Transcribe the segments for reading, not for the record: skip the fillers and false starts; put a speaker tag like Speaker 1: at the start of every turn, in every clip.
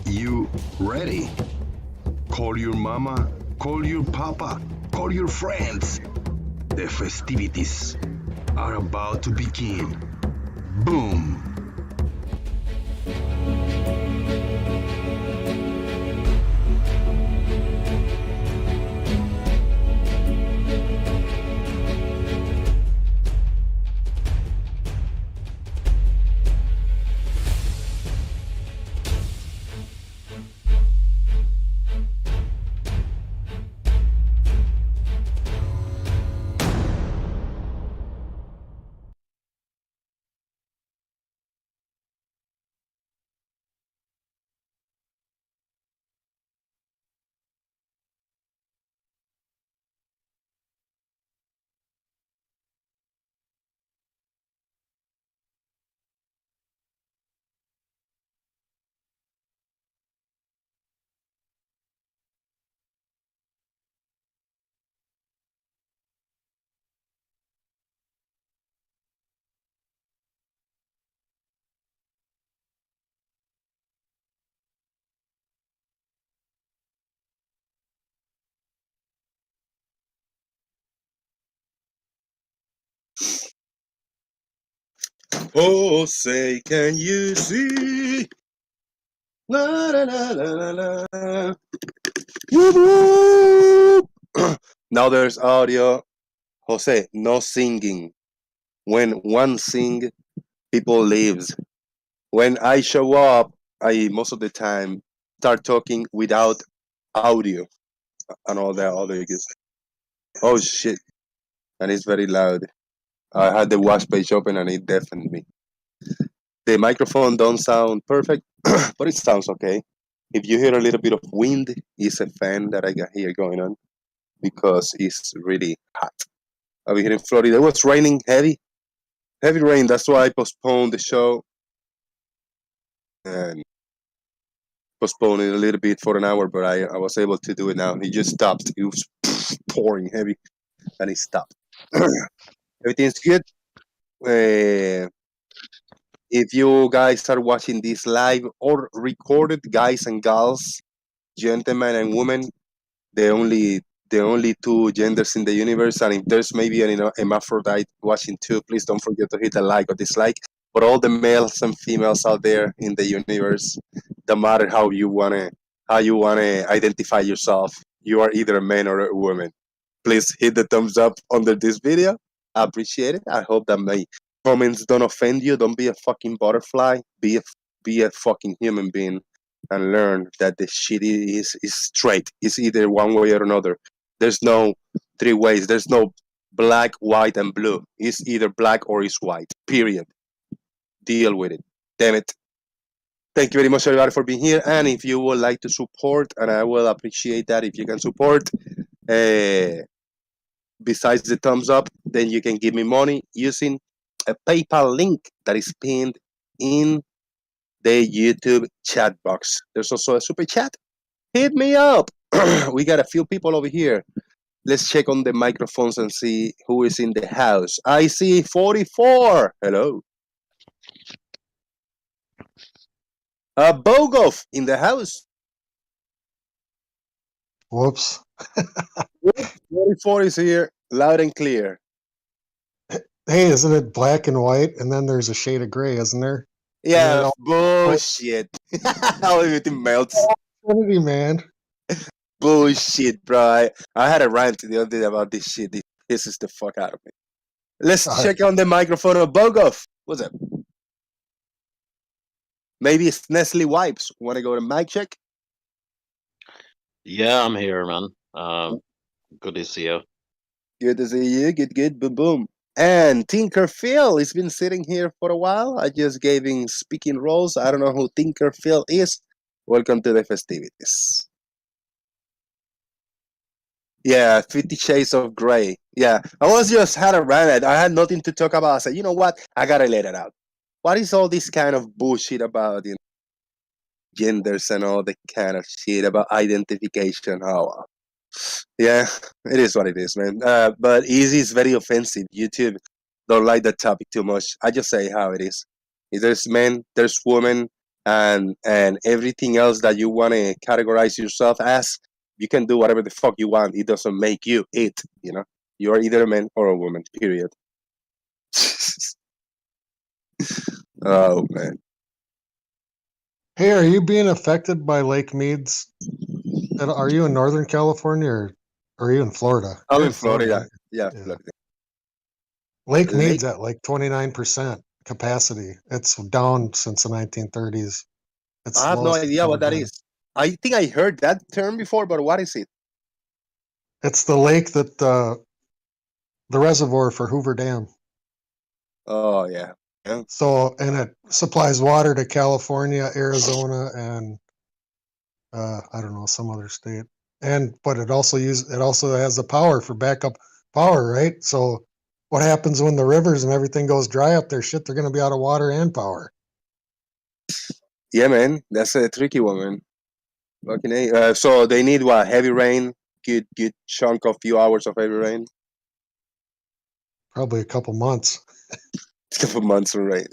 Speaker 1: you ready? Call your mama, call your papa, call your friends. The festivities are about to begin. Boom!
Speaker 2: Oh, say, can you see? La la la la la la. Whoop, whoop. Now there's audio. Jose, no singing. When one sing, people leaves. When I show up, I most of the time start talking without audio and all that other good stuff. Oh shit, and it's very loud. I had the watch page open and it deafened me. The microphone don't sound perfect, but it sounds okay. If you hear a little bit of wind, it's a fan that I got here going on because it's really hot. Over here in Florida, it was raining heavy rain. That's why I postponed the show and postponed it a little bit for an hour, but I was able to do it now. It just stopped. It was pouring heavy and it stopped. Everything's good. Uh, if you guys are watching this live or recorded, guys and gals, gentlemen and women, the only two genders in the universe, and if there's maybe an hermaphrodite watching too, please don't forget to hit a like or dislike. But all the males and females out there in the universe, no matter how you wanna identify yourself, you are either a man or a woman. Please hit the thumbs up under this video. I appreciate it. I hope that my comments don't offend you. Don't be a fucking butterfly. Be a fucking human being and learn that the shit is straight. It's either one way or another. There's no three ways. There's no black, white, and blue. It's either black or it's white. Period. Deal with it. Damn it. Thank you very much, everybody, for being here. And if you would like to support, and I will appreciate that if you can support, besides the thumbs up, then you can give me money using a PayPal link that is pinned in the YouTube chat box. There's also a super chat. Hit me up. We got a few people over here. Let's check on the microphones and see who is in the house. I see 44. Hello. Bogov in the house.
Speaker 3: Whoops.
Speaker 2: 44 is here, loud and clear.
Speaker 3: Hey, isn't it black and white? And then there's a shade of gray, isn't there?
Speaker 2: Yeah, bullshit. How everything melts.
Speaker 3: Trinity, man.
Speaker 2: Bullshit, bro. I had a rant the other day about this shit. This pisses the fuck out of me. Let's check on the microphone of Bogov. What's up? Maybe it's Nestle Wipes. Want to go to mic check?
Speaker 4: Yeah, I'm here, man. Good to see you.
Speaker 2: Good to see you. Good. Boom, boom. And Tinker Phil has been sitting here for a while. I just gave him speaking roles. I don't know who Tinker Phil is. Welcome to the festivities. Yeah, 50 Shades of Grey. Yeah, I was just had a rant. I had nothing to talk about. I said, you know what? I gotta let it out. What is all this kind of bullshit about genders and all the kind of shit about identification? Oh, yeah, it is what it is, man. But easy is very offensive. YouTube don't like that topic too much. I just say how it is. If there's men, there's women, and everything else that you want to categorize yourself as, you can do whatever the fuck you want. It doesn't make you it. You're either a man or a woman. Period. Oh man.
Speaker 3: Hey, are you being affected by Lake Mead's? Are you in Northern California or are you in Florida?
Speaker 2: I'm
Speaker 3: You're
Speaker 2: in Florida.
Speaker 3: right?
Speaker 2: Yeah,
Speaker 3: Yeah.
Speaker 2: Florida.
Speaker 3: Lake
Speaker 2: Lake.
Speaker 3: Mead's at like 29% capacity. It's down since the 1930s. It's
Speaker 2: I
Speaker 3: the
Speaker 2: have no
Speaker 3: lowest it's
Speaker 2: idea
Speaker 3: ever
Speaker 2: what that
Speaker 3: been.
Speaker 2: is. I think I heard that term before, but what is it?
Speaker 3: It's the lake that the reservoir for Hoover Dam.
Speaker 2: Oh yeah. Yeah.
Speaker 3: So, and it supplies water to California, Arizona, and I don't know, some other state. But it also has the power for backup power, right? So what happens when the rivers and everything goes dry up there? Shit, they're going to be out of water and power.
Speaker 2: Yeah, man. That's a tricky one, man. Fucking A. So they need what? Heavy rain, good chunk of few hours of heavy rain.
Speaker 3: Probably a couple months.
Speaker 2: A couple months of rain.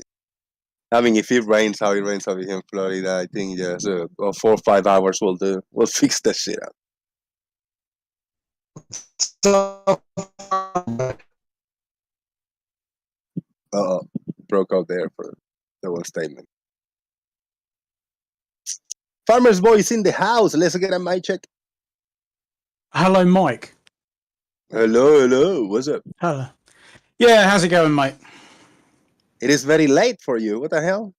Speaker 2: I mean, if it rains how it rains over here in Florida, I think so 4 or 5 hours will do. We'll fix that shit up.
Speaker 3: So,
Speaker 2: Broke out there for the one statement. Farmer's boy is in the house. Let's get a mic check.
Speaker 5: Hello, Mike.
Speaker 2: Hello. What's up?
Speaker 5: Hello. Yeah, how's it going, mate?
Speaker 2: It is very late for you. What the hell?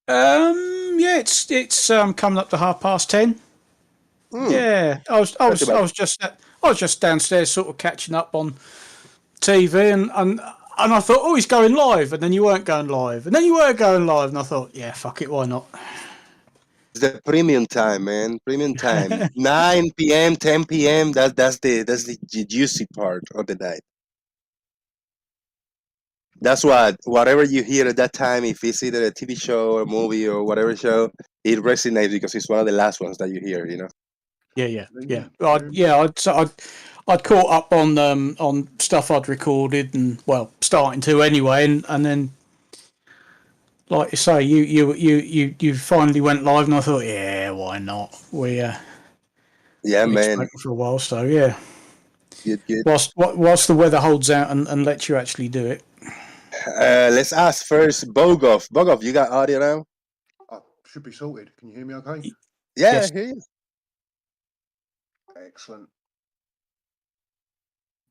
Speaker 5: Yeah, it's coming up to 10:30. Yeah, I was just downstairs, sort of catching up on TV, and I thought, oh, he's going live, and then you weren't going live, and then you were going live, and I thought, yeah, fuck it, why not?
Speaker 2: It's the premium time, man. Premium time. 9 p.m., 10 p.m. That's the juicy part of the night. That's whatever you hear at that time, if it's either a TV show or movie or whatever show, it resonates because it's one of the last ones that you hear,
Speaker 5: Yeah. I'd caught up on stuff I'd recorded and starting to anyway, and then like you say, you finally went live, and I thought, yeah, why not?
Speaker 2: Yeah,
Speaker 5: We've
Speaker 2: man.
Speaker 5: spoken for a while, so yeah.
Speaker 2: Good.
Speaker 5: Whilst the weather holds out and lets you actually do it.
Speaker 2: Let's ask first Bogov. Bogov, you got audio now?
Speaker 6: Should be sorted. Can you hear me okay?
Speaker 2: Yeah,
Speaker 5: Yes.
Speaker 2: I hear you.
Speaker 6: Excellent.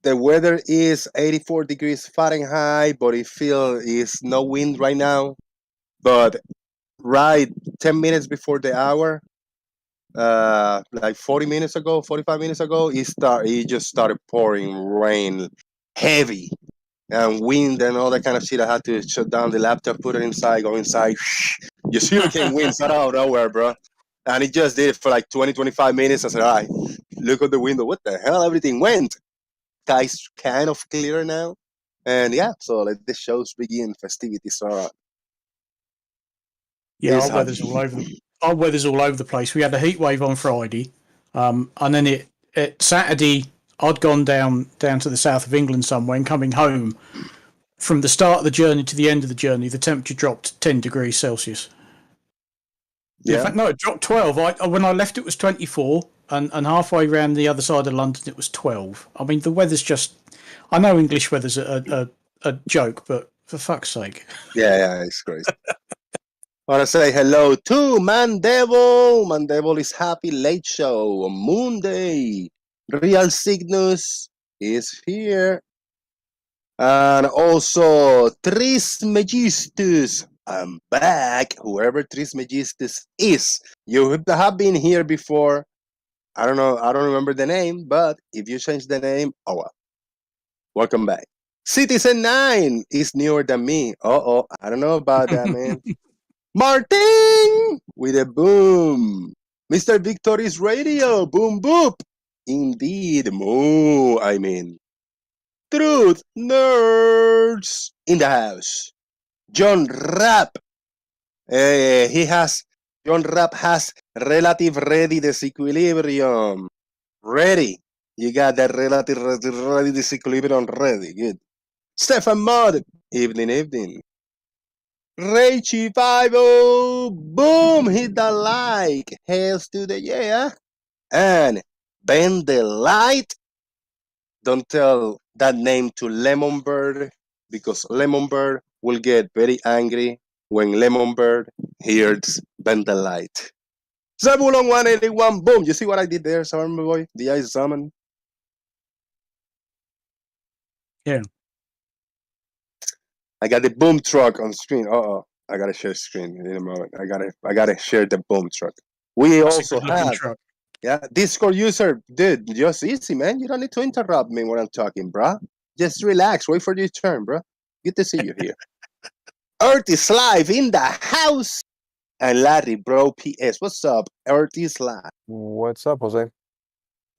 Speaker 2: The weather is 84 degrees Fahrenheit, but it feels is no wind right now. But right 10 minutes before the hour, like 40 minutes ago, 45 minutes ago, it just started pouring rain, heavy, and wind and all that kind of shit. I had to shut down the laptop, put it inside, go inside. Just hurricane winds out of nowhere, bro. And it just did it for like 20, 25 minutes. I said, all right, look at the window. What the hell? Everything went. Sky's kind of clear now. And yeah, so let the shows begin. Festivities are
Speaker 5: Yeah,
Speaker 2: It's
Speaker 5: our weather's all over the place. We had a heat wave on Friday, and then it Saturday I'd gone down to the south of England somewhere, and coming home from the start of the journey to the end of the journey, the temperature dropped 10 degrees Celsius.
Speaker 2: Yeah.
Speaker 5: In fact, no, it dropped 12. When I left, it was 24, and halfway around the other side of London, it was 12. I mean, the weather's just. I know English weather's a joke, but for fuck's sake.
Speaker 2: Yeah, it's crazy. I want to say hello to Mandevil. Mandevil is happy late show. MoonDay. Real Cygnus is here. And also Trismegistus. I'm back. Whoever Trismegistus is. You have been here before. I don't know. I don't remember the name, but if you change the name, oh well. Welcome back. Citizen 9 is newer than me. I don't know about that, man. Martin with a boom. Mr. Victory's radio. Boom boop. Indeed. Moo, I mean. Truth nerds in the house. John Rapp. John Rapp has relative ready disequilibrium. Ready. You got that relative ready disequilibrium ready. Good. Stefan Mod. Evening. Rachy 50, boom, hit the like. Hails to the yeah. And bend the light. Don't tell that name to Lemon Bird because Lemon Bird will get very angry when Lemon Bird hears bend the light. Zebulon 181, boom. You see what I did there, Summer Boy? The ice summon.
Speaker 5: Yeah.
Speaker 2: I got the boom truck on screen. I gotta share screen in a moment. I gotta share the boom truck. We
Speaker 5: That's a
Speaker 2: also
Speaker 5: good-looking
Speaker 2: have
Speaker 5: truck.
Speaker 2: Discord user, dude. Just easy, man. You don't need to interrupt me when I'm talking, bruh. Just relax. Wait for your turn, bruh. Good to see you here. Earth is live in the house. And Larry, bro, PS. What's up? Earth is live.
Speaker 7: What's up, Jose?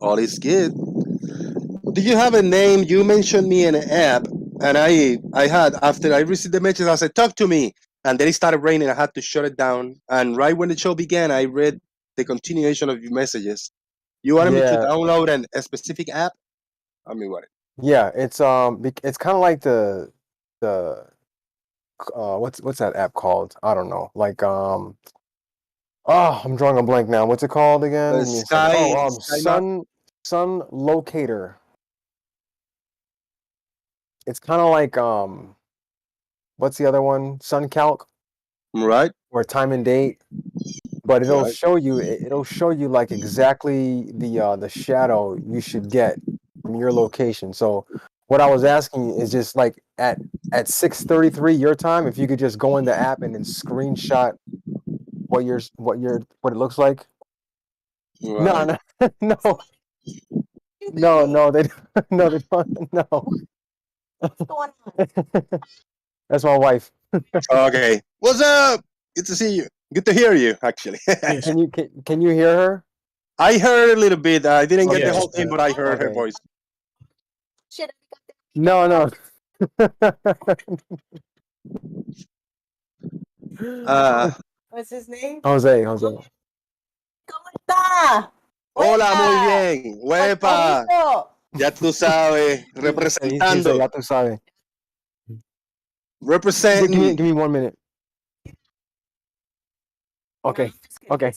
Speaker 2: All is good. Do you have a name? You mentioned me in an app, and I had after I received the message, I said, "Talk to me," and then it started raining. I had to shut it down. And right when the show began, I read the continuation of your messages. You wanted me to
Speaker 7: Yeah,
Speaker 2: download a specific app? I mean, what?
Speaker 7: yeah. It's kind of like the what's that app called? I don't know. Like I'm drawing a blank now. What's it called again? Give me a second.
Speaker 2: Sky Map.
Speaker 7: Sun Locator. It's kind of like what's the other one? Sun Calc
Speaker 2: Right,
Speaker 7: or Time and Date. But it'll
Speaker 2: right.
Speaker 7: show you. It'll show you like exactly the shadow you should get from your location. So what I was asking is just like at 6:33 your time, if you could just go in the app and then screenshot what it looks like.
Speaker 2: Right.
Speaker 7: No, no, no, they no, they don't. No, that's my wife.
Speaker 2: Okay. What's up? Good to see you. Good to hear you. Actually,
Speaker 5: Yes.
Speaker 7: Can you hear her?
Speaker 2: I heard a little bit. I didn't get the
Speaker 5: Yes.
Speaker 2: whole thing, but I heard her
Speaker 7: Okay.
Speaker 2: voice.
Speaker 7: No.
Speaker 8: What's his name?
Speaker 7: Jose.
Speaker 8: ¿Cómo está?
Speaker 2: Hola, muy
Speaker 8: Huepa.
Speaker 2: bien. Huepa.
Speaker 8: Pastorito.
Speaker 2: Ya tú sabes,
Speaker 7: He said,
Speaker 2: representando.
Speaker 7: ya tú sabes. Give
Speaker 2: Representing.
Speaker 7: me 1 minute. Okay. Okay.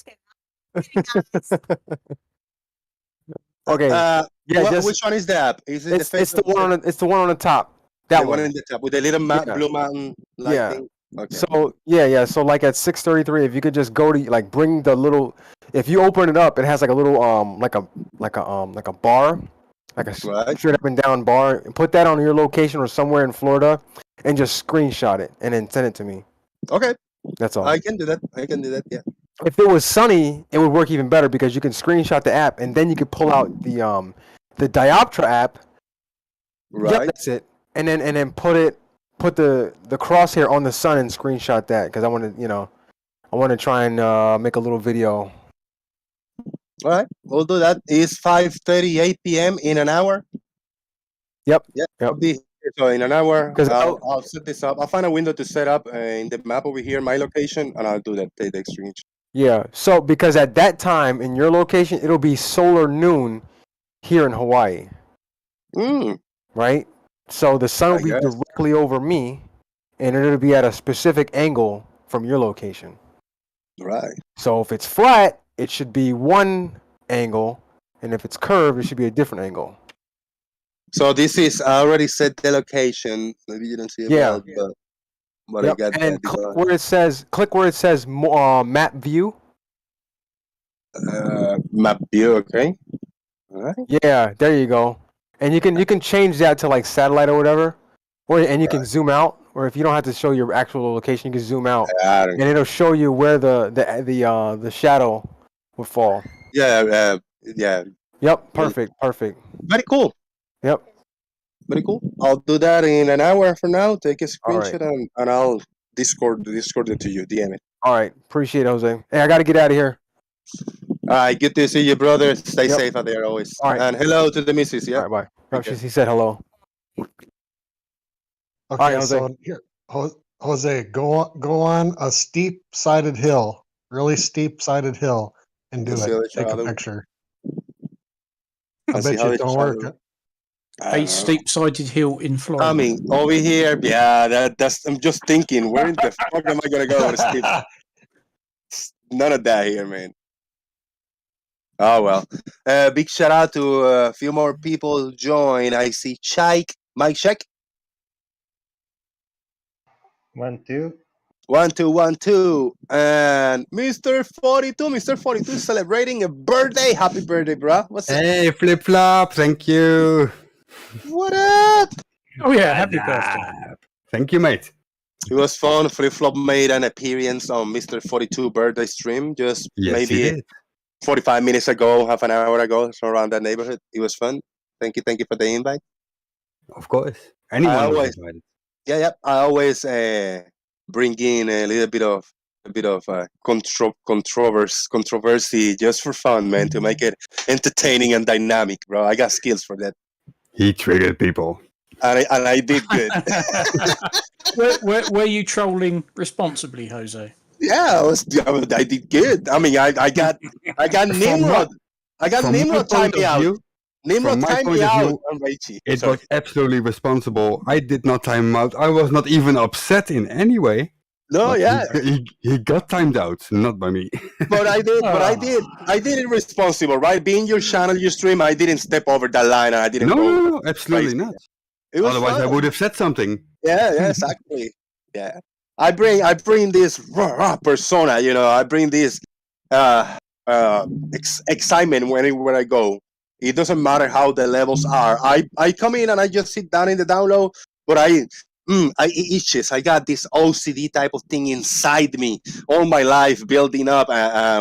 Speaker 7: Okay. Yeah,
Speaker 2: Which one is the app? Is it
Speaker 7: it's the one on the top. That
Speaker 2: the one
Speaker 7: one.
Speaker 2: in the top with the little
Speaker 7: Yeah.
Speaker 2: blue mountain light
Speaker 7: Yeah.
Speaker 2: thing? Okay.
Speaker 7: So yeah. So like at 6:33, if you could just go to like bring the little, if you open it up, it has like a little like a bar, like a
Speaker 2: Right.
Speaker 7: straight up and down bar. And put that on your location or somewhere in Florida, and just screenshot it and then send it to me.
Speaker 2: Okay.
Speaker 7: That's all.
Speaker 2: I can do that. Yeah.
Speaker 7: If it was sunny, it would work even better because you can screenshot the app and then you could pull out the Dioptra app.
Speaker 2: Right.
Speaker 7: Yep, that's it. And then put the crosshair on the sun and screenshot that because I want to try and make a little video.
Speaker 2: All right. We'll do that. It's 5:38 p.m. in an hour.
Speaker 7: Yep.
Speaker 2: Yeah.
Speaker 7: Yep.
Speaker 2: I'll be here. So in an hour,
Speaker 7: 'Cause
Speaker 2: I'll set this up. I'll find a window to set up in the map over here, my location, and I'll do that. Take the exchange.
Speaker 7: Yeah. So because at that time in your location, it'll be solar noon here in Hawaii, right? So the sun will be directly over me, and it'll be at a specific angle from your location.
Speaker 2: Right.
Speaker 7: So if it's flat, it should be one angle, and if it's curved, it should be a different angle.
Speaker 2: So this is I already set the location. Maybe you don't see it well, but I got
Speaker 7: and then
Speaker 2: that.
Speaker 7: click where it says map view.
Speaker 2: Map view, okay. All right.
Speaker 7: Yeah, there you go. And you can change that to like satellite or whatever, and you can zoom out. Or if you don't have to show your actual location, you can zoom out, and it'll show you where the shadow would fall.
Speaker 2: Yeah.
Speaker 7: Yep. Perfect.
Speaker 2: Very cool.
Speaker 7: Yep.
Speaker 2: Very cool. I'll do that in an hour from now. Take a screenshot
Speaker 7: right.
Speaker 2: and I'll Discord it to you. DM it.
Speaker 7: All right. Appreciate it, Jose. Hey, I got to get out of here.
Speaker 2: All right. Good to see you, brother. Stay safe out there always.
Speaker 7: All right.
Speaker 2: And hello to the missus. Yeah.
Speaker 7: All right. Bye.
Speaker 2: Okay.
Speaker 7: He said hello.
Speaker 3: Okay,
Speaker 7: right, Jose.
Speaker 3: so here, Jose, go on a steep-sided hill, really steep-sided hill, and do
Speaker 2: Let's see
Speaker 3: it.
Speaker 2: how the
Speaker 3: Take a
Speaker 2: shadow-
Speaker 3: picture. I
Speaker 2: Let's see
Speaker 3: bet
Speaker 2: how
Speaker 3: you
Speaker 2: the
Speaker 3: it don't work.
Speaker 2: shadow-
Speaker 5: A steep-sided hill in Florida.
Speaker 2: I mean, over here, yeah, that's. I'm just thinking, where in the fuck am I gonna go, Steve? None of that here, man. Oh well. Big shout out to a few more people join. I see Chike, Mike check.
Speaker 9: 1, 2.
Speaker 2: 1 2 1 2 and Mr. 42. Mr. 42 is celebrating a birthday. Happy birthday, bro. What's up?
Speaker 10: Hey, Flip Flop, thank you.
Speaker 2: What up?
Speaker 5: Oh yeah, happy birthday.
Speaker 10: Thank you, mate.
Speaker 2: It was fun. Flip Flop made an appearance on Mr. 42 birthday stream just
Speaker 10: Yes,
Speaker 2: maybe
Speaker 10: he did.
Speaker 2: 45 minutes ago, half an hour ago, so around that neighborhood. It was fun. Thank you for the invite.
Speaker 10: Of course. Anyone was
Speaker 2: always-
Speaker 10: invited.
Speaker 2: Yeah. I always bring in a little bit of controversy just for fun, man, to make it entertaining and dynamic, bro. I got skills for that,
Speaker 10: He triggered people.
Speaker 2: and I did good.
Speaker 5: Were you trolling responsibly, Jose?
Speaker 2: Yeah, I did good. I mean, I got Nimrod. I got
Speaker 10: From my
Speaker 2: Nimrod
Speaker 10: point
Speaker 2: time me
Speaker 10: of
Speaker 2: out.
Speaker 10: view,
Speaker 2: Nimrod
Speaker 10: from my
Speaker 2: time
Speaker 10: point
Speaker 2: me
Speaker 10: of
Speaker 2: out.
Speaker 10: view,
Speaker 2: on Raichi.
Speaker 10: it
Speaker 2: Sorry.
Speaker 10: was absolutely responsible. I did not time him out. I was not even upset in any way.
Speaker 2: No,
Speaker 10: but
Speaker 2: yeah,
Speaker 10: he got timed out, not by me.
Speaker 2: but I did it responsible, right? Being your channel, your stream, I didn't step over that line, and I didn't.
Speaker 10: No, absolutely
Speaker 2: crazy.
Speaker 10: not.
Speaker 2: It was
Speaker 10: Otherwise, I
Speaker 2: fun.
Speaker 10: would have said something.
Speaker 2: Yeah, exactly. Yeah, I bring this raw persona. You know, I bring this excitement wherever I go. It doesn't matter how the levels are. I come in and I just sit down in the download, but it itches. I got this OCD type of thing inside me all my life building up.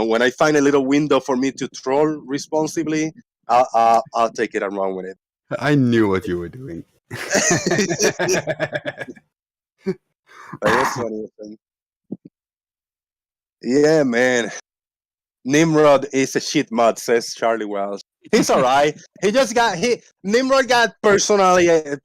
Speaker 2: When I find a little window for me to troll responsibly, I'll take it and run with it.
Speaker 10: I knew what you were doing.
Speaker 2: That's funny. Yeah, man. Nimrod is a shit mod, says Charlie Wells. He's alright. Nimrod got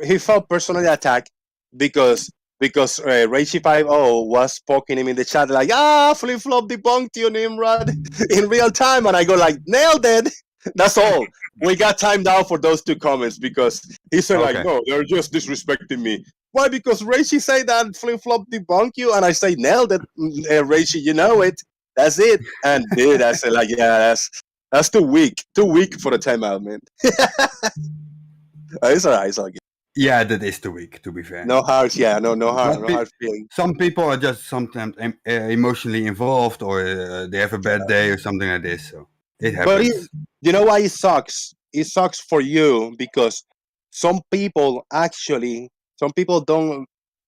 Speaker 2: he felt personally attacked because Reishi 50 was poking him in the chat like, Flip Flop debunked you, Nimrod, in real time, and I go like, nailed it. That's all. We got timed out for those two comments because he said like, no, they're just disrespecting me. Why? Because Reishi say that Flip Flop debunked you, and I say nailed it, Reishi. You know it. That's it. And dude, I said like, yeah, that's too weak for the timeout, man. It's alright. It's all good.
Speaker 10: Yeah, that is too weak, to be fair.
Speaker 2: No hard feelings.
Speaker 10: Some people are just sometimes emotionally involved, or they have a bad day or something like this. So it happens.
Speaker 2: But you know why it sucks? It sucks for you because some people don't.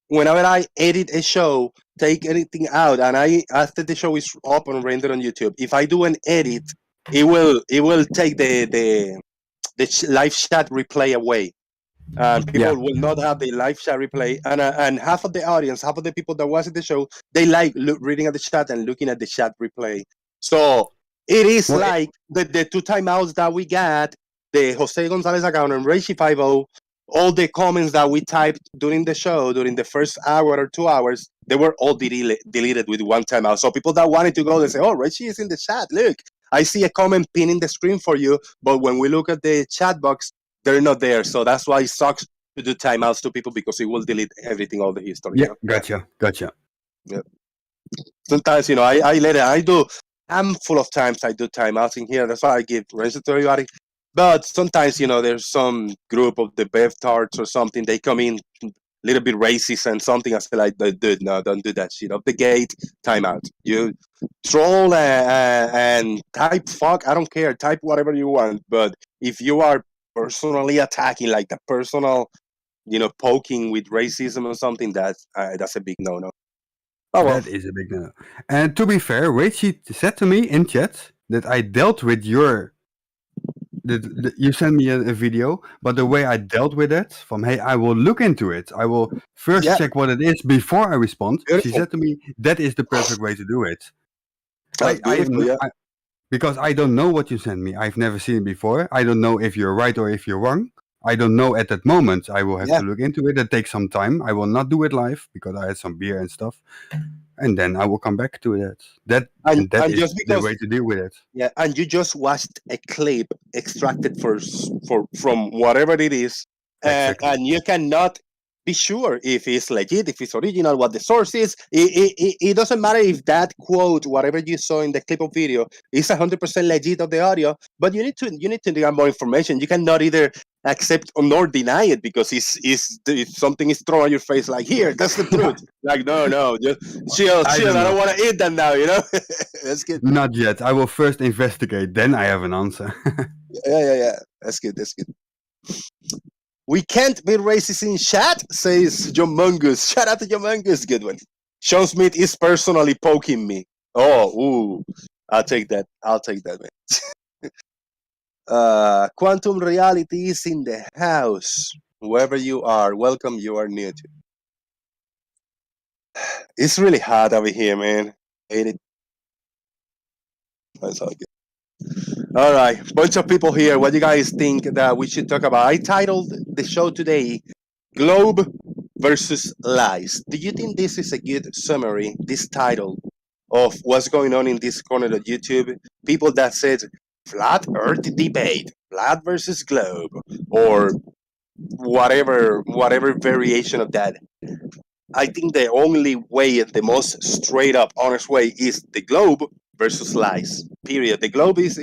Speaker 2: Whenever I edit a show, take anything out, and after the show is up and rendered on YouTube, if I do an edit, it will take the live chat replay away. And people will not have the live chat replay, and half of the audience, half of the people that was at the show, they like reading at the chat and looking at the chat replay. So it is like the two timeouts that we got, the Jose Gonzalez account and Reishi 50. All the comments that we typed during the show, during the first hour or 2 hours, they were all deleted with one timeout. So people that wanted to go, they say, "Oh, Reishi is in the chat. Look, I see a comment pinning the screen for you." But when we look at the chat box, they're not there. So that's why it sucks to do timeouts to people because it will delete everything, all the history.
Speaker 10: Yeah,
Speaker 2: you know?
Speaker 10: gotcha.
Speaker 2: Yeah. Sometimes, I let it. I do. I'm full of times I do timeouts in here. That's why I give range to everybody. But sometimes, there's some group of the Bev Tarts or something. They come in a little bit racist and something. I say like, dude, no, don't do that shit. Up the gate, timeout. You troll and type fuck. I don't care. Type whatever you want. But if you are personally attacking, like the personal, poking with racism or something, that's a big no-no. Oh, well.
Speaker 10: That is a big no. And to be fair, Reishi said to me in chat that I dealt with your... you sent me a video, but the way I dealt with it, from hey, I will look into it. I will first check what it is before I respond.
Speaker 2: Beautiful.
Speaker 10: She said to me, that is the perfect way to do it.
Speaker 2: That's beautiful,
Speaker 10: Because I don't know what you sent me. I've never seen it before. I don't know if you're right or if you're wrong. I don't know at that moment. I will have to look into it. It takes some time. I will not do it live because I had some beer and stuff. And then I will come back to that. That is
Speaker 2: just
Speaker 10: the way to deal with it.
Speaker 2: Yeah, and you just watched a clip extracted from whatever it is,
Speaker 10: Exactly.
Speaker 2: And you cannot be sure if it's legit, if it's original, what the source is. It doesn't matter if that quote, whatever you saw in the clip of video, is 100% legit of the audio, but you need to get more information. You cannot either accept or nor deny it because it's something is thrown on your face like, here, that's the truth. Like, no, just chill,
Speaker 10: I
Speaker 2: I
Speaker 10: don't
Speaker 2: don't
Speaker 10: know.
Speaker 2: want to eat that now, you know. That's good.
Speaker 10: Not yet. I will first investigate, then I have an answer.
Speaker 2: Yeah. That's good. We can't be racist in chat, says John Mungus. Shout out to John Mungus. Good one. Sean Smith is personally poking me. Ooh. I'll take that, man. Quantum reality is in the house. Whoever you are, welcome. You are new to. It's really hot over here, man. Hate it. That's all good. All right, bunch of people here. What do you guys think that we should talk about? I titled the show today Globe versus Lies. Do you think this is a good summary, this title, of what's going on in this corner of YouTube? People that said flat earth debate, flat versus globe, or whatever variation of that. I think the only way, the most straight up, honest way, is the globe versus lies. Period. The globe is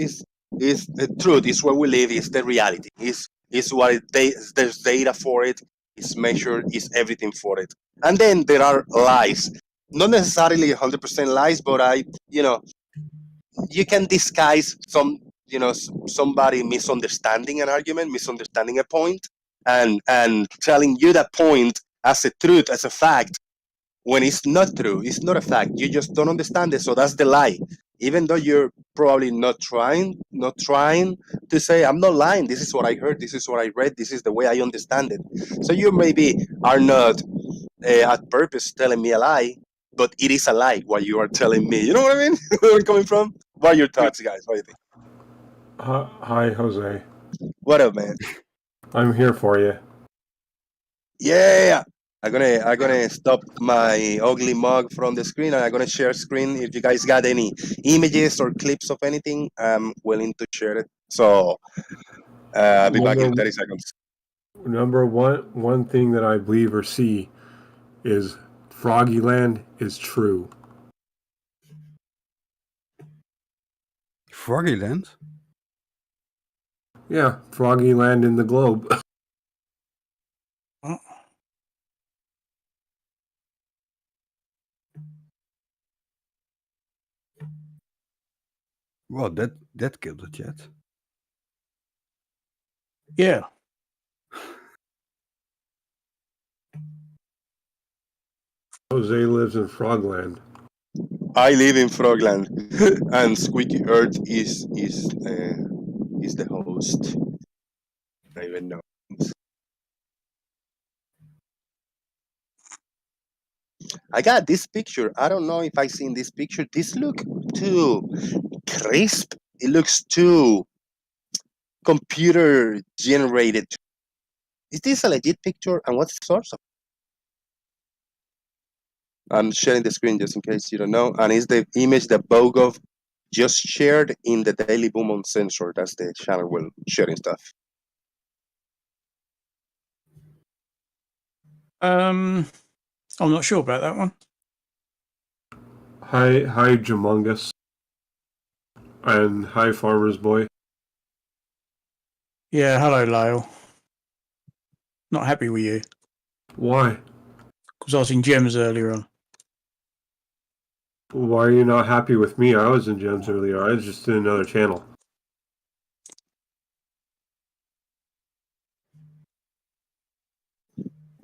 Speaker 2: the truth. Is where we live. Is the reality. Is what there's data for it. Is measured. Is everything for it. And then there are lies. Not necessarily 100% lies, but you can disguise somebody misunderstanding an argument, misunderstanding a point, and telling you that point as a truth, as a fact, when it's not true. It's not a fact. You just don't understand it. So that's the lie. Even though you're probably not trying to say, I'm not lying. This is what I heard. This is what I read. This is the way I understand it. So you maybe are not at purpose telling me a lie, but it is a lie what you are telling me. You know what I mean? Where I'm coming from? What are your thoughts, guys? What do you think?
Speaker 11: Hi, Jose.
Speaker 2: What up, man?
Speaker 11: I'm here for you.
Speaker 2: Yeah. I'm gonna stop my ugly mug from the screen, and I'm gonna share screen. If you guys got any images or clips of anything, I'm willing to share it. So I'll be back in 30 seconds.
Speaker 11: Number one thing that I believe or see is Froggyland is true.
Speaker 10: Froggyland?
Speaker 11: Yeah, Froggyland in the globe.
Speaker 10: Well, that killed the chat.
Speaker 5: Yeah.
Speaker 11: Jose lives in Frogland.
Speaker 2: I live in Frogland, and Squeaky Earth is the host. I don't even know. I got this picture. I don't know if I seen this picture. This look too crisp. It looks too computer generated. Is this a legit picture? And what's the source of it? I'm sharing the screen just in case you don't know. And it's the image that Bogov just shared in the Daily Boom on Censor. That's the channel we're sharing stuff.
Speaker 5: I'm not sure about that one.
Speaker 11: Hi, Jamungus. And hi, Farmer's Boy.
Speaker 5: Yeah, hello, Lyle. Not happy with you.
Speaker 11: Why?
Speaker 5: Because I was in Gems earlier on.
Speaker 11: Why are you not happy with me? I was in Gems earlier. I was just in another channel.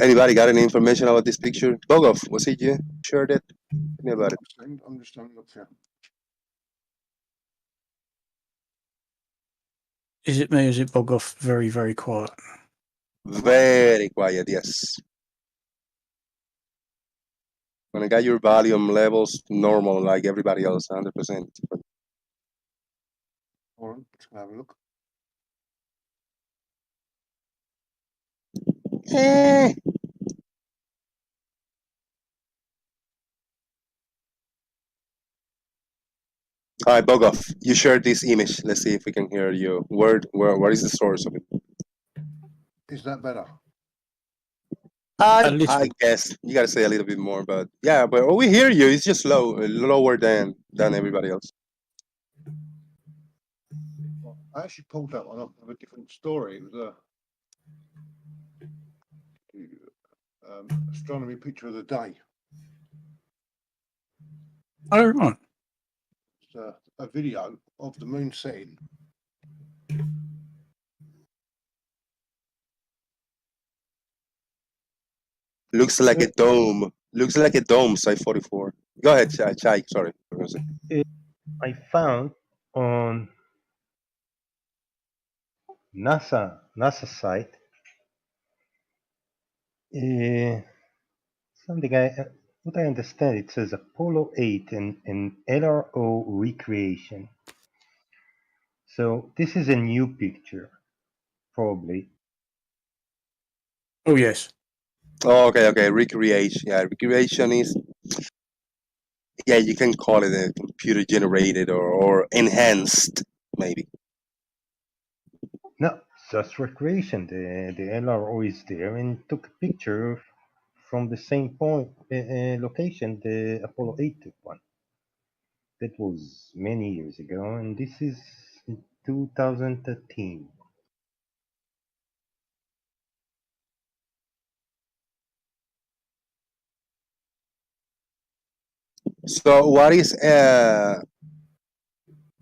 Speaker 2: Anybody got any information about this picture? Bogov, was it you shared it? Tell me about it.
Speaker 6: I'm just having a look here.
Speaker 5: Is it me or is it Bogoff very, very quiet?
Speaker 2: Very quiet, yes. When I got your volume levels normal like everybody else, 100%.
Speaker 6: All right, let's have a look.
Speaker 2: All right, Bogov, you shared this image. Let's see if we can hear you. Where is the source of it?
Speaker 6: Is that better?
Speaker 5: A
Speaker 2: I
Speaker 5: little.
Speaker 2: guess you gotta say a little bit more, but yeah, but we hear you. It's just lower than everybody else.
Speaker 6: I actually pulled that one up of a different story. It was a astronomy picture of the day.
Speaker 5: Oh, right.
Speaker 6: It's a video of the moon setting.
Speaker 2: Looks like a dome. Looks like a dome. Site 44. Go ahead, Chai. Sorry.
Speaker 9: I found on NASA site something what I understand, it says Apollo 8 and LRO recreation. So this is a new picture, probably.
Speaker 5: Oh, yes.
Speaker 2: Oh, okay. Recreation. Yeah, recreation is. Yeah, you can call it a computer generated or enhanced, maybe.
Speaker 9: No, just recreation. The LRO is there and took a picture from the same point location the Apollo 8 took one. That was many years ago, and this is in 2013.
Speaker 2: So what is that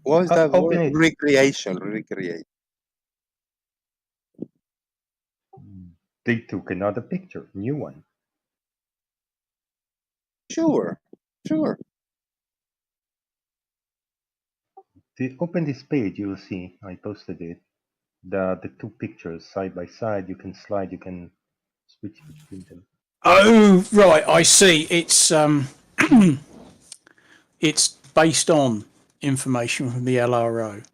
Speaker 9: Open
Speaker 2: word?
Speaker 9: it.
Speaker 2: Recreate.
Speaker 9: They took another picture, new one.
Speaker 2: Sure.
Speaker 9: Open this page, you'll see. I posted it. The two pictures side by side. You can slide. You can switch between them.
Speaker 5: Oh, right. I see. It's it's based on information from the LRO.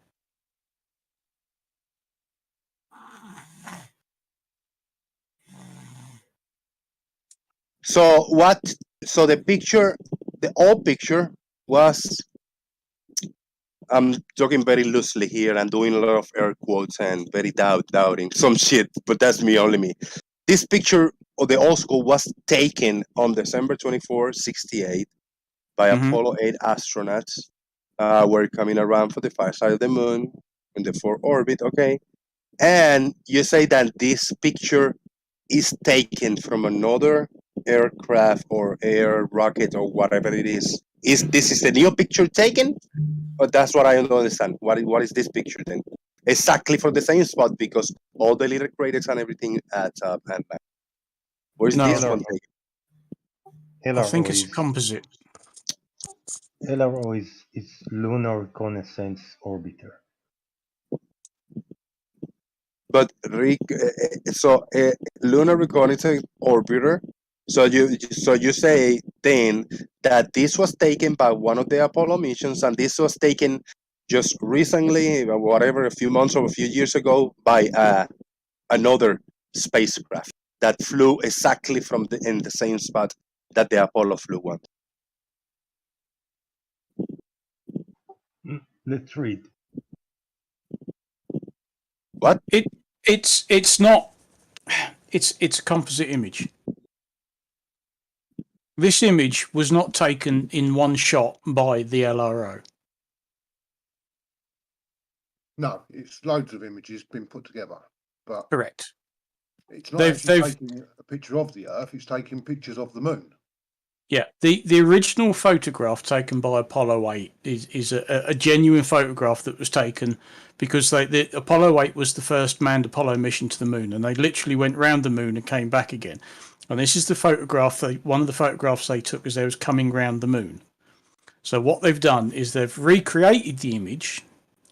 Speaker 2: So what? So the picture, the old picture was. I'm talking very loosely here and doing a lot of air quotes and very doubting some shit, but that's only me. This picture of the old school was taken on December 24, 68 by Apollo 8 astronauts. Were coming around for the far side of the moon in the 4 orbit, okay? And you say that this picture is taken from another aircraft or air rocket or whatever it is. Is this is the new picture taken? But that's what I don't understand. What is this picture then? Exactly for the same spot because all the little craters and everything adds up. And where's
Speaker 5: No,
Speaker 2: this one taken?
Speaker 5: I think
Speaker 9: LRO
Speaker 5: it's a
Speaker 9: is
Speaker 5: composite.
Speaker 9: LRO is Lunar Reconnaissance Orbiter.
Speaker 2: But lunar reconnaissance orbiter. So you say then that this was taken by one of the Apollo missions, and this was taken just recently, whatever, a few months or a few years ago, by another spacecraft that flew exactly in the same spot that the Apollo flew one.
Speaker 9: Let's read.
Speaker 2: What?
Speaker 5: It's not. It's a composite image. This image was not taken in one shot by the LRO.
Speaker 6: No, it's loads of images been put together, but
Speaker 5: Correct.
Speaker 6: it's not actually taking a picture of the Earth. It's taking pictures of the moon.
Speaker 5: Yeah, the original photograph taken by Apollo 8 is a genuine photograph that was taken because the Apollo 8 was the first manned Apollo mission to the moon, and they literally went round the moon and came back again. And this is the photograph, one of the photographs they took as they was coming round the moon. So what they've done is they've recreated the image,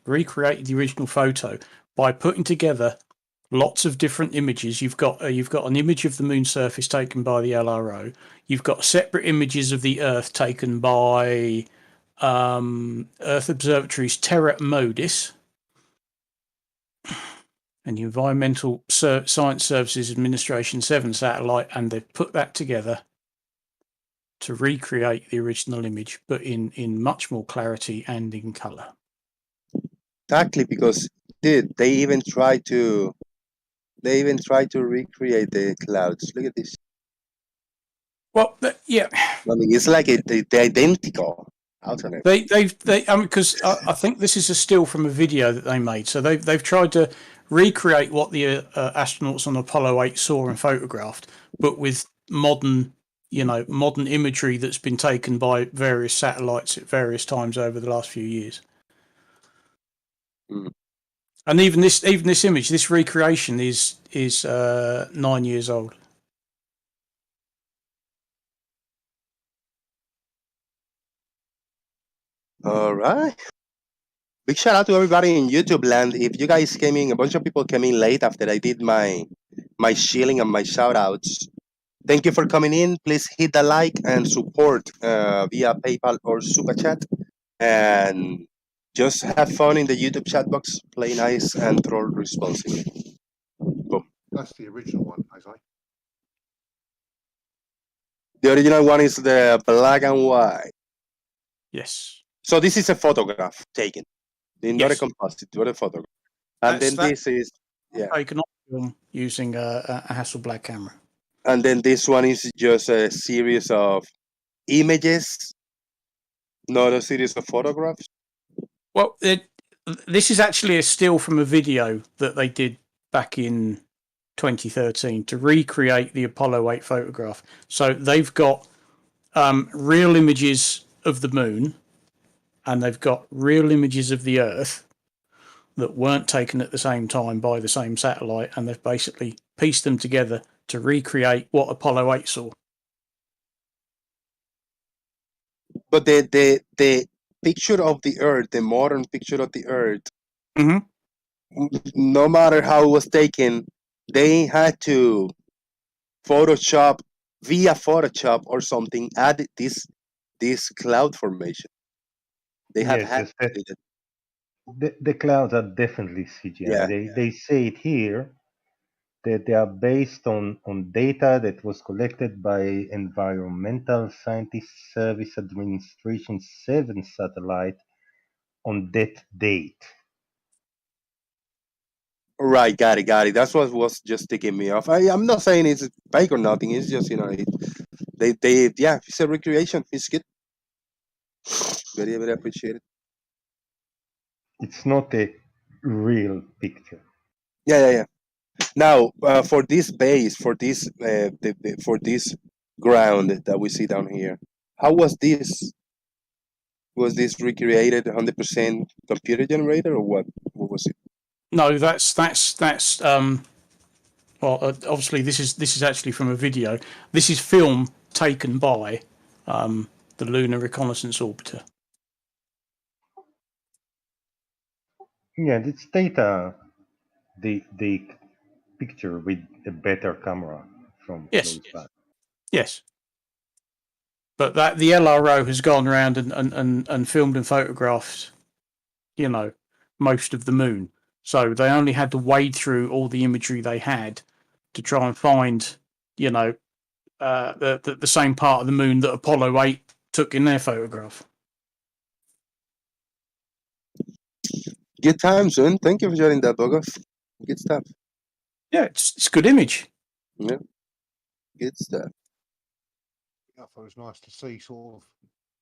Speaker 5: recreated the original photo by putting together lots of different images. You've got an image of the moon surface taken by the LRO. You've got separate images of the Earth taken by Earth Observatory's Terra Modis and the Environmental Science Services Administration 7 satellite, and they've put that together to recreate the original image, but in much more clarity and in colour.
Speaker 2: Exactly, because they even try to recreate the clouds. Look at this.
Speaker 5: Well, yeah.
Speaker 2: I mean, it's like the identical alternate.
Speaker 5: Because I think this is a still from a video that they made. So they've tried to recreate what the astronauts on Apollo 8 saw and photographed, but with modern imagery that's been taken by various satellites at various times over the last few years.
Speaker 2: Mm.
Speaker 5: And even this image, this recreation is 9 years old.
Speaker 2: All right. Big shout out to everybody in YouTube land. If you guys came in, a bunch of people came in late after I did my shilling and my shout outs. Thank you for coming in. Please hit the like and support via PayPal or Super Chat. And just have fun in the YouTube chat box. Play nice and troll responsibly. Boom.
Speaker 6: That's the original one, Jose.
Speaker 2: The original one is the black and white.
Speaker 5: Yes.
Speaker 2: So this is a photograph taken. Not a
Speaker 5: Yes.
Speaker 2: composite, but a photograph. And then this is
Speaker 5: taken on film using a Hasselblad camera.
Speaker 2: And then this one is just a series of images, not a series of photographs.
Speaker 5: Well, this is actually a still from a video that they did back in 2013 to recreate the Apollo 8 photograph. So they've got real images of the moon, and they've got real images of the Earth that weren't taken at the same time by the same satellite, and they've basically pieced them together to recreate what Apollo 8 saw.
Speaker 2: But the picture of the Earth, the modern picture of the Earth, no matter how it was taken, they had to Photoshop via Photoshop or something, add this cloud formation. They have had
Speaker 9: the clouds are definitely CGI. They say it here that they are based on data that was collected by Environmental Scientist Service Administration 7 satellite on that date.
Speaker 2: Right, got it. That's what was just taking me off. I'm not saying it's fake or nothing. It's just it's a recreation. It's good. Very, very appreciated.
Speaker 9: It's not a real picture.
Speaker 2: Yeah. Now, for this base, for this for this ground that we see down here, how was this? Was this recreated 100% computer generated or what? What was it?
Speaker 5: No, that's obviously this is actually from a video. This is film taken by the Lunar Reconnaissance Orbiter.
Speaker 9: Yeah, it's data. The picture with a better camera from close back.
Speaker 5: Yes. But that the LRO has gone around and filmed and photographed, most of the moon. So they only had to wade through all the imagery they had to try and find, the same part of the moon that Apollo 8 took in their photograph.
Speaker 2: Good time, son. Thank you for sharing that, Bogov. Good stuff.
Speaker 5: Yeah, it's good image.
Speaker 2: Yeah, good stuff.
Speaker 6: I thought it was nice to see sort of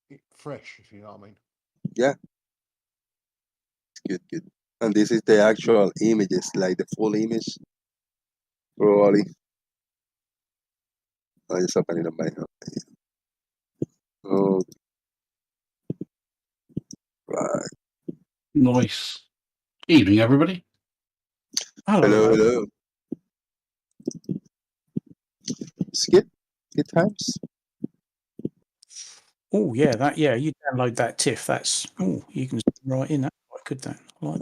Speaker 6: it fresh, if you know what I mean.
Speaker 2: Yeah. Good. And this is the actual images, like the full image. Probably. I just open it on my hand. Oh. Right.
Speaker 12: Nice. Evening, everybody.
Speaker 2: Hello. Skip. Good times.
Speaker 5: Oh yeah, you download that TIFF. That's you can write in that. Quite good that. Like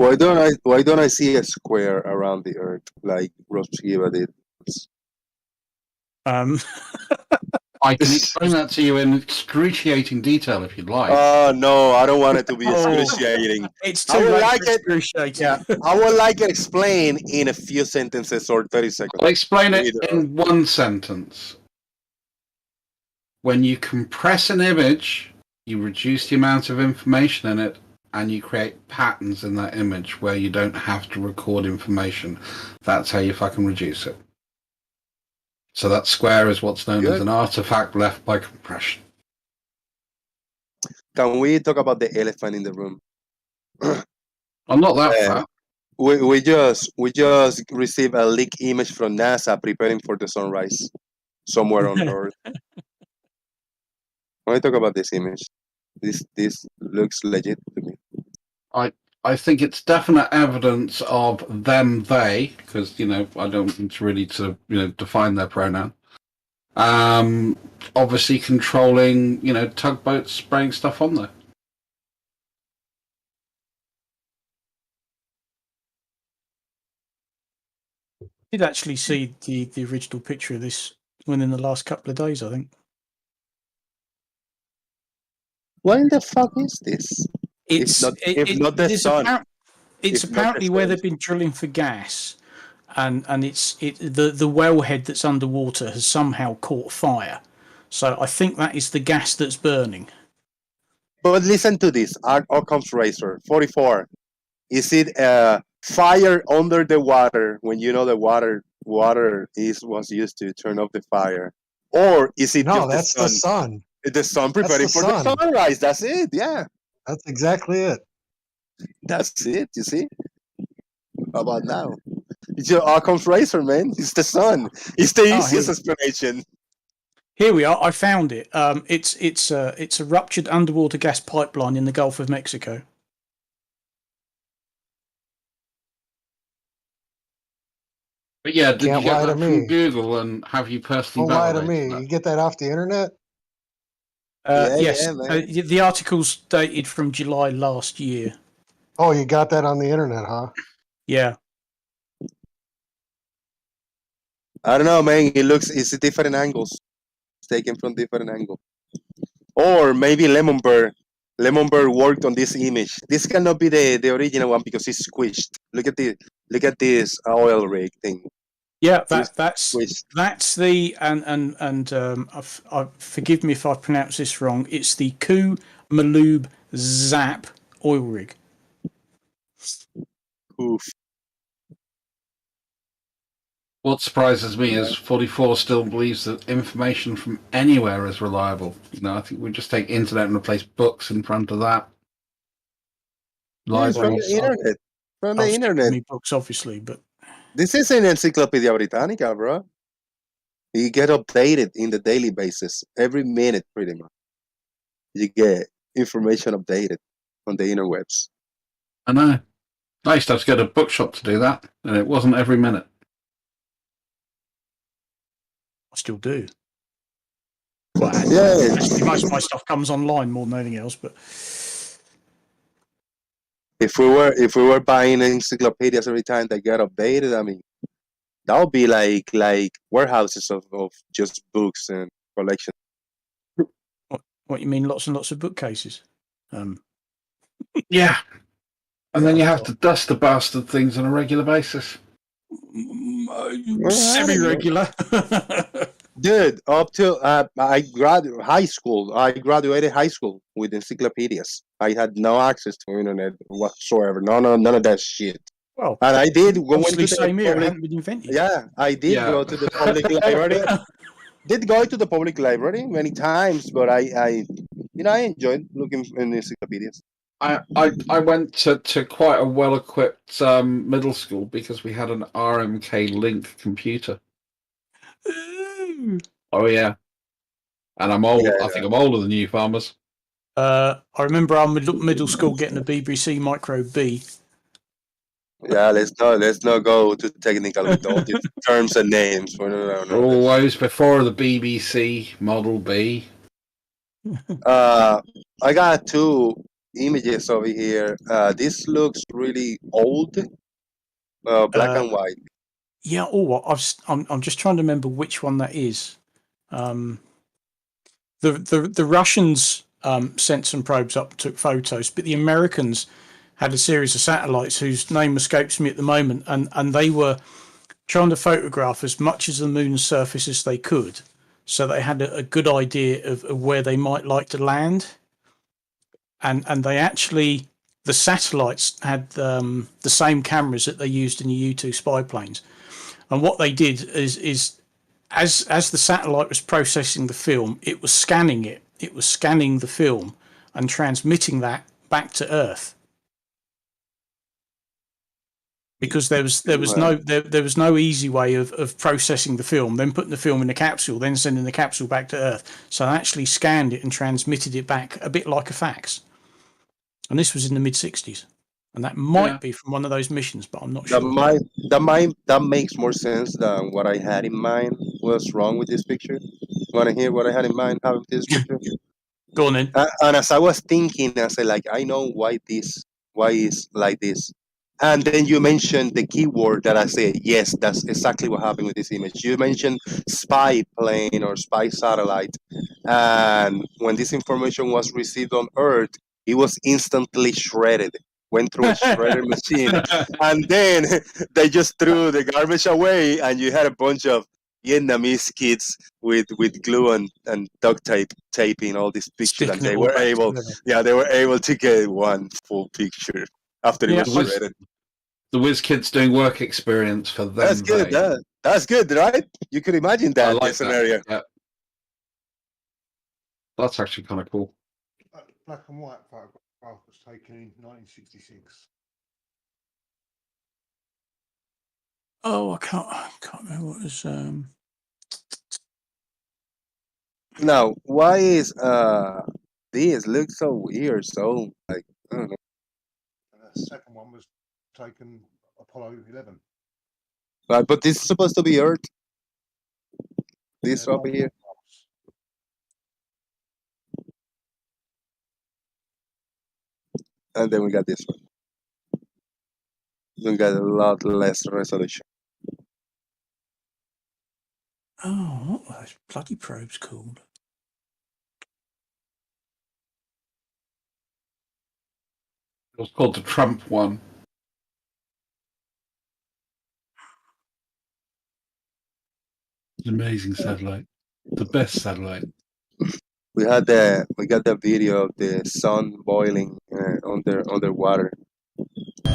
Speaker 2: Why don't I see a square around the Earth like Roskiva did?
Speaker 12: I can explain that to you in excruciating detail if you'd like.
Speaker 2: Oh no, I don't want it to be excruciating.
Speaker 5: It's too
Speaker 2: excruciating. Yeah, I would like it explained in a few sentences or 30 seconds.
Speaker 12: I'll explain it in one sentence. When you compress an image, you reduce the amount of information in it, and you create patterns in that image where you don't have to record information. That's how you fucking reduce it. So that square is what's known as
Speaker 2: Good.
Speaker 12: an artifact left by compression.
Speaker 2: Can we talk about the elephant in the room?
Speaker 12: I'm not that
Speaker 2: Uh,
Speaker 12: fat.
Speaker 2: we just received a leak image from NASA preparing for the sunrise somewhere on Earth. When I talk about this image, this looks legit to me.
Speaker 12: I think it's definite evidence of them, they, because, I don't need to really define their pronoun. Obviously controlling, tugboats spraying stuff on there.
Speaker 5: Did actually see the original picture of this within the last couple of days, I think.
Speaker 2: What in the fuck is this?
Speaker 5: It's
Speaker 2: if not the sun.
Speaker 5: It's apparently where they've been drilling for gas, and it's the wellhead that's underwater has somehow caught fire. So I think that is the gas that's burning.
Speaker 2: But listen to this, Occam's razor 44. Is it fire under the water when the water was used to turn off the fire, or is it
Speaker 3: No,
Speaker 2: just
Speaker 3: that's the sun.
Speaker 2: the sun preparing for the sunrise? That's it. Yeah,
Speaker 3: that's exactly it.
Speaker 2: That's it. You see? How about now? It's your Occam's razor, man. It's the sun. It's the easiest explanation.
Speaker 5: Here we are. I found it. It's a ruptured underwater gas pipeline in the Gulf of Mexico.
Speaker 12: But yeah, did
Speaker 3: Can't
Speaker 12: you get
Speaker 3: lie to
Speaker 12: that from
Speaker 3: me.
Speaker 12: Google, and have you personally
Speaker 3: Don't lie to
Speaker 12: validated
Speaker 3: me.
Speaker 12: that?
Speaker 3: You get that off the internet?
Speaker 5: Yes,
Speaker 2: man.
Speaker 5: the article's dated from July last year.
Speaker 3: Oh, you got that on the internet, huh?
Speaker 5: Yeah.
Speaker 2: I don't know, man. It's different angles. It's taken from different angles. Or maybe Lemon Bird worked on this image. This cannot be the original one because it's squished. Look at this oil rig thing.
Speaker 5: Yeah, that's the forgive me if I pronounce this wrong. It's the Ku Maloob Zap oil rig.
Speaker 2: Oof.
Speaker 12: What surprises me is 44 still believes that information from anywhere is reliable. I think we just take internet and replace books in front of that.
Speaker 2: Yes, from the internet. From the internet.
Speaker 5: Me books, obviously, but
Speaker 2: this is an Encyclopedia Britannica, bro. You get updated in the daily basis, every minute, pretty much. You get information updated on the interwebs.
Speaker 12: I know. I used to have to go to a bookshop to do that, and it wasn't every minute.
Speaker 5: I still do.
Speaker 2: Yeah.
Speaker 5: Most of my stuff comes online more than anything else, but
Speaker 2: if we were buying encyclopedias every time they get updated, I mean, that would be like warehouses of just books and collections.
Speaker 5: What you mean? Lots and lots of bookcases.
Speaker 12: Yeah, and then you have to dust the bastard things on a regular basis.
Speaker 5: Semi-regular.
Speaker 2: Dude, up to I graduated high school with encyclopedias. I had no access to internet whatsoever. None of that shit.
Speaker 5: Well,
Speaker 2: and I did go into the
Speaker 5: same here. It
Speaker 2: public.
Speaker 5: hadn't been invented.
Speaker 2: Yeah, I did go to the public library. Did go to the public library many times, but I enjoyed looking in encyclopedias.
Speaker 12: I went to quite a well-equipped middle school because we had an RMK Link computer. Oh yeah, and I'm old. I think I'm older than you, farmers.
Speaker 5: I remember our middle school getting a BBC Micro B.
Speaker 2: Yeah, let's not go too technical with all these terms and names.
Speaker 12: Always before the BBC Model B.
Speaker 2: I got two images over here. This looks really old, black and white.
Speaker 5: Yeah. I'm just trying to remember which one that is. The Russians sent some probes up and took photos, but the Americans had a series of satellites whose name escapes me at the moment, and they were trying to photograph as much of the moon's surface as they could, so they had a good idea of where they might like to land. And they actually, the satellites had the same cameras that they used in the U-2 spy planes. And what they did is as the satellite was processing the film, it was scanning it. It was scanning the film and transmitting that back to Earth. Because there was no easy way of processing the film, then putting the film in a capsule, then sending the capsule back to Earth. So I actually scanned it and transmitted it back a bit like a fax. And this was in the mid-60s. And that might be from one of those missions, but I'm not sure.
Speaker 2: That makes more sense than what I had in mind. What's wrong with this picture? Want to hear what I had in mind having this picture?
Speaker 5: Go on then.
Speaker 2: And as I was thinking, I said, like, I know why is like this. And then you mentioned the keyword that I said, yes, that's exactly what happened with this image. You mentioned spy plane or spy satellite. And when this information was received on Earth, it was instantly shredded, went through a shredder machine. And then they just threw the garbage away, and you had a bunch of Vietnamese kids with glue and duct taping all these pictures, and they were able to get one full picture after it was shredded.
Speaker 12: The Whiz Kids doing work experience for them.
Speaker 2: That's good. That's good, right? You could imagine that scenario.
Speaker 12: Yeah. That's actually kind of cool.
Speaker 6: Black and white photograph was taken in 1966.
Speaker 5: Oh, I can't remember what it was.
Speaker 2: Now, why is this look so weird? So like, I don't know.
Speaker 6: And the second one was taken Apollo 11.
Speaker 2: But this is supposed to be Earth. This over here. And then we got this one. We got a lot less resolution.
Speaker 5: Oh, what were those bloody probes called?
Speaker 12: It was called the Trump one. It's an amazing satellite. The best satellite.
Speaker 2: We got the video of the sun boiling underwater. We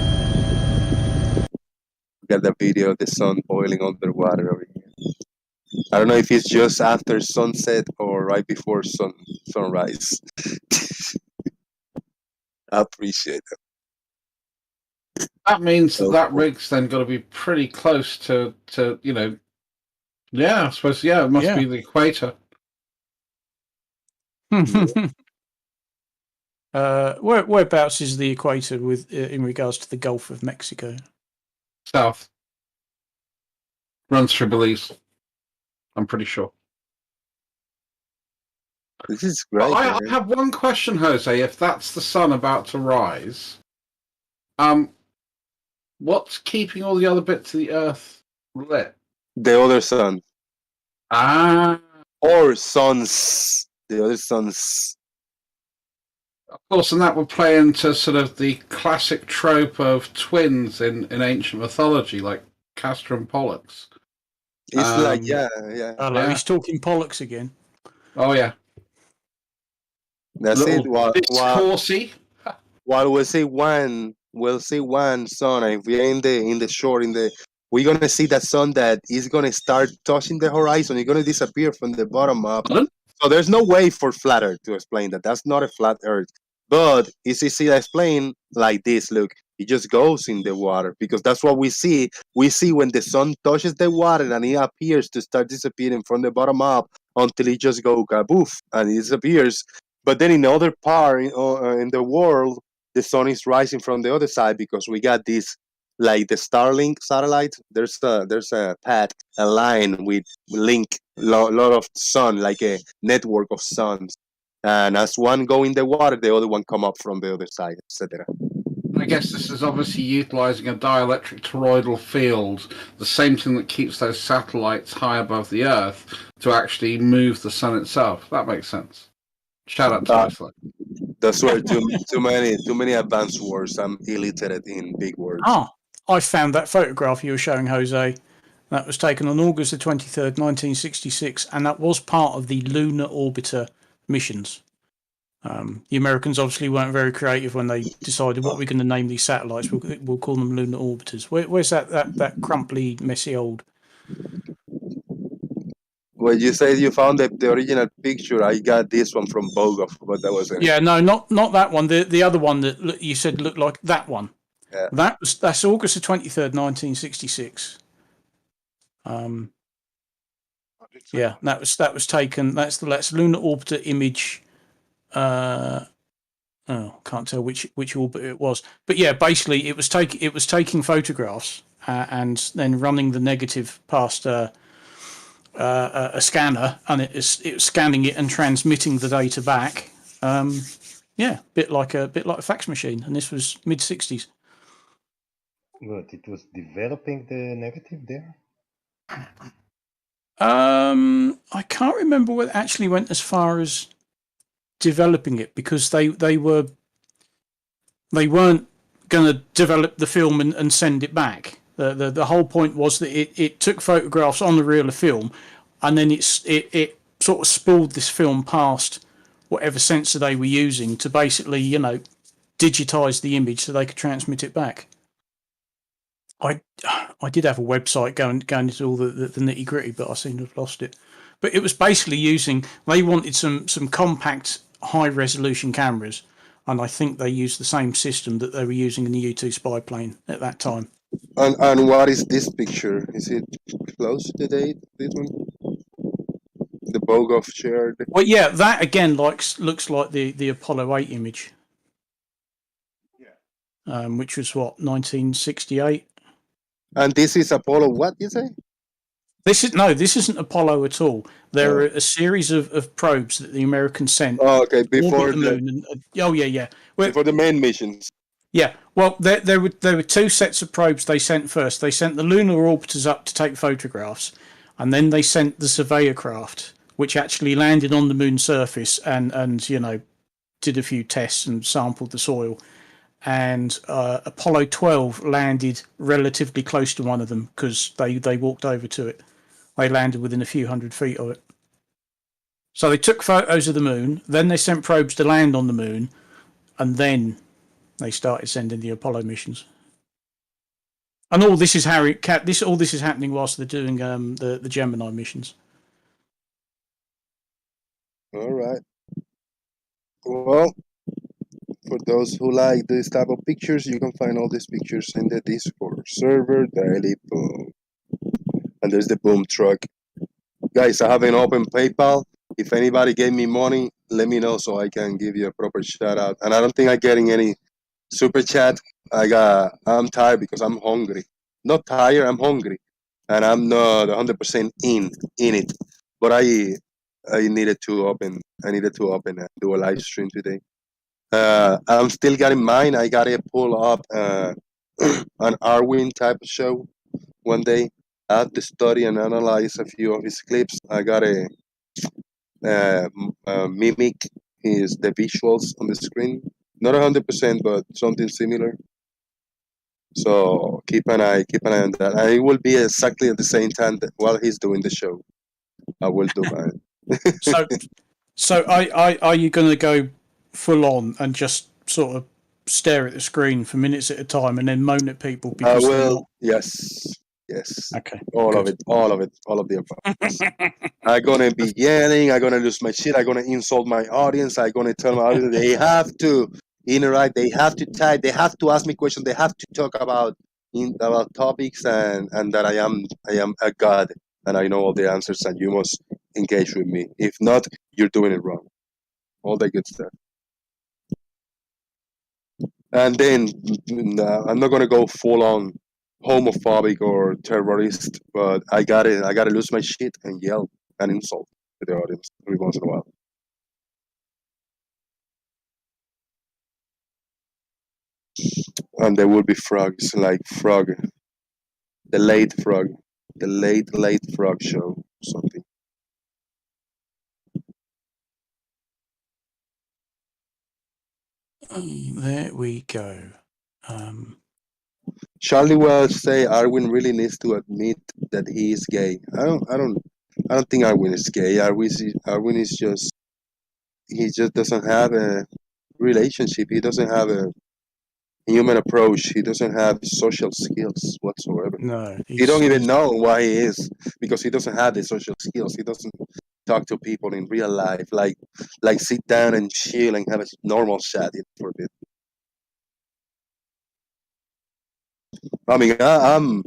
Speaker 2: got the video of the sun boiling underwater over here. I don't know if it's just after sunset or right before sunrise. I appreciate it.
Speaker 12: That means that rig's then got to be pretty close to yeah, I suppose, it must be the equator.
Speaker 5: Whereabouts is the equator with in regards to the Gulf of Mexico?
Speaker 12: South. Runs through Belize. I'm pretty sure.
Speaker 2: This is great.
Speaker 12: I have one question, Jose. If that's the sun about to rise, what's keeping all the other bits of the Earth lit?
Speaker 2: The other sun. Or suns. The other suns.
Speaker 12: Of course, and that would play into sort of the classic trope of twins in ancient mythology, like Castor and Pollux.
Speaker 2: It's like, yeah.
Speaker 5: Hello, he's talking Pollux again.
Speaker 12: Oh, yeah.
Speaker 2: That's it.
Speaker 12: Discoursey.
Speaker 2: While we'll see one sun, and if we're in the shore, we're gonna see that sun that is gonna start touching the horizon. It's gonna disappear from the bottom up. So there's no way for flat Earth to explain that. That's not a flat Earth. But it's easy to explain like this. Look, it just goes in the water because that's what we see. We see when the sun touches the water and it appears to start disappearing from the bottom up until it just go kaboof and it disappears. But then in the other part in the world, the sun is rising from the other side because we got this, like the Starlink satellite. There's a path, a line with link lot of sun, like a network of suns. And as one go in the water, the other one come up from the other side, etc.
Speaker 12: I guess this is obviously utilizing a dielectric toroidal field, the same thing that keeps those satellites high above the Earth, to actually move the sun itself. That makes sense. Shout out to Iceland.
Speaker 2: That's why too many advanced words. I'm illiterate in big words.
Speaker 5: I found that photograph you were showing, Jose. That was taken on August the 23rd, 1966, and that was part of the Lunar Orbiter missions. The Americans obviously weren't very creative when they decided what we're going to name these satellites. We'll call them Lunar Orbiters. Where's that crumply, messy old
Speaker 2: When you said you found the original picture, I got this one from Bogov, but that wasn't it.
Speaker 5: Yeah, no, not that one. The other one that you said looked like that one.
Speaker 2: Yeah.
Speaker 5: That's August the 23rd, 1966. Yeah, that was taken. That's lunar orbiter image. Can't tell which orbiter it was, but yeah, basically it was taking photographs and then running the negative past a scanner, and it was scanning it and transmitting the data back. Yeah, bit like a fax machine, and this was mid 60s.
Speaker 9: But it was developing the negative there.
Speaker 5: I can't remember what actually went as far as developing it, because they weren't going to develop the film and send it back. The whole point was that it took photographs on the reel of film, and then it sort of spooled this film past whatever sensor they were using to basically, digitize the image so they could transmit it back. I did have a website going into all the nitty gritty, but I seem to have lost it. But it was basically they wanted some compact high resolution cameras, and I think they used the same system that they were using in the U-2 spy plane at that time.
Speaker 2: And what is this picture? Is it close to the date? This one, the Bogov shared.
Speaker 5: Well, yeah, that again looks like the Apollo 8 image. Yeah. Which was what, 1968.
Speaker 2: And this is Apollo what, you say?
Speaker 5: This isn't Apollo at all. There are a series of probes that the Americans sent.
Speaker 2: Oh, okay, before
Speaker 5: the moon.
Speaker 2: Before the main missions.
Speaker 5: Yeah, well, there were two sets of probes they sent first. They sent the lunar orbiters up to take photographs, and then they sent the surveyor craft, which actually landed on the moon's surface and did a few tests and sampled the soil. And Apollo 12 landed relatively close to one of them because they walked over to it. They landed within a few hundred feet of it. So they took photos of the moon, then they sent probes to land on the moon, and then they started sending the Apollo missions. And all this is happening whilst they're doing the Gemini missions.
Speaker 2: All right. Well, for those who like this type of pictures, you can find all these pictures in the Discord server, Daily Boom. And there's the boom truck. Guys, I have an open PayPal. If anybody gave me money, let me know so I can give you a proper shout out. And I don't think I'm getting any super chat. I'm tired because I'm hungry. Not tired, I'm hungry. And I'm not 100% in it. But I needed to open and do a live stream today. I'm still getting mine. I gotta pull up an Arwin type of show one day. I have to study and analyze a few of his clips. I gotta mimic the visuals on the screen. Not 100%, but something similar. So keep an eye on that. And it will be exactly at the same time that while he's doing the show, I will do mine.
Speaker 5: So are you going to go full on and just sort of stare at the screen for minutes at a time and then moan at people because
Speaker 2: I will. Yes.
Speaker 5: Okay.
Speaker 2: All of the above. I'm gonna be yelling. I'm gonna lose my shit. I'm gonna insult my audience. I'm gonna tell my audience they have to interact. They have to type. They have to ask me questions. They have to talk about topics and that I am a god and I know all the answers and you must engage with me. If not, you're doing it wrong. All that good stuff. And then I'm not gonna go full on homophobic or terrorist, but I gotta lose my shit and yell and insult to the audience every once in a while. And there will be frogs like Frog, the late frog show, something.
Speaker 5: There we go.
Speaker 2: Charlie will say Arwin really needs to admit that he is gay. I don't think Arwin is gay. Arwin is just he just doesn't have a relationship. He doesn't have human approach. He doesn't have social skills whatsoever.
Speaker 5: No,
Speaker 2: He don't even
Speaker 5: he's
Speaker 2: know why he is because he doesn't have the social skills. He doesn't talk to people in real life, like sit down and chill and have a normal chat for a bit. I mean, I'm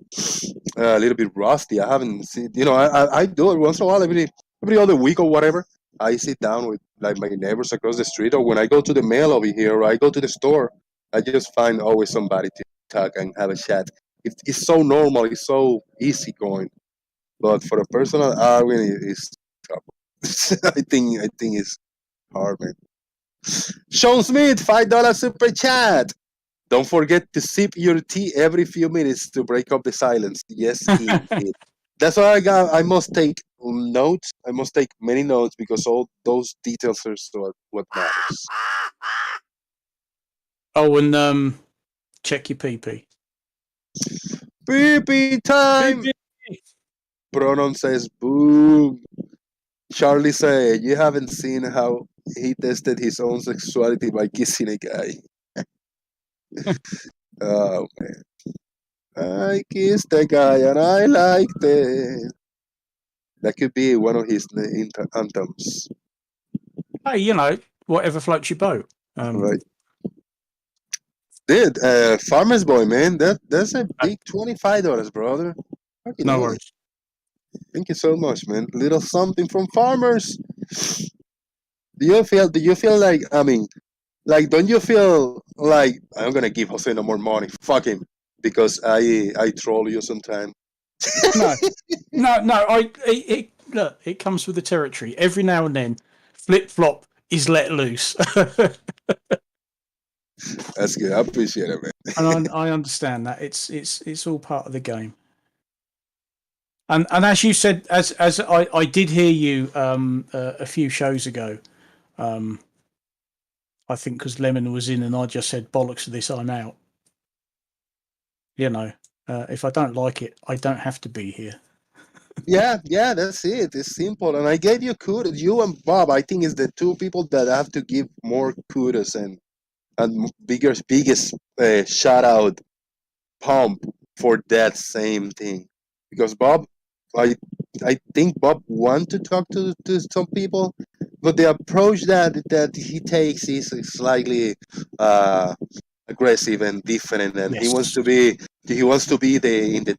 Speaker 2: a little bit rusty. I haven't seen, I do it once in a while, every other week or whatever. I sit down with like my neighbors across the street, or when I go to the mail over here, or I go to the store, I just find always somebody to talk and have a chat. It's so normal, it's so easy going. But for a personal argument, it's tough. I think it's hard, man. Sean Smith, $5 super chat. Don't forget to sip your tea every few minutes to break up the silence. Yes, indeed. That's why I must take notes. I must take many notes because all those details are what matters.
Speaker 5: Oh, and check your PP.
Speaker 2: PP time! Pronon says boom. Charlie said, you haven't seen how he tested his own sexuality by kissing a guy. Oh, man. I kissed a guy and I liked it. That could be one of his anthems.
Speaker 5: Hey, whatever floats your boat.
Speaker 2: Right. Dude, Farmer's Boy, man, that's a big $25, brother. Fucking
Speaker 5: No
Speaker 2: A.
Speaker 5: worries.
Speaker 2: Thank you so much, man. Little something from farmers. Do you feel like, I mean, like, don't you feel like I'm gonna give Jose no more money? Fuck him, because I troll you sometime.
Speaker 5: No. Look, it comes with the territory. Every now and then, flip flop is let loose.
Speaker 2: That's good. I appreciate it, man.
Speaker 5: And I understand that it's all part of the game. And as you said, as I did hear you a few shows ago, I think because Lemon was in and I just said bollocks to this, I'm out. If I don't like it, I don't have to be here.
Speaker 2: Yeah, that's it. It's simple. And I gave you kudos. You and Bob, I think, is the two people that have to give more kudos and biggest shout out pump for that same thing. Because Bob, I think Bob want to talk to some people, but the approach that he takes is slightly aggressive and different, and he wants
Speaker 5: Yes.
Speaker 2: to be in the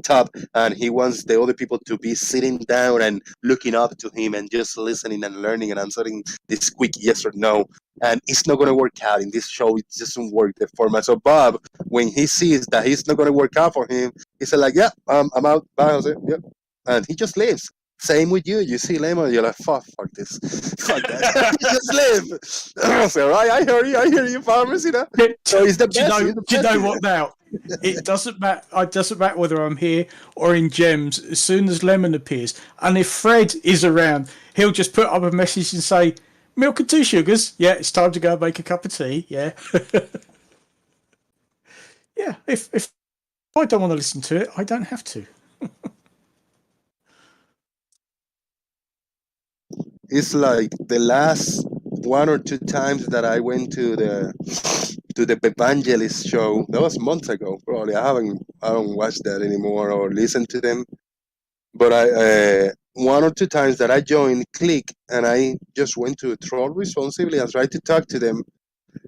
Speaker 2: top, and he wants the other people to be sitting down and looking up to him and just listening and learning and answering this quick yes or no. And it's not going to work out in this show. It doesn't work the format. So Bob, when he sees that he's not going to work out for him, he said like, yeah, I'm out. Bye, Jose. Yep. And he just leaves. Same with you. You see Lemon, you're like, fuck this. Fuck that. You just leave. So, right, I hear you, farmers, So he's the best.
Speaker 5: Do you know what now? It doesn't matter. It doesn't matter whether I'm here or in Gems. As soon as Lemon appears, and if Fred is around, he'll just put up a message and say, "Milk and 2 sugars. Yeah, it's time to go make a cup of tea." Yeah, yeah. If I don't want to listen to it, I don't have to.
Speaker 2: It's like the last 1 or 2 times that I went to the Evangelist show. That was months ago, probably. I don't watch that anymore or listen to them. But I 1 or 2 times that I joined Click and I just went to troll responsibly and tried to talk to them.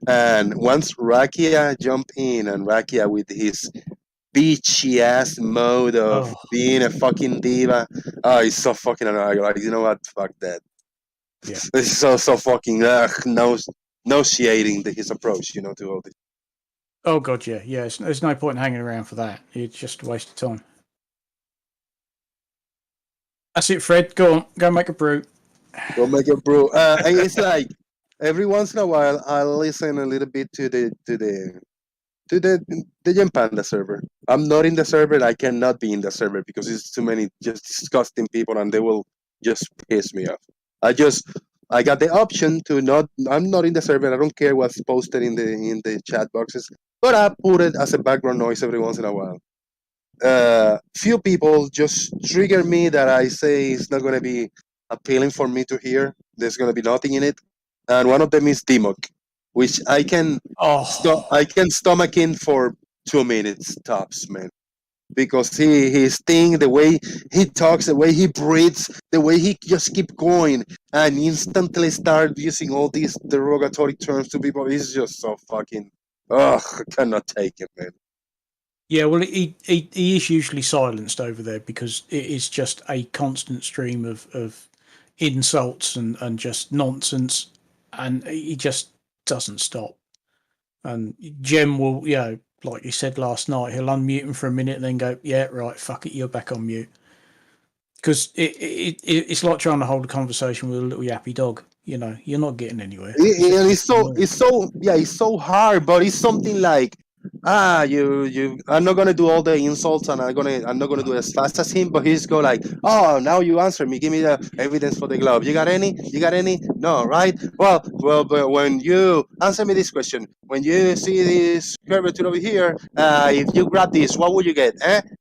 Speaker 2: And once Rakia jumped in, and Rakia with his bitchy ass mode of being a fucking diva, it's so fucking annoying. Like, you know what? Fuck that.
Speaker 5: Yeah.
Speaker 2: It's so fucking nauseating his approach, to all this.
Speaker 5: Oh god, yeah. There's no point in hanging around for that. It's just a waste of time. That's it, Fred. Go on, go make a brew.
Speaker 2: Go make a brew. And it's like every once in a while I'll listen a little bit to the Gem Panda server. I'm not in the server. I cannot be in the server because it's too many just disgusting people, and they will just piss me off. I got the option to not. I'm not in the server. I don't care what's posted in the chat boxes, but I put it as a background noise every once in a while. Few people just trigger me that I say it's not going to be appealing for me to hear. There's going to be nothing in it, and one of them is Dimok. which I can stomach in for 2 minutes tops, man. Because his thing, the way he talks, the way he breathes, the way he just keep going and instantly start using all these derogatory terms to people, he's just so fucking. Ugh, I cannot take it, man.
Speaker 5: Yeah, well, he is usually silenced over there because it is just a constant stream of insults and just nonsense, and he just doesn't stop. And Jem will, like you said last night, he'll unmute him for a minute and then go, "Yeah, right, fuck it, you're back on mute." Because it's like trying to hold a conversation with a little yappy dog. You're not getting anywhere.
Speaker 2: And it's so hard, but it's something like, I'm not gonna do all the insults, and I'm not gonna do it as fast as him, but he's go like, oh, now you answer me, give me the evidence for the glove. You got any? No, right? Well, but when you answer me this question, when you see this curvature over here, if you grab this, what would you get?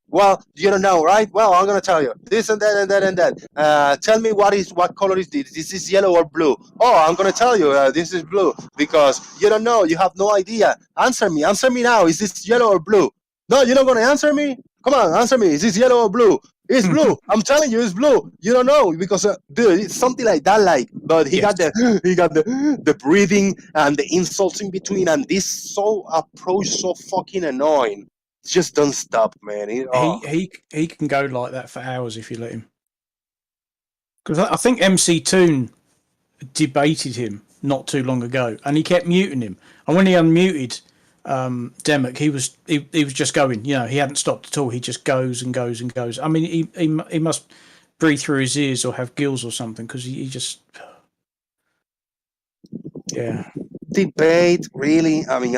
Speaker 2: Well, you don't know, right? Well, I'm gonna tell you this and that and that and that. Tell me what color is this? This is yellow or blue? Oh, I'm gonna tell you this is blue because you don't know. You have no idea. Answer me now. Is this yellow or blue? No, you're not gonna answer me. Come on, answer me. Is this yellow or blue? It's blue. I'm telling you, it's blue. You don't know because, dude, it's something like that. But he got the breathing and the insults in between, and this approach so fucking annoying. Just don't stop, man.
Speaker 5: He can go like that for hours if you let him. Because I think MC Toon debated him not too long ago, and he kept muting him. And when he unmuted Demek, he was just going. He hadn't stopped at all. He just goes and goes and goes. I mean, he must breathe through his ears or have gills or something because he just. Yeah.
Speaker 2: Debate, really? I mean,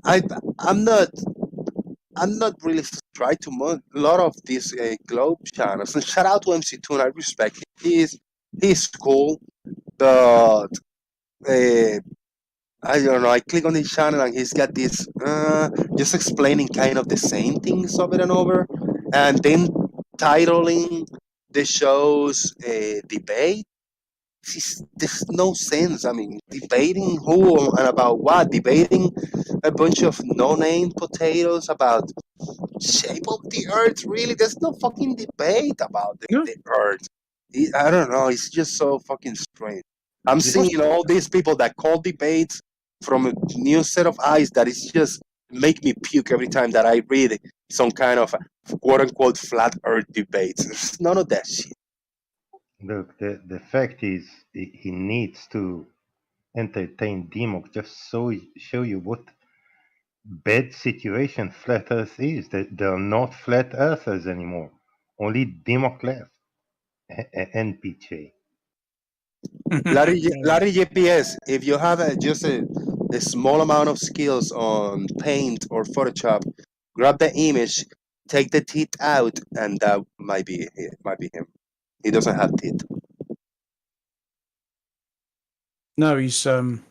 Speaker 2: I'm not really subscribed to a lot of these globe channels. And shout out to MC Toon, I respect him. He's cool, but I don't know. I click on his channel and he's got this just explaining kind of the same things over and over, and then titling the shows debate. There's no sense. I mean, debating who and about what? Debating a bunch of no-name potatoes about shape of the earth. Really, there's no fucking debate about the earth. I don't know. It's just so fucking strange. I'm seeing all these people that call debates from a new set of eyes that is just make me puke every time that I read some kind of quote-unquote flat earth debates. It's none of that shit.
Speaker 9: Look, the fact is, he needs to entertain Dimok just show you what bad situation flat Earth is. They're not flat Earthers anymore. Only Dimok left and PJ.
Speaker 2: Larry GPS, if you have just a small amount of skills on Paint or Photoshop, grab the image, take the teeth out, and that might be him. He doesn't have teeth.
Speaker 5: No, he's wearing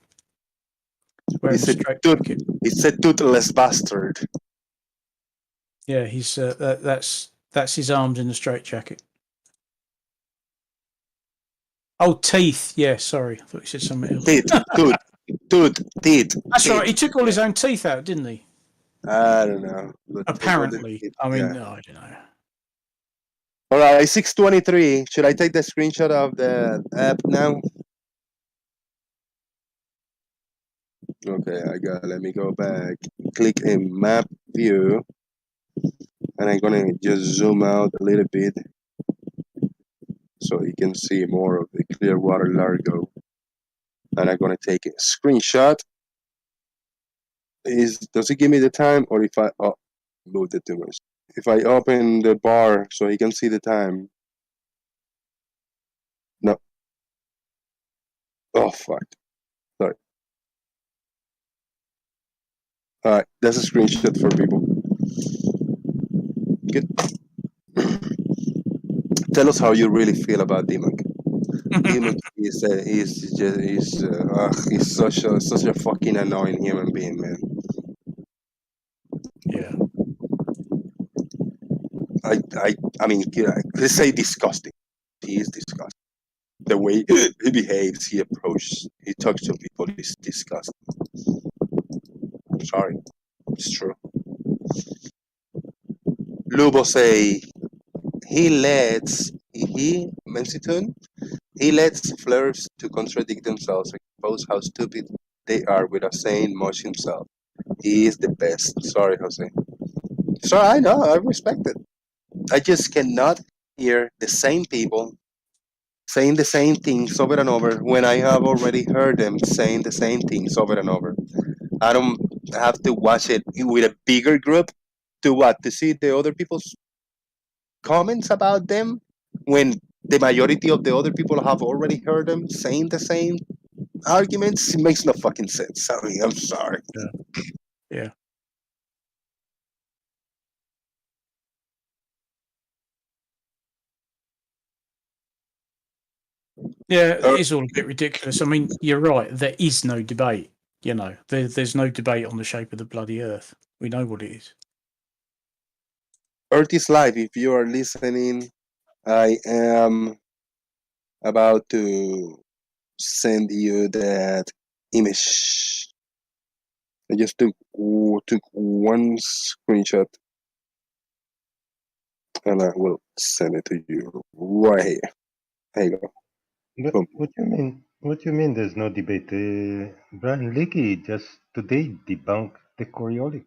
Speaker 2: He's a toothless bastard.
Speaker 5: Yeah, he's that's his arms in the straitjacket. Oh, teeth. Yeah, sorry. I thought you said something else.
Speaker 2: Teeth. Teeth.
Speaker 5: That's right. He took all his own teeth out, didn't he?
Speaker 2: I don't know.
Speaker 5: Apparently. I mean, no, I don't know.
Speaker 2: All right, 6:23. Should I take the screenshot of the app now? Okay, let me go back. Click in map view. And I'm gonna just zoom out a little bit so you can see more of the Clearwater Largo. And I'm gonna take a screenshot. Does it give me the time, or if I load it too much? If I open the bar so you can see the time. No. Oh fuck. Sorry. Alright, that's a screenshot for people. Good. Tell us how you really feel about Dimok. Dimok he's such a fucking annoying human being, man.
Speaker 5: Yeah.
Speaker 2: I mean, let's say disgusting. He is disgusting. the way he behaves, he approaches, he talks to people is disgusting. I'm sorry, it's true. Lubo say he lets flirs to contradict themselves, expose how stupid they are without saying much himself. He is the best. Sorry, Jose. Sorry, I know, I respect it. I just cannot hear the same people saying the same things over and over when I have already heard them saying the same things over and over. I don't have to watch it with a bigger group to see the other people's comments about them when the majority of the other people have already heard them saying the same arguments. It makes no fucking sense. I mean, I'm sorry.
Speaker 5: Yeah. Yeah, it is all a bit ridiculous. I mean, you're right. There is no debate. You know, there's no debate on the shape of the bloody Earth. We know what it is.
Speaker 2: Earth is live. If you are listening, I am about to send you that image. I just took one screenshot, and I will send it to you right here. There you go. Boom.
Speaker 9: What you mean? What you mean? There's no debate. Brian Leakey just today debunked the Coriolis.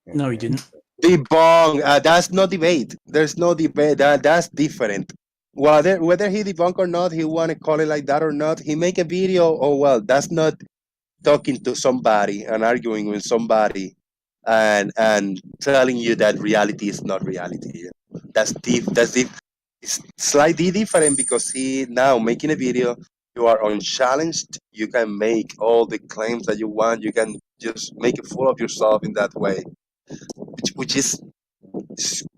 Speaker 5: No, he didn't.
Speaker 2: Debunk. That's no debate. There's no debate. That's different. Whether he debunk or not, he want to call it like that or not. He make a video. Oh well, that's not talking to somebody and arguing with somebody, and telling you that reality is not reality. That's deep. It's slightly different because he now making a video. You are unchallenged. You can make all the claims that you want. You can just make a fool of yourself in that way, which is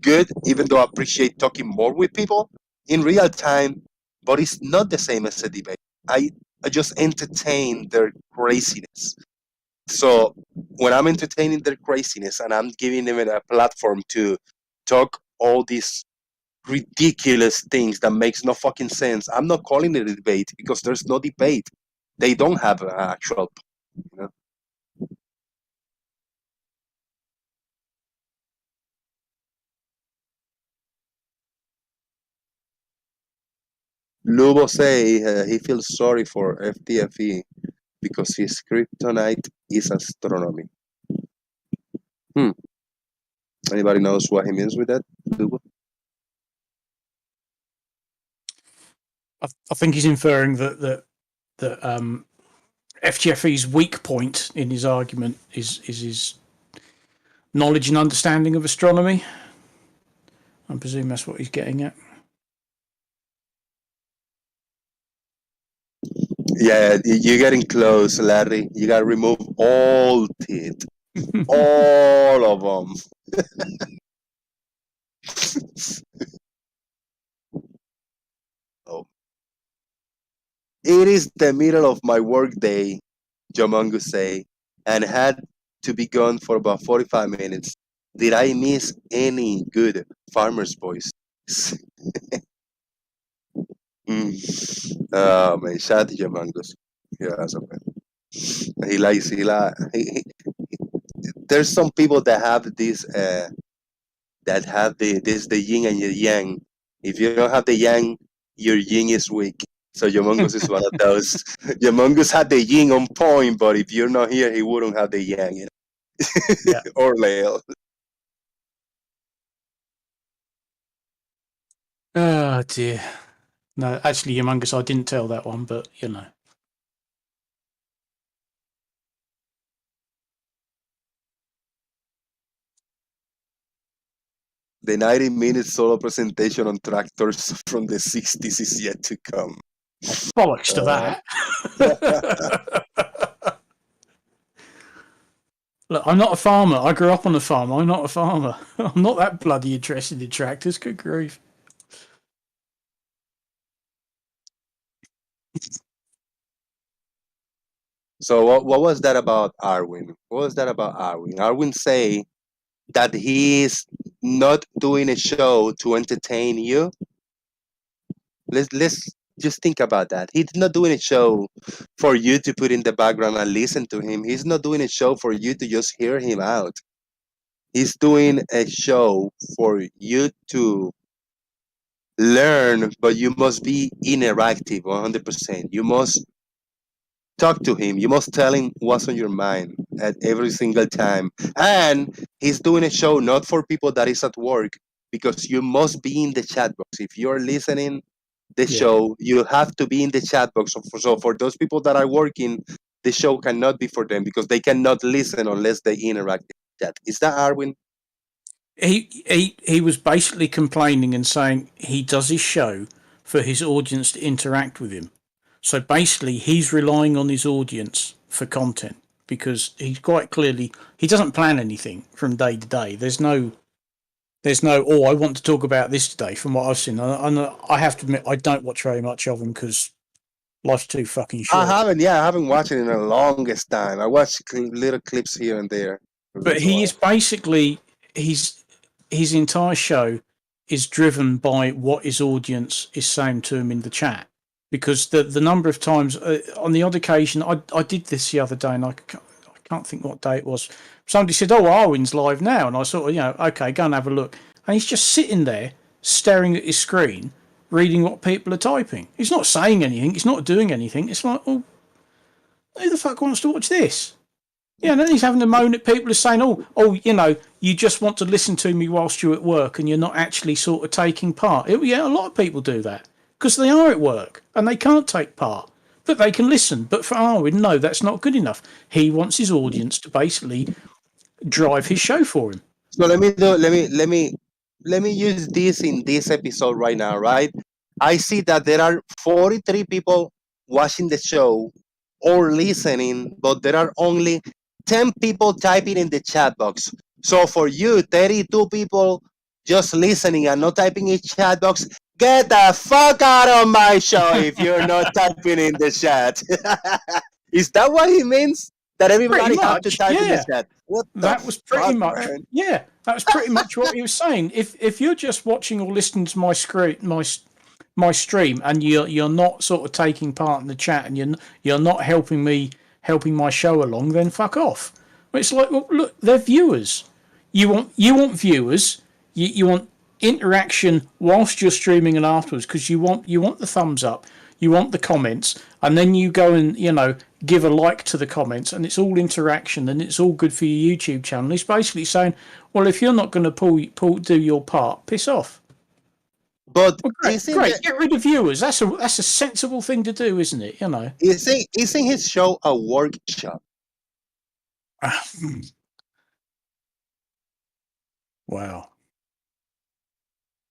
Speaker 2: good, even though I appreciate talking more with people in real time, but it's not the same as a debate. I just entertain their craziness. So when I'm entertaining their craziness and I'm giving them a platform to talk all these ridiculous things that makes no fucking sense, I'm not calling it a debate because there's no debate. They don't have an actual, you know. Lubo say he feels sorry for FTFE because his kryptonite is astronomy. Anybody knows what he means with that, Lubo?
Speaker 5: I think he's inferring that FTFE's weak point in his argument is his knowledge and understanding of astronomy. I presume that's what he's getting at.
Speaker 2: Yeah, you're getting close, Larry. You gotta remove all it. All of them. Oh. It is the middle of my work day, Jomongu say, and had to be gone for about 45 minutes. Did I miss any good farmer's voice? Oh man, shout out to Jomongus. Yeah, that's okay. There's some people that have this the yin and the yang. If you don't have the yang, your yin is weak. So Yomongus is one of those. Yomongus had the yin on point, but if you're not here, he wouldn't have the yang, you know?
Speaker 5: Yeah.
Speaker 2: Or Lale.
Speaker 5: Oh dear. No, actually, Humongous, I didn't tell that one, but you know.
Speaker 2: The 90-minute solo presentation on tractors from the 60s is yet to come.
Speaker 5: Bollocks to that. Look, I'm not a farmer. I grew up on a farm. I'm not a farmer. I'm not that bloody interested in tractors. Good grief.
Speaker 2: So what was that about Arwin? What was that about Arwin? Arwin say that he's not doing a show to entertain you. Let's Just think about that. He's not doing a show for you to put in the background and listen to him. He's not doing a show for you to just hear him out. He's doing a show for you to learn, but you must be interactive 100%. You must talk to him. You must tell him what's on your mind at every single time. And he's doing a show not for people that is at work, because you must be in the chat box. If you're listening the show, you have to be in the chat box. So for those people that are working, the show cannot be for them because they cannot listen unless they interact in the chat. Is that Arwin?
Speaker 5: He was basically complaining and saying he does his show for his audience to interact with him. So basically, he's relying on his audience for content because he's quite clearly he doesn't plan anything from day to day. There's no oh, I want to talk about this today. From what I've seen, and I have to admit I don't watch very much of him because life's too fucking short.
Speaker 2: I haven't watched it in the longest time. I watch little clips here and there.
Speaker 5: But he is basically his entire show is driven by what his audience is saying to him in the chat. Because the number of times, on the odd occasion, I did this the other day, and I can't think what day it was. Somebody said, "Oh, Arwin's live now," and I sort of, okay, go and have a look. And he's just sitting there, staring at his screen, reading what people are typing. He's not saying anything. He's not doing anything. It's like, well, who the fuck wants to watch this? Yeah, and then he's having a moan at people who are saying, you just want to listen to me whilst you're at work and you're not actually sort of taking part. Yeah, a lot of people do that because they are at work and they can't take part, but they can listen. But for Arwin, no, that's not good enough. He wants his audience to basically drive his show for him.
Speaker 2: So let me use this in this episode right now, right? I see that there are 43 people watching the show or listening, but there are only 10 people typing in the chat box. So for you, 32 people just listening and not typing in chat box, get the fuck out of my show if you're not typing in the chat. Is that what he means? That everybody has to type in the chat?
Speaker 5: That was pretty much what he was saying. If you're just watching or listening to my my stream and you're not sort of taking part in the chat and you're not helping my show along, then fuck off. But it's like, well, look, they're viewers. You want viewers. You want interaction whilst you're streaming and afterwards because you want the thumbs up, you want the comments, and then you go and give a like to the comments, and it's all interaction and it's all good for your YouTube channel. He's basically saying, well, if you're not going to do your part, piss off.
Speaker 2: But
Speaker 5: great. Get rid of viewers. That's a sensible thing to do, isn't it?
Speaker 2: Isn't his show a workshop?
Speaker 5: Wow.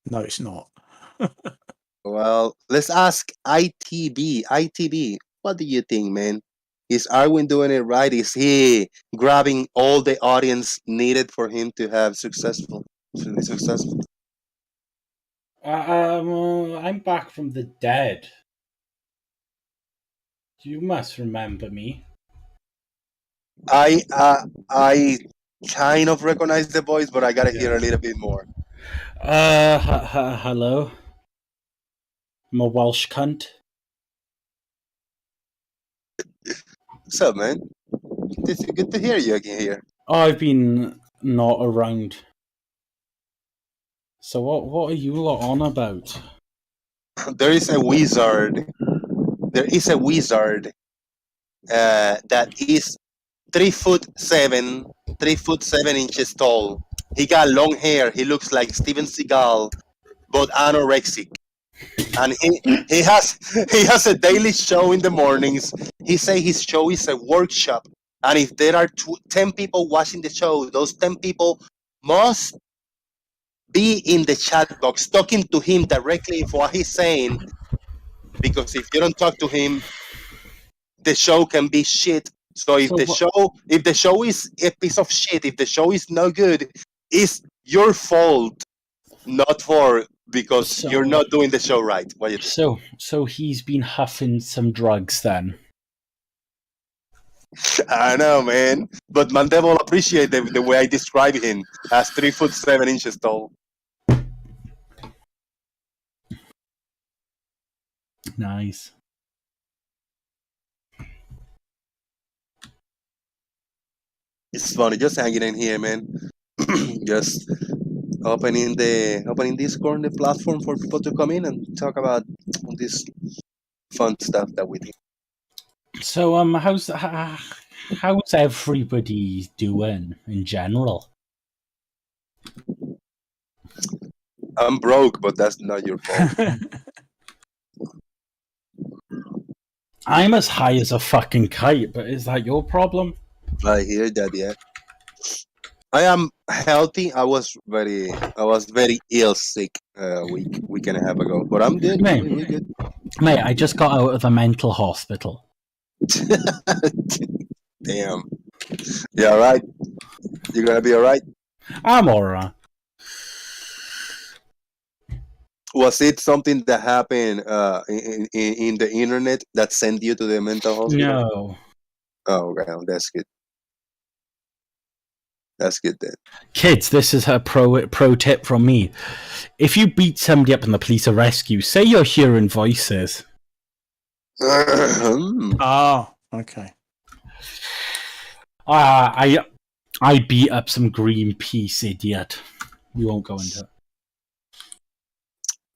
Speaker 5: No, it's not.
Speaker 2: Well, let's ask ITB. ITB, what do you think, man? Is Arwin doing it right? Is he grabbing all the audience needed for him to have successful?
Speaker 13: I'm back from the dead. You must remember me.
Speaker 2: I kind of recognize the voice, but I gotta hear a little bit more.
Speaker 13: Hello. I'm a Welsh cunt.
Speaker 2: What's up, man? It's good to hear you again here.
Speaker 13: I've been not around. So what are you lot on about?
Speaker 2: There is a wizard. There is a wizard that is 3'7" tall. He got long hair. He looks like Steven Seagal, but anorexic. And he has a daily show in the mornings. He say his show is a workshop. And if there are 10 people watching the show, those 10 people must be in the chat box talking to him directly for what he's saying. Because if you don't talk to him, the show can be shit. So if the show is a piece of shit, if the show is no good, it's your fault, not because you're not doing the show right. What you
Speaker 13: think? So he's been huffing some drugs then.
Speaker 2: I know, man. But Mandela will appreciate the way I describe him as 3'7" tall.
Speaker 13: Nice.
Speaker 2: It's funny, just hanging in here, man. Just opening Discord, the platform for people to come in and talk about this fun stuff that we do.
Speaker 13: So, how's everybody doing in general?
Speaker 2: I'm broke, but that's not your fault.
Speaker 13: I'm as high as a fucking kite, but is that your problem?
Speaker 2: I hear that, yeah. I am healthy. I was very ill sick a week and a half ago, but I'm good. We're good.
Speaker 13: Mate, I just got out of the mental hospital.
Speaker 2: Damn. You all right? You gonna be all right?
Speaker 13: I'm all right.
Speaker 2: Was it something that happened in the internet that sent you to the mental hospital?
Speaker 13: No.
Speaker 2: Oh, well, that's good. That's good then.
Speaker 13: Kids, this is a pro tip from me. If you beat somebody up and the police arrest you, say you're hearing voices.
Speaker 5: Oh, okay.
Speaker 13: I beat up some Greenpeace idiot. We won't go into it.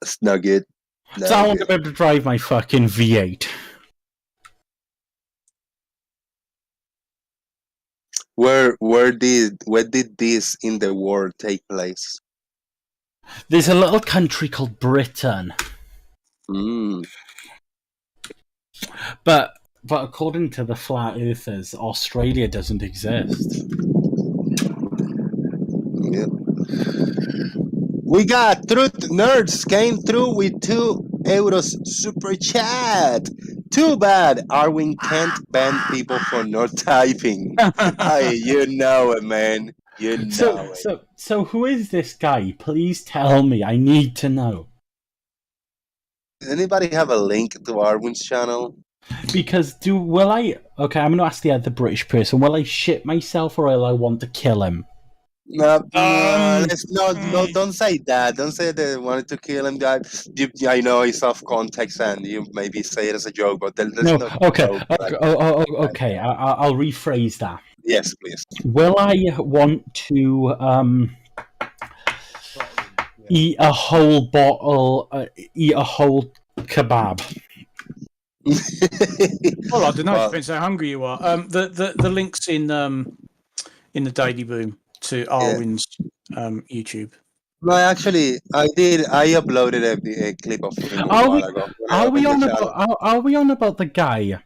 Speaker 2: It's not good.
Speaker 13: So I want to be able to drive my fucking V8.
Speaker 2: Where did this in the world take place?
Speaker 13: There's a little country called Britain. But according to the flat earthers, Australia doesn't exist.
Speaker 2: Yeah. We got Truth Nerds came through with €2 super chat. Too bad Arwin can't ban people for not typing. Hey, you know it, man. You know it.
Speaker 13: So who is this guy? Please tell me. I need to know.
Speaker 2: Anybody have a link to Arwin's channel?
Speaker 13: Because will I? Okay, I'm going to ask the other British person. Will I shit myself or will I want to kill him?
Speaker 2: No, let's no, don't say that. Don't say they wanted to kill him. I know it's off context, and you maybe say it as a joke, but there's no.
Speaker 13: Okay,
Speaker 2: joke,
Speaker 13: okay. I'll rephrase that.
Speaker 2: Yes, please.
Speaker 13: Will I want to eat a whole bottle? Eat a whole kebab?
Speaker 5: Well, I don't know. It depends how hungry you are. The links in the Daily Boom to Arwin's YouTube.
Speaker 2: No, actually, I did. I uploaded a clip of him a while ago.
Speaker 13: Are we on about the guy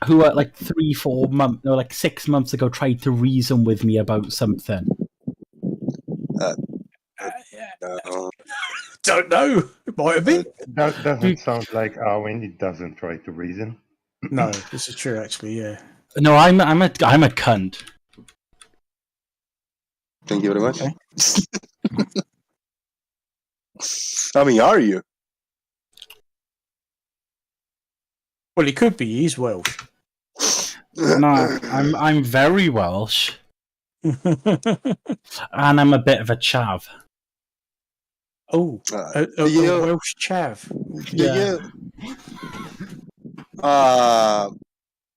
Speaker 13: who, like 3-4 months, no, like 6 months ago, tried to reason with me about something?
Speaker 5: Don't know. It might have been.
Speaker 9: That doesn't sound like Arwen. It doesn't try to reason.
Speaker 5: No, this is true. Actually, yeah.
Speaker 13: No, I'm a cunt.
Speaker 2: Thank you very much.
Speaker 5: Okay.
Speaker 2: I mean, are you?
Speaker 5: Well, he could be. He's Welsh.
Speaker 13: No, I'm very Welsh, and I'm a bit of a chav.
Speaker 5: Oh, a Welsh chav.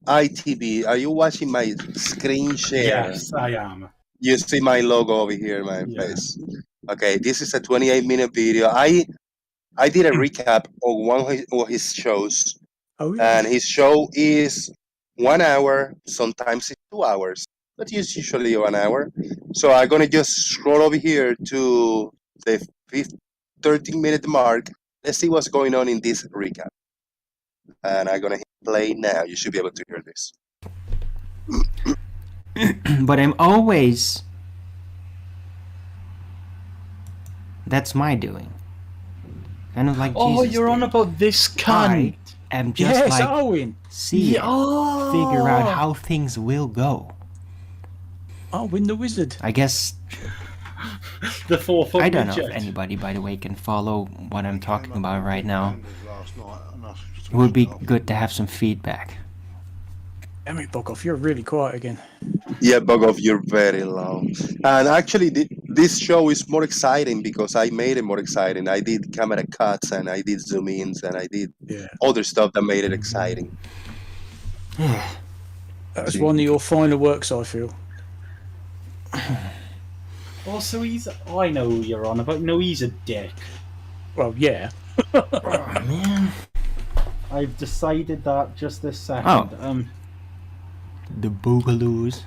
Speaker 2: ITB, are you watching my screen share?
Speaker 13: Yes, I am.
Speaker 2: You see my logo over here in my face. Okay, this is a 28-minute video. I did a recap of one of his shows.
Speaker 5: Oh, yeah.
Speaker 2: And his show is 1 hour, sometimes it's 2 hours, but it's usually 1 hour. So I'm gonna just scroll over here to the 13-minute mark. Let's see what's going on in this recap. And I'm gonna hit play now. You should be able to hear this.
Speaker 14: But I'm always... That's my doing. Kind of like Jesus.
Speaker 13: Oh, you're on about this cunt.
Speaker 14: I am just like
Speaker 5: Arwen.
Speaker 14: figure out how things will go.
Speaker 5: Arwen the Wizard.
Speaker 14: I guess...
Speaker 13: The 4-foot
Speaker 14: I don't know
Speaker 13: midget.
Speaker 14: if anybody, by the way, can follow what I'm talking about right now. It would be good to have some feedback.
Speaker 5: Damn it, Bogov, you're really quiet again.
Speaker 2: Yeah, Bogov, you're very low. And actually, this show is more exciting because I made it more exciting. I did camera cuts and I did zoom ins and I did other stuff that made it exciting.
Speaker 5: That's one of your finer works, I feel.
Speaker 13: Also, I know who you're on about. No, he's a dick.
Speaker 5: Well, yeah.
Speaker 14: Oh, man.
Speaker 13: I've decided that just this second.
Speaker 14: Oh. The Boogaloos.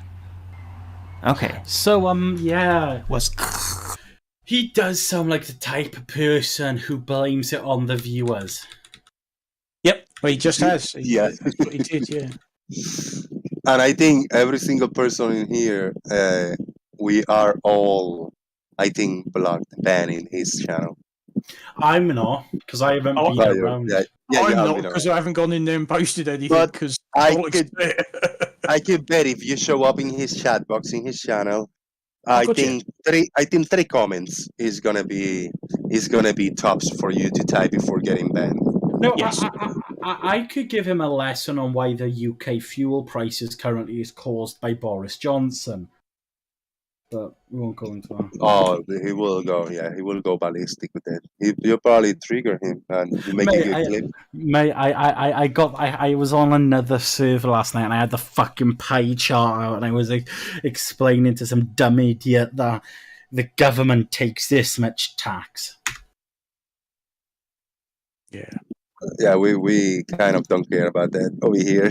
Speaker 14: Okay.
Speaker 13: So, yeah.
Speaker 14: What's...
Speaker 13: He does sound like the type of person who blames it on the viewers.
Speaker 5: Yep, well, he just has.
Speaker 2: Yeah.
Speaker 5: That's what he did, yeah.
Speaker 2: And I think every single person in here, we are all, I think, banning his channel.
Speaker 13: I'm not, because I haven't been around.
Speaker 5: I'm not, because I haven't gone in there and posted anything, because
Speaker 2: I could bet if you show up in his chat box in his channel, I think three comments is gonna be tops for you to type before getting banned.
Speaker 13: No, yes. I could give him a lesson on why the UK fuel prices currently is caused by Boris Johnson. But we won't go into that.
Speaker 2: Oh, he will go. Yeah, he will go ballistic with it. You'll probably trigger him, and you make a good clip.
Speaker 13: Mate, I was on another server last night, and I had the fucking pie chart out, and I was explaining to some dumb idiot that the government takes this much tax.
Speaker 5: Yeah.
Speaker 2: Yeah, we kind of don't care about that over here.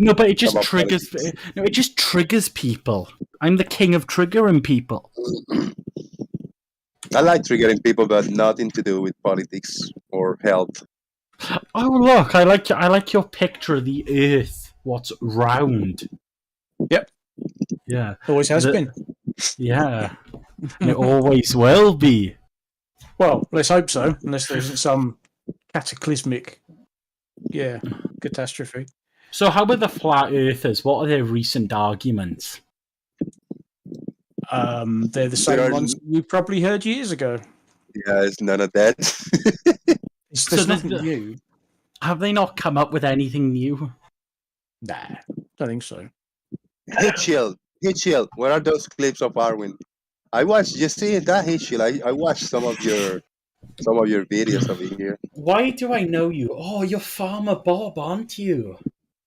Speaker 13: No, but it just triggers. No, it just triggers people. I'm the king of triggering people.
Speaker 2: I like triggering people, but nothing to do with politics or health.
Speaker 13: Oh look, I like your picture of the Earth. What's round?
Speaker 5: Yep.
Speaker 13: Yeah.
Speaker 5: Always has been.
Speaker 13: Yeah. And it always will be.
Speaker 5: Well, let's hope so, unless there isn't some cataclysmic, catastrophe.
Speaker 13: So how about the flat earthers? What are their recent arguments?
Speaker 5: They're the same ones you probably heard years ago.
Speaker 2: Yeah, it's none of that.
Speaker 5: There's nothing new.
Speaker 13: Have they not come up with anything new?
Speaker 5: Nah, don't think so.
Speaker 2: Hey, chill. Where are those clips of Arwin? I watched. You see that? Hey, chill. I watched some of your videos over here.
Speaker 13: Why do I know you? Oh, you're Farmer Bob, aren't you?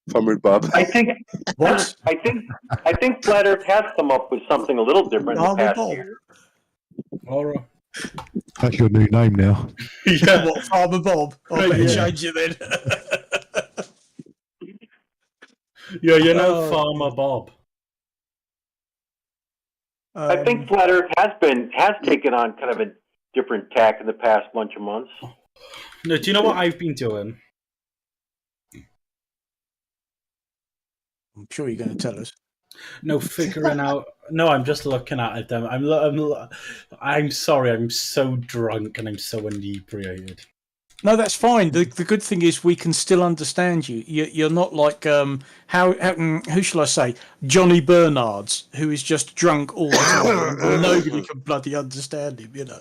Speaker 2: Farmer Bob.
Speaker 15: I think
Speaker 5: what?
Speaker 15: I think Flat Earth has come up with something a little different in the past year.
Speaker 13: All right.
Speaker 6: That's your new name now.
Speaker 5: Yeah, what, Farmer Bob? I better change it then.
Speaker 13: Yeah, you know Farmer Bob.
Speaker 15: I think Flat Earth has taken on kind of a different tack in the past bunch of months.
Speaker 13: No, do you know what I've been doing?
Speaker 5: I'm sure you're going to tell us.
Speaker 13: No, figuring out. No, I'm just looking at them. I'm sorry. I'm so drunk and I'm so inebriated.
Speaker 5: No, that's fine. The good thing is we can still understand you. You're not like who shall I say, Johnny Bernards, who is just drunk all the time. Nobody can bloody understand him, you know.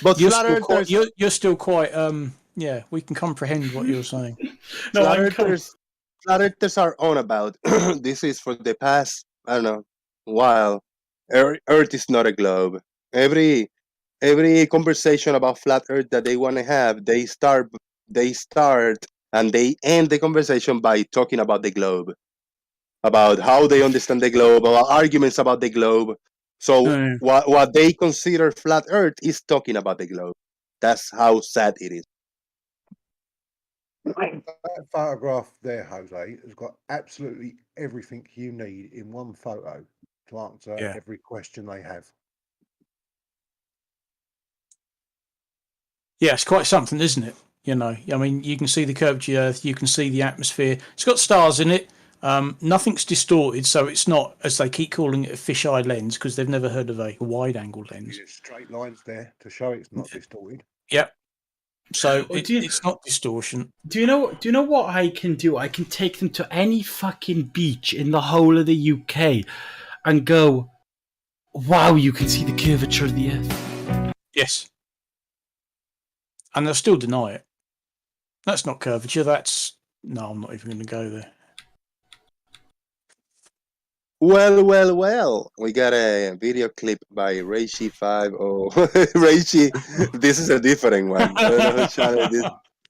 Speaker 2: But
Speaker 5: you're still quite we can comprehend what you're saying.
Speaker 2: No, Flat Earthers are on about this is for the past, I don't know, while Earth is not a globe. Every conversation about flat Earth that they want to have, they start and they end the conversation by talking about the globe, about how they understand the globe, about arguments about the globe. So what they consider flat Earth is talking about the globe. That's how sad it is.
Speaker 6: That photograph there, Jose, has got absolutely everything you need in one photo to answer every question they have.
Speaker 5: Yeah, it's quite something, isn't it? You know, I mean, you can see the curvature of the Earth, you can see the atmosphere. It's got stars in it. Nothing's distorted, so it's not, as they keep calling it, a fisheye lens, because they've never heard of a wide-angle lens.
Speaker 6: There's straight lines there to show it's not distorted.
Speaker 5: Yep. So it's not distortion.
Speaker 13: Do you know what I can do? I can take them to any fucking beach in the whole of the UK and go, wow, you can see the curvature of the Earth.
Speaker 5: Yes. And they'll still deny it. That's not curvature, no, I'm not even going to go there.
Speaker 2: Well. We got a video clip by Reishi5 or Reishi. This is a different one. I don't know whose channel it is,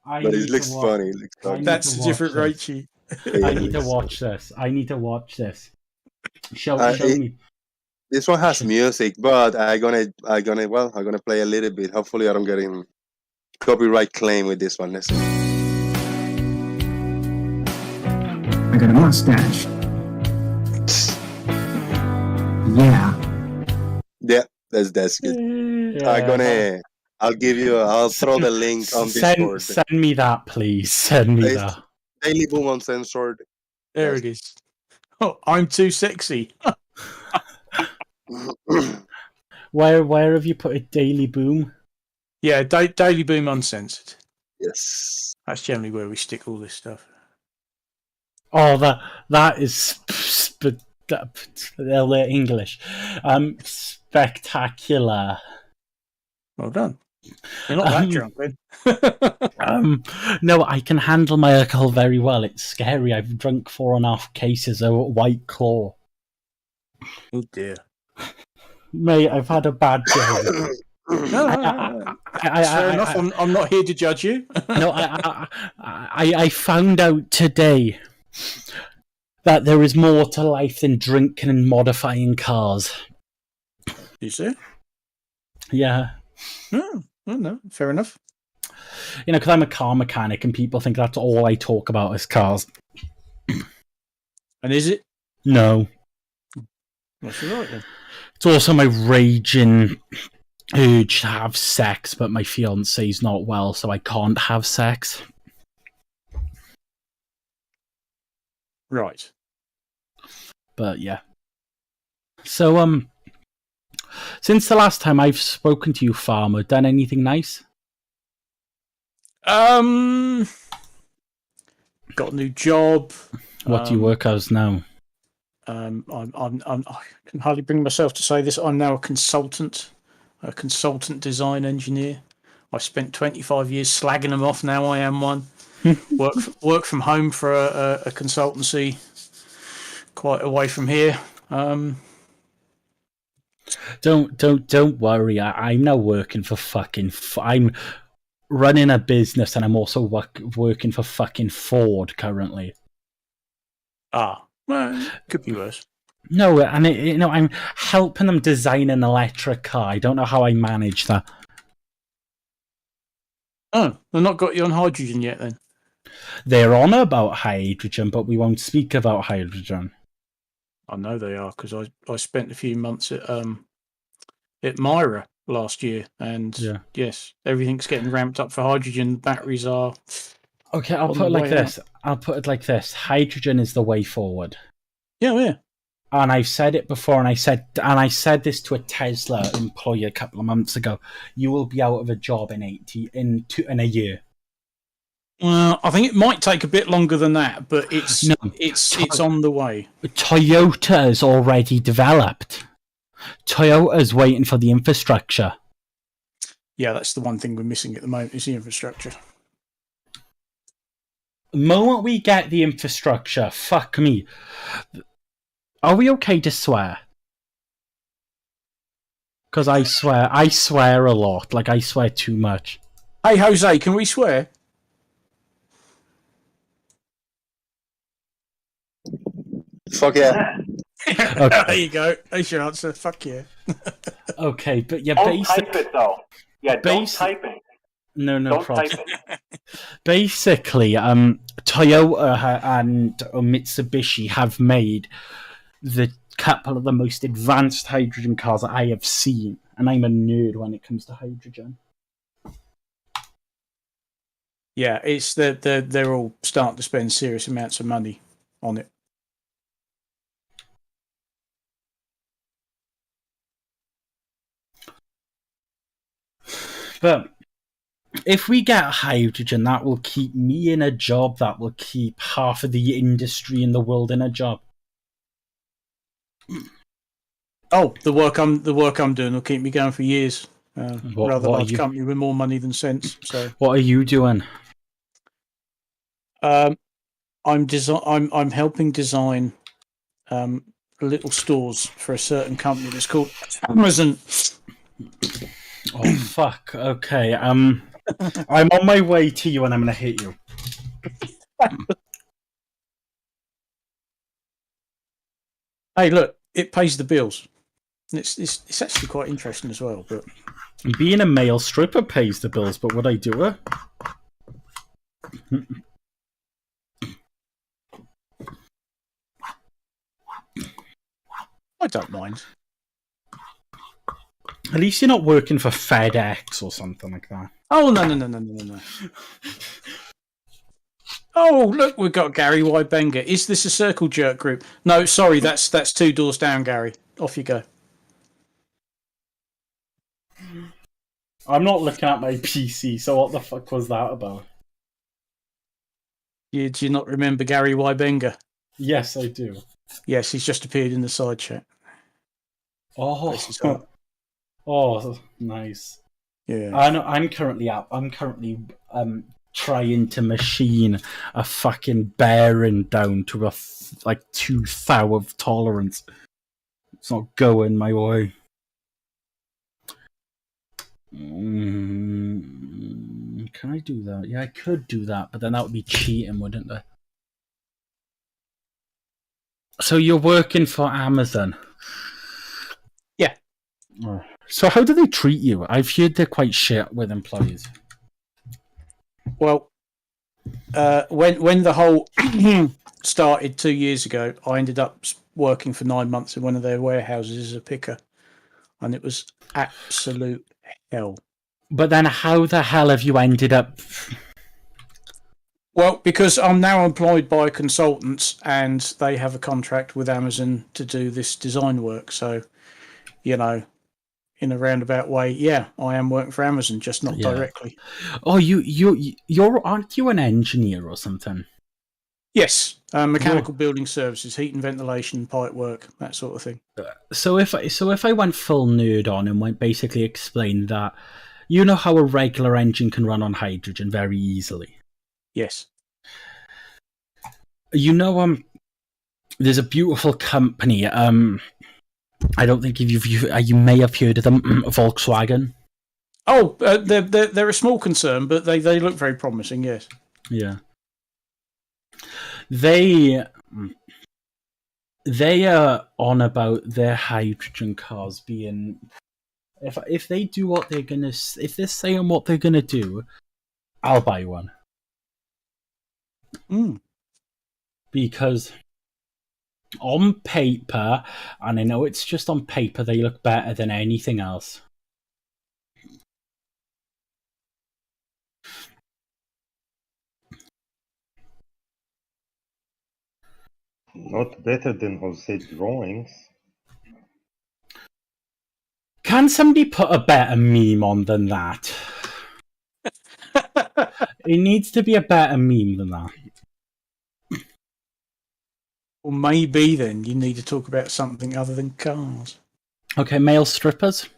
Speaker 13: I
Speaker 2: but it
Speaker 13: need to
Speaker 2: looks
Speaker 13: watch.
Speaker 2: funny. It looks
Speaker 13: I
Speaker 2: funny.
Speaker 13: need
Speaker 5: That's
Speaker 13: to
Speaker 5: a
Speaker 13: watch
Speaker 5: different
Speaker 13: this.
Speaker 5: Raichi.
Speaker 13: I
Speaker 2: It
Speaker 13: need to
Speaker 2: looks-
Speaker 13: watch this. I need to watch this. Show
Speaker 2: it-
Speaker 13: me.
Speaker 2: This one has music, but I'm gonna play a little bit. Hopefully, I don't get in copyright claim with this one. Let's see.
Speaker 16: I got a mustache. Yeah.
Speaker 2: Yeah, that's good.
Speaker 13: Yeah.
Speaker 2: I'll throw the link on Discord.
Speaker 13: Send me that, please. Send me
Speaker 2: It's
Speaker 13: that.
Speaker 2: Daily Boom Uncensored.
Speaker 5: There it is. Oh, I'm too sexy.
Speaker 13: Where have you put it? Daily Boom?
Speaker 5: Yeah, Daily Boom Uncensored.
Speaker 2: Yes.
Speaker 5: That's generally where we stick all this stuff.
Speaker 13: Oh, that is English. Spectacular.
Speaker 5: Well done. You're not that drunk, then.
Speaker 13: No, I can handle my alcohol very well. It's scary. I've drunk 4.5 cases of White Claw.
Speaker 5: Oh dear.
Speaker 13: Mate, I've had a bad day.
Speaker 5: No. Fair enough. I'm not here to judge you.
Speaker 13: No, I found out today that there is more to life than drinking and modifying cars.
Speaker 5: You see?
Speaker 13: Yeah.
Speaker 5: No, fair enough.
Speaker 13: You know, because I'm a car mechanic and people think that's all I talk about is cars.
Speaker 5: And is it?
Speaker 13: No.
Speaker 5: That's right then.
Speaker 13: It's also my raging urge to have sex, but my fiance's not well, so I can't have sex.
Speaker 5: Right.
Speaker 13: But yeah. So, since the last time I've spoken to you, Farmer, done anything nice?
Speaker 5: Got a new job.
Speaker 13: What do you work as now?
Speaker 5: I can hardly bring myself to say this. I'm now a consultant design engineer. I spent 25 years slagging them off. Now I am one. Work from home for a consultancy quite away from here.
Speaker 13: Don't worry. I'm now working for fucking. I'm running a business, and I'm also working for fucking Ford currently.
Speaker 5: Well, could be worse.
Speaker 13: No, and I'm helping them design an electric car. I don't know how I manage that.
Speaker 5: Oh, they've not got you on hydrogen yet, then.
Speaker 13: They're on about hydrogen, but we won't speak about hydrogen.
Speaker 5: I know they are because I spent a few months at Myra last year, and yes, everything's getting ramped up for hydrogen. Batteries are.
Speaker 13: Okay, I'll put it like this. Hydrogen is the way forward.
Speaker 5: Yeah.
Speaker 13: And I've said it before, and I said this to a Tesla employee a couple of months ago. You will be out of a job in a year.
Speaker 5: Well, I think it might take a bit longer than that, but it's on the way.
Speaker 13: Toyota is already developed. Toyota's waiting for the infrastructure.
Speaker 5: Yeah, that's the one thing we're missing at the moment is the infrastructure.
Speaker 13: The moment we get the infrastructure, fuck me. Are we okay to swear? Because I swear a lot. Like, I swear too much.
Speaker 5: Hey, Jose, can we swear?
Speaker 2: Fuck yeah.
Speaker 13: Okay.
Speaker 5: There you go. That's your answer. Fuck yeah.
Speaker 13: Okay, but yeah,
Speaker 15: Don't type it though. Yeah, don't type it.
Speaker 13: No
Speaker 15: Don't
Speaker 13: problem.
Speaker 15: type it.
Speaker 13: Basically, Toyota and Mitsubishi have made the couple of the most advanced hydrogen cars that I have seen, and I'm a nerd when it comes to hydrogen.
Speaker 5: Yeah, it's they're all starting to spend serious amounts of money on it.
Speaker 13: But if we get hydrogen, that will keep me in a job. That will keep half of the industry in the world in a job.
Speaker 5: Oh, the work I'm doing will keep me going for years. Rather large company with more money than sense. So
Speaker 13: what are you doing?
Speaker 5: I'm helping design little stores for a certain company that's called Amazon.
Speaker 13: Oh fuck. Okay. I'm on my way to you, and I'm gonna hit you.
Speaker 5: Hey, look, it pays the bills. It's actually quite interesting as well. But
Speaker 13: being a male stripper pays the bills, but would I do it?
Speaker 5: I don't mind.
Speaker 13: At least you're not working for FedEx or something like that.
Speaker 5: Oh no. Oh, look, we've got Gary Wybenga. Is this a circle jerk group? No, sorry, that's 2 doors down, Gary. Off you go.
Speaker 13: I'm not looking at my PC, so what the fuck was that about?
Speaker 5: Do you not remember Gary Wybenga?
Speaker 13: Yes, I do.
Speaker 5: Yes, he's just appeared in the side chat.
Speaker 13: Oh, oh, nice.
Speaker 5: Yeah.
Speaker 13: I'm currently trying to machine a fucking bearing down to a 2 thou of tolerance. It's not going my way. Can I do that? Yeah, I could do that, but then that would be cheating, wouldn't it? So you're working for Amazon?
Speaker 5: Yeah.
Speaker 13: So how do they treat you? I've heard they're quite shit with employees.
Speaker 5: Well, when the whole started 2 years ago, I ended up working for 9 months in one of their warehouses as a picker, and it was absolute hell.
Speaker 13: But then how the hell have you ended up...
Speaker 5: Well, because I'm now employed by consultants, and they have a contract with Amazon to do this design work. So, in a roundabout way, yeah, I am working for Amazon, just not directly.
Speaker 13: Oh, you're aren't you an engineer or something?
Speaker 5: Yes, mechanical building services, heat and ventilation, pipe work, that sort of thing.
Speaker 13: So if I went full nerd on and went basically explained that, you know how a regular engine can run on hydrogen very easily.
Speaker 5: Yes.
Speaker 13: There's a beautiful company. I don't think you may have heard of them, Volkswagen.
Speaker 5: Oh, they're a small concern, but they look very promising. Yes.
Speaker 13: Yeah. They are on about their hydrogen cars being, if they do what they're gonna, if they're saying what they're gonna do, I'll buy one. Because on paper, and I know it's just on paper, they look better than anything else.
Speaker 9: Not better than Jose drawings.
Speaker 13: Can somebody put a better meme on than that? It needs to be a better meme than that.
Speaker 5: Well, maybe then you need to talk about something other than cars.
Speaker 13: Okay, male strippers?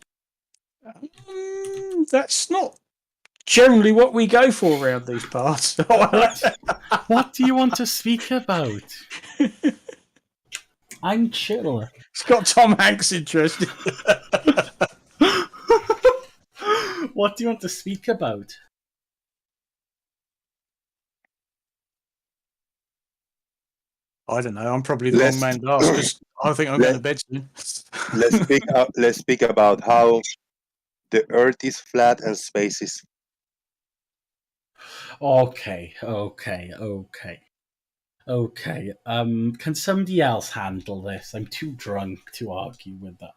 Speaker 5: That's not generally what we go for around these parts.
Speaker 13: What do you want to speak about? I'm chill.
Speaker 5: It's got Tom Hanks interested.
Speaker 13: What do you want to speak about?
Speaker 5: I don't know. I'm probably the wrong man to ask because I think I'm going to bed soon.
Speaker 2: Let's speak about how the Earth is flat and space is.
Speaker 13: Okay. Can somebody else handle this? I'm too drunk to argue with that.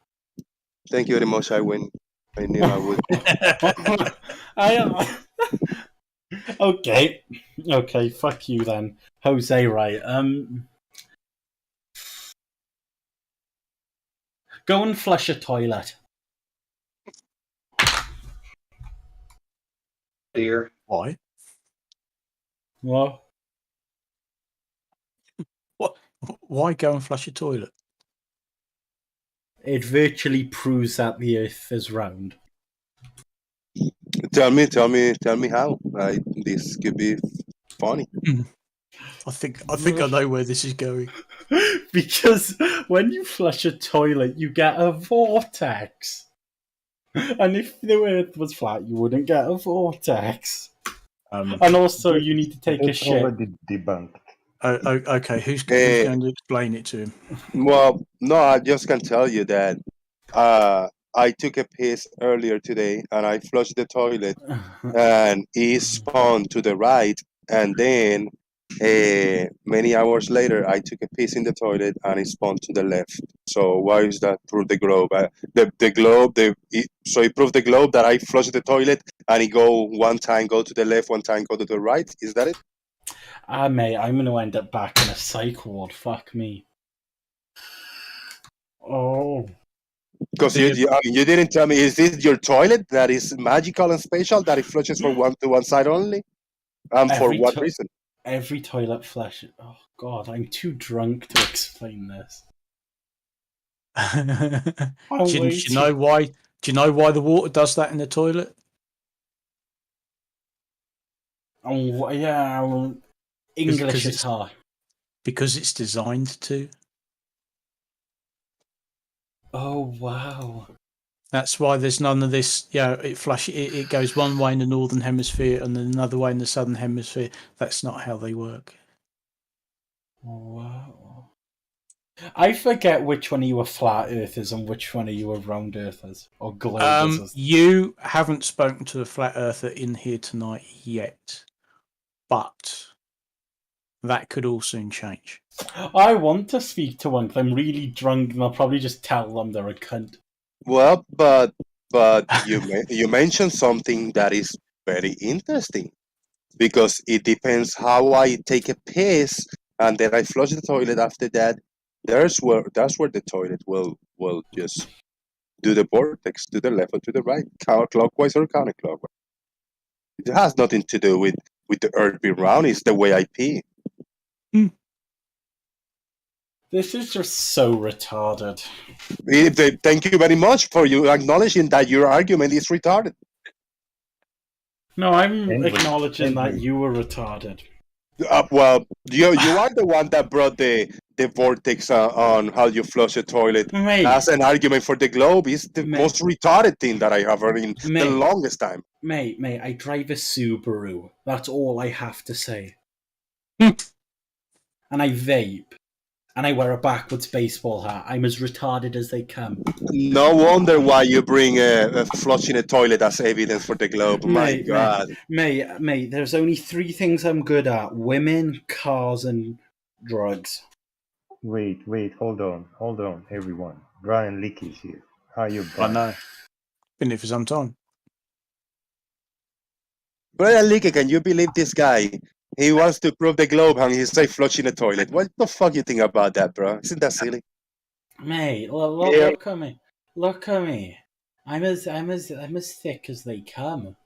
Speaker 2: Thank you very much. I win. I knew I would.
Speaker 13: Okay. Fuck you then, Jose. Right. Go and flush a toilet.
Speaker 5: Dear. Why?
Speaker 13: What?
Speaker 5: Why go and flush a toilet?
Speaker 13: It virtually proves that the Earth is round.
Speaker 2: Tell me how. This could be funny.
Speaker 5: I think I know where this is going.
Speaker 13: Because when you flush a toilet, you get a vortex. And if the Earth was flat, you wouldn't get a vortex. And also, you need to take a
Speaker 9: That's
Speaker 13: shit.
Speaker 9: already debunked.
Speaker 5: Okay, who's going to explain it to him?
Speaker 2: Well, no, I just can tell you that I took a piss earlier today and I flushed the toilet and it spun to the right, and then many hours later I took a piss in the toilet and it spun to the left. So why is that through the globe? The globe, so it proved the globe that I flushed the toilet and it go one time go to the left, one time go to the right. Is that it?
Speaker 13: Mate, I'm going to end up back in a psych ward. Fuck me. Oh.
Speaker 2: Because you didn't tell me, is this your toilet that is magical and special, that it flushes for one side only? For what reason?
Speaker 13: Every toilet flush. Oh, God, I'm too drunk to explain this.
Speaker 5: Do you know why? Do you know why the water does that in the toilet?
Speaker 13: Oh, yeah, well, English is hard.
Speaker 5: Because it's designed to.
Speaker 13: Oh, wow.
Speaker 5: That's why there's none of this, it goes one way in the northern hemisphere and then another way in the southern hemisphere. That's not how they work.
Speaker 13: Wow. I forget which one of you are flat earthers and which one of you are round earthers or globers.
Speaker 5: You haven't spoken to a flat earther in here tonight yet, but that could all soon change.
Speaker 13: I want to speak to one because I'm really drunk and I'll probably just tell them they're a cunt.
Speaker 2: Well, but you mentioned something that is very interesting, because it depends how I take a piss and then I flush the toilet after that. That's where the toilet will just do the vortex to the left or to the right, counterclockwise or counterclockwise. It has nothing to do with the earth being round. It's the way I pee.
Speaker 13: This is just so retarded.
Speaker 2: Thank you very much for you acknowledging that your argument is retarded.
Speaker 13: No, I'm acknowledging that you were retarded.
Speaker 2: Well, you are the one that brought the vortex on how you flush a toilet. As an argument for the globe is the most retarded thing that I have heard in the longest time.
Speaker 13: Mate, I drive a Subaru. That's all I have to say. And I vape. And I wear a backwards baseball hat. I'm as retarded as they come.
Speaker 2: No wonder why you bring a flushing a toilet as evidence for the globe. My God.
Speaker 13: Mate, there's only 3 things I'm good at. Women, cars, and drugs.
Speaker 9: Wait, hold on, everyone. Brian Leakey is here. How are you, Brian?
Speaker 5: I know. Been here for some time.
Speaker 2: Brian Leakey, can you believe this guy? He wants to prove the globe and he say flushing a toilet. What the fuck you think about that, bro? Isn't that silly?
Speaker 13: Mate, look at me. Look at me. I'm as thick as they come.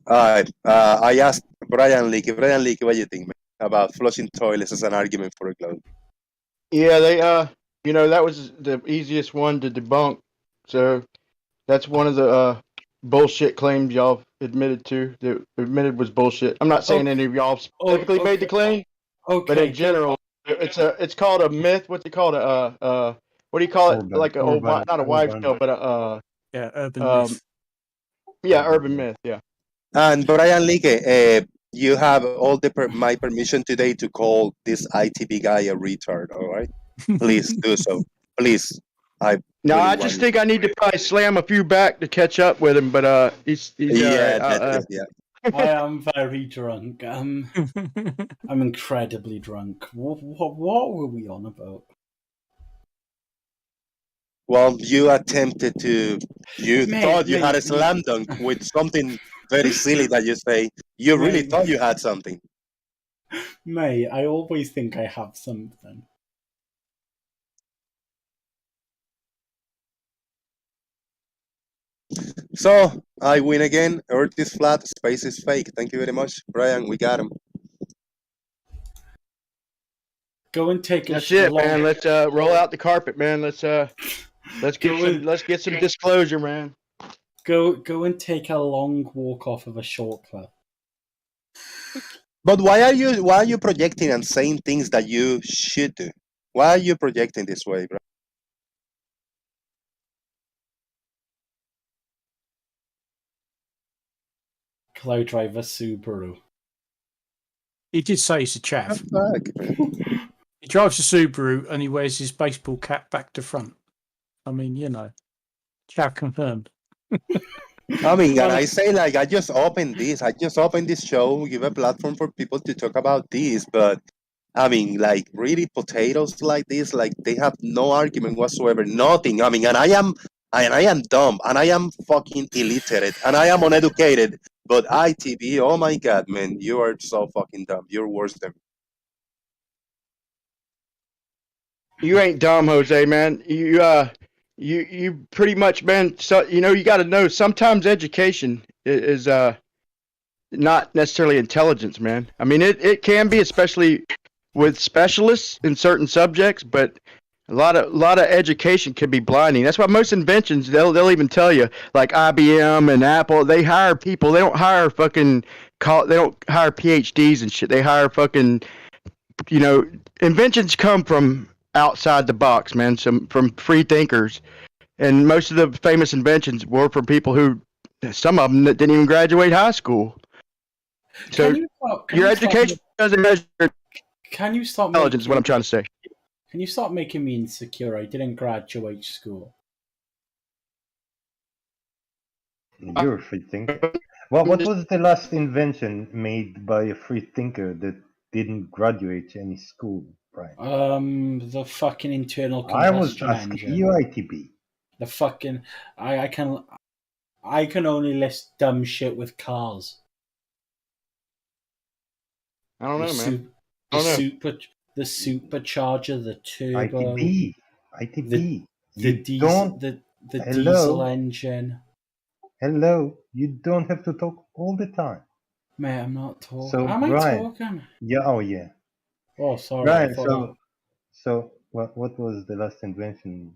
Speaker 2: Alright. I asked Brian Leakey, what do you think, man, about flushing toilets as an argument for a globe?
Speaker 17: Yeah, they that was the easiest one to debunk. So that's one of the bullshit claims y'all admitted to. That admitted was bullshit. I'm not saying any of y'all specifically made the claim, but in general, it's called a myth. What's it called? What do you call it? Like not a wives' tale, but
Speaker 5: urban myth.
Speaker 17: Yeah, urban myth. Yeah.
Speaker 2: And Brian Leakey, you have all my permission today to call this ITV guy a retard. All right, please do so. Please.
Speaker 17: I just think I need to probably slam a few back to catch up with him, but he's
Speaker 13: I am very drunk. I'm incredibly drunk. What were we on about?
Speaker 2: Well, you attempted to. You thought you had a slam dunk with something very silly that you say. You really thought you had something.
Speaker 13: Mate, I always think I have something.
Speaker 2: So, I win again. Earth is flat, space is fake. Thank you very much, Brian. We got him.
Speaker 13: Go and take
Speaker 17: That's it, man. Let's roll out the carpet, man. Let's get some disclosure, man.
Speaker 13: Go and take a long walk off of a short cliff.
Speaker 2: But why are you projecting and saying things that you should do? Why are you projecting this way, bro?
Speaker 13: Cloud driver Subaru.
Speaker 5: He did say he's a chav.
Speaker 2: Fuck.
Speaker 5: He drives a Subaru and he wears his baseball cap back to front. I mean, you know, chav confirmed.
Speaker 2: I mean, and I say like I just opened this show, give a platform for people to talk about this, but I mean, like really potatoes like this, like they have no argument whatsoever, nothing. I mean, and I am dumb, and I am fucking illiterate, and I am uneducated. But ITV, oh my god, man, you are so fucking dumb. You're worse than me.
Speaker 17: You ain't dumb, Jose, man. You pretty much, man. So you know, you got to know. Sometimes education is not necessarily intelligence, man. I mean, it can be, especially with specialists in certain subjects, but a lot of education can be blinding. That's why most inventions, they'll even tell you, like IBM and Apple, they hire people. They don't hire they don't hire PhDs and shit. They hire fucking, you know, inventions come from outside the box, man. From free thinkers, and most of the famous inventions were from people who, some of them that didn't even graduate high school. So your education doesn't measure
Speaker 13: Can you stop
Speaker 17: intelligence, is what I'm trying to say.
Speaker 13: Can you stop making me insecure? I didn't graduate school.
Speaker 9: You're a free thinker. What was the last invention made by a free thinker that didn't graduate any school, Brian?
Speaker 13: The fucking internal
Speaker 9: I was
Speaker 13: combustion
Speaker 9: asking
Speaker 13: engine.
Speaker 9: you, ITB.
Speaker 13: The fucking I can only list dumb shit with cars.
Speaker 17: I don't know, man.
Speaker 13: The supercharger, the turbo,
Speaker 9: ITB.
Speaker 13: the diesel engine.
Speaker 9: Hello, you don't have to talk all the time.
Speaker 13: Mate, I'm not talking.
Speaker 9: So,
Speaker 13: Am I
Speaker 9: Brian,
Speaker 13: talking?
Speaker 9: Yeah, oh yeah.
Speaker 13: Oh, sorry.
Speaker 9: Brian, so what was the last invention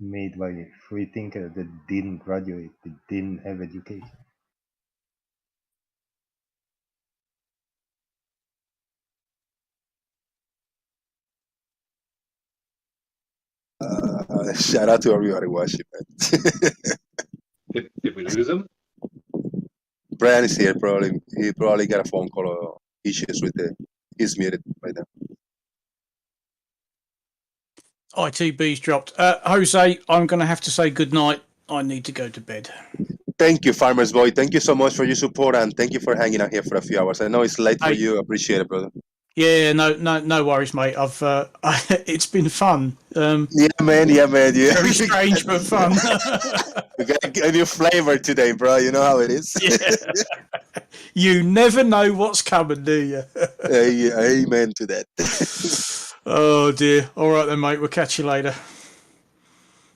Speaker 9: made by a free thinker that didn't graduate, that didn't have education?
Speaker 2: Shout out to everybody watching, man.
Speaker 18: Did we lose him?
Speaker 2: Brian is here, probably. He probably got a phone call or issues with he's muted right now.
Speaker 5: ITB's dropped. Jose, I'm going to have to say good night. I need to go to bed.
Speaker 2: Thank you, Farmer's Boy. Thank you so much for your support, and thank you for hanging out here for a few hours. I know it's late for you. Appreciate it, brother.
Speaker 5: Yeah, no worries, mate. It's been fun.
Speaker 2: Yeah, man.
Speaker 5: Very strange, but fun.
Speaker 2: We got a new flavor today, bro. You know how it is.
Speaker 5: Yeah. You never know what's coming, do you?
Speaker 2: Amen to that.
Speaker 5: Oh dear. All right then, mate. We'll catch you later.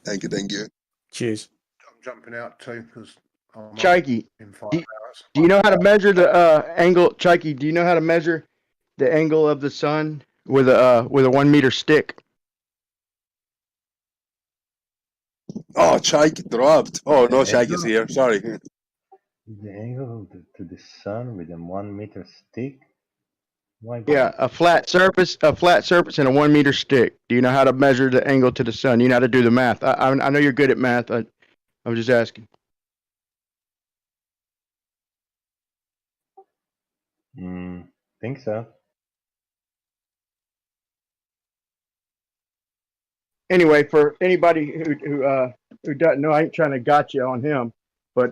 Speaker 2: Thank you.
Speaker 5: Cheers.
Speaker 6: I'm jumping out too because I'm
Speaker 17: Chikey,
Speaker 6: in 5 hours.
Speaker 17: do you know how to measure the angle? Chikey, do you know how to measure the angle of the sun with a 1 meter stick?
Speaker 2: Oh, Chike dropped. Oh no, Chike is here. Sorry.
Speaker 9: The angle to the sun with a 1 meter stick?
Speaker 17: Yeah, a flat surface, and a 1 meter stick. Do you know how to measure the angle to the sun? You know how to do the math. I know you're good at math. I was just asking.
Speaker 9: Think so.
Speaker 17: Anyway, for anybody who doesn't know, I ain't trying to gotcha on him, but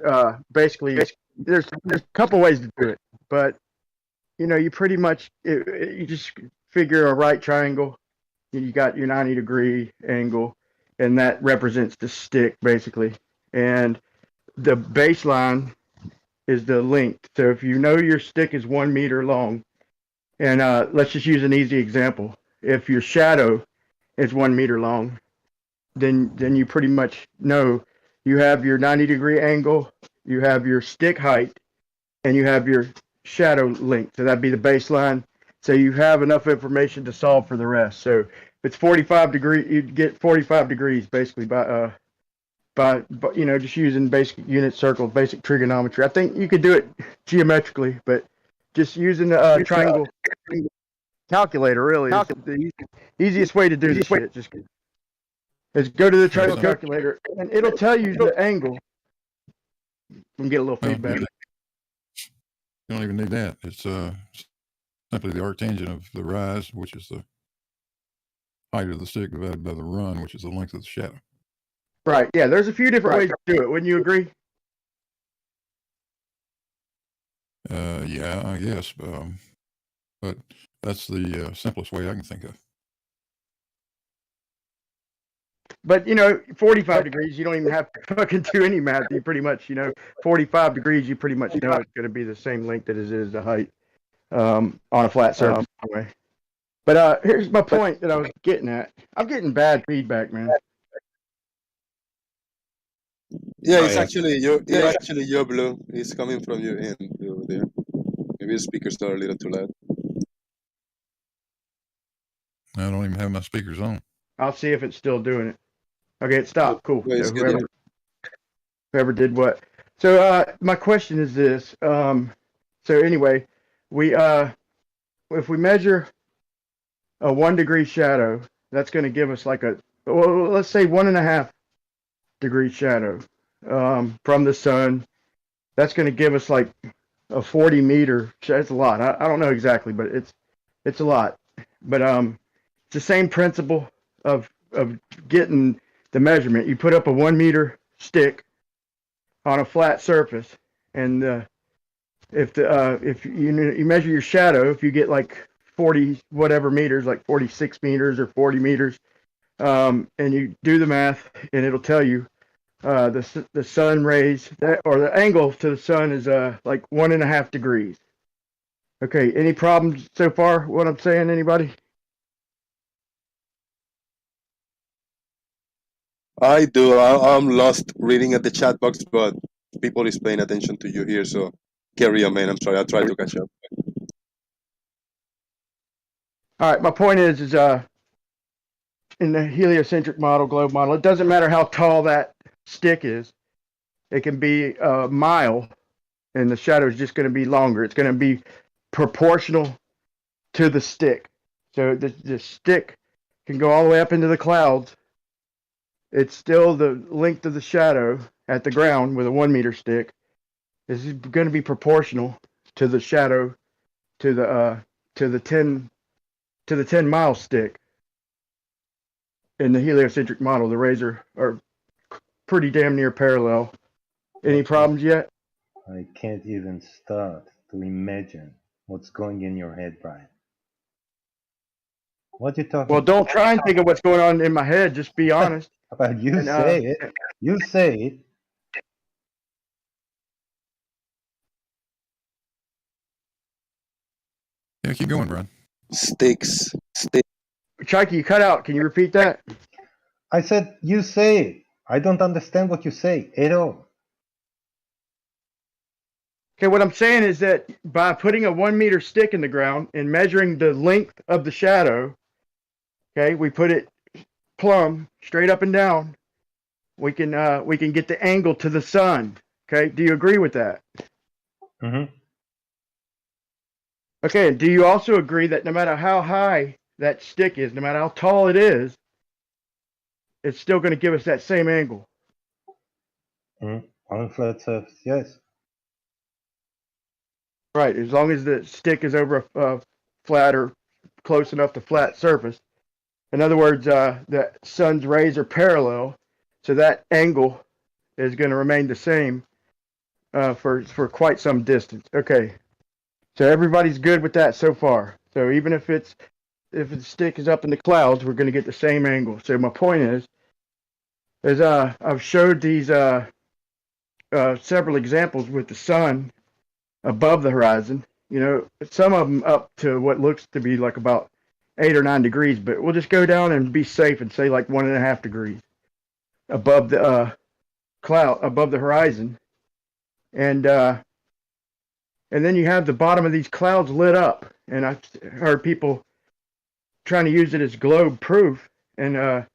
Speaker 17: basically, there's a couple ways to do it. But you know, you pretty much you just figure a right triangle. You got your 90-degree angle, and that represents the stick basically. And the baseline is the length. So if you know your stick is 1 meter long, and let's just use an easy example. If your shadow is 1 meter long, then you pretty much know you have your 90-degree angle, you have your stick height, and you have your shadow length. So that'd be the baseline. So you have enough information to solve for the rest. So if it's 45 degrees, you'd get 45 degrees basically by by just using basic unit circles, basic trigonometry. I think you could do it geometrically, but just using the triangle calculator really is the easiest way to do this shit. Just is go to the triangle calculator and it'll tell you the angle. We can get a little feedback.
Speaker 19: You don't even need that. It's simply the arctangent of the rise, which is the height of the stick, divided by the run, which is the length of the shadow.
Speaker 17: Right. Yeah. There's a few different ways to do it. Wouldn't you agree?
Speaker 19: Yeah, I guess. But that's the simplest way I can think of.
Speaker 17: But 45 degrees, you don't even have to fucking do any math. You pretty much, 45 degrees, you pretty much know it's going to be the same length that it is the height on a flat surface anyway. But here's my point that I was getting at. I'm getting bad feedback, man.
Speaker 2: Yeah, it's actually your blue. It's coming from your end over there. Maybe the speakers are a little too loud.
Speaker 19: I don't even have my speakers on.
Speaker 17: I'll see if it's still doing it. Okay, it stopped. Cool.
Speaker 2: Well,
Speaker 17: So whoever did what. So my question is this. So anyway, we if we measure a 1 degree shadow, that's going to give us like let's say 1.5 degree shadow from the sun. That's going to give us like a 40 meter. That's a lot. I don't know exactly, but it's a lot. But it's the same principle of getting the measurement. You put up a 1 meter stick on a flat surface, and if you measure your shadow, if you get like 40 whatever meters, like 46 meters or 40 meters, and you do the math, and it'll tell you the sun rays or the angle to the sun is like 1.5 degrees. Okay, any problems so far? What I'm saying, anybody?
Speaker 2: I do. I'm lost reading at the chat box, but people is paying attention to you here, so carry on, man. I'm sorry. I'll try to catch up.
Speaker 17: All right, my point is in the heliocentric model, globe model, it doesn't matter how tall that stick is. It can be a mile, and the shadow is just going to be longer. It's going to be proportional to the stick. So the stick can go all the way up into the clouds. It's still the length of the shadow at the ground with a 1 meter stick. This is going to be proportional to the shadow to the 10 mile stick. In the heliocentric model, the rays are pretty damn near parallel. Any problems yet?
Speaker 9: I can't even start to imagine what's going in your head, Brian. What you talking
Speaker 17: Well, don't try and think of what's going on in my head. Just be honest.
Speaker 9: But you say it. You say it.
Speaker 19: Yeah, keep going, Brian.
Speaker 2: Sticks.
Speaker 17: Chikey, you cut out. Can you repeat that?
Speaker 9: I said you say it. I don't understand what you say at all.
Speaker 17: Okay, what I'm saying is that by putting a 1 meter stick in the ground and measuring the length of the shadow, okay, we put it plumb, straight up and down. We can get the angle to the sun. Okay, do you agree with that?
Speaker 9: Mm-hmm.
Speaker 17: Okay, do you also agree that no matter how high that stick is, no matter how tall it is, it's still going to give us that same angle?
Speaker 9: On a flat surface, yes.
Speaker 17: Right, as long as the stick is over a flat or close enough to flat surface. In other words, the sun's rays are parallel, so that angle is going to remain the same for quite some distance. Okay, so everybody's good with that so far. So even if the stick is up in the clouds, we're going to get the same angle. So my point is I've showed these several examples with the sun above the horizon. Some of them up to what looks to be like about 8 or 9 degrees, but we'll just go down and be safe and say like 1.5 degrees above the above the horizon, and then you have the bottom of these clouds lit up. And I've heard people trying to use it as globe proof, and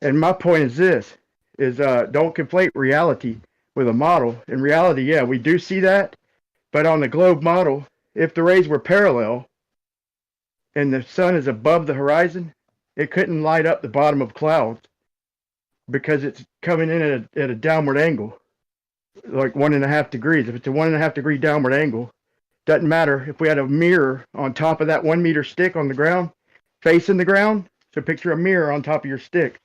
Speaker 17: my point is this: is don't conflate reality with a model. In reality, yeah, we do see that, but on the globe model, if the rays were parallel and the sun is above the horizon, it couldn't light up the bottom of clouds because it's coming in at a downward angle, like 1.5 degrees. If it's a 1.5 degree downward angle, doesn't matter if we had a mirror on top of that 1 meter stick on the ground, facing the ground. So picture a mirror on top of your stick.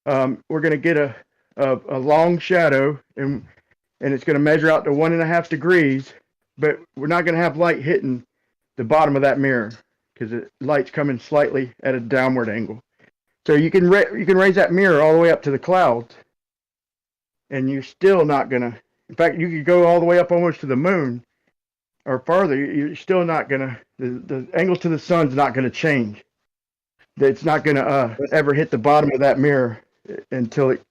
Speaker 17: We're going to get a long shadow, and it's going to measure out to 1.5 degrees, but we're not going to have light hitting the bottom of that mirror because the light's coming slightly at a downward angle. So you can raise that mirror all the way up to the clouds, and you're still not going to. In fact, you could go all the way up almost to the moon or farther. You're still not going to. The angle to the sun's not going to change. It's not going to ever hit the bottom of that mirror until it,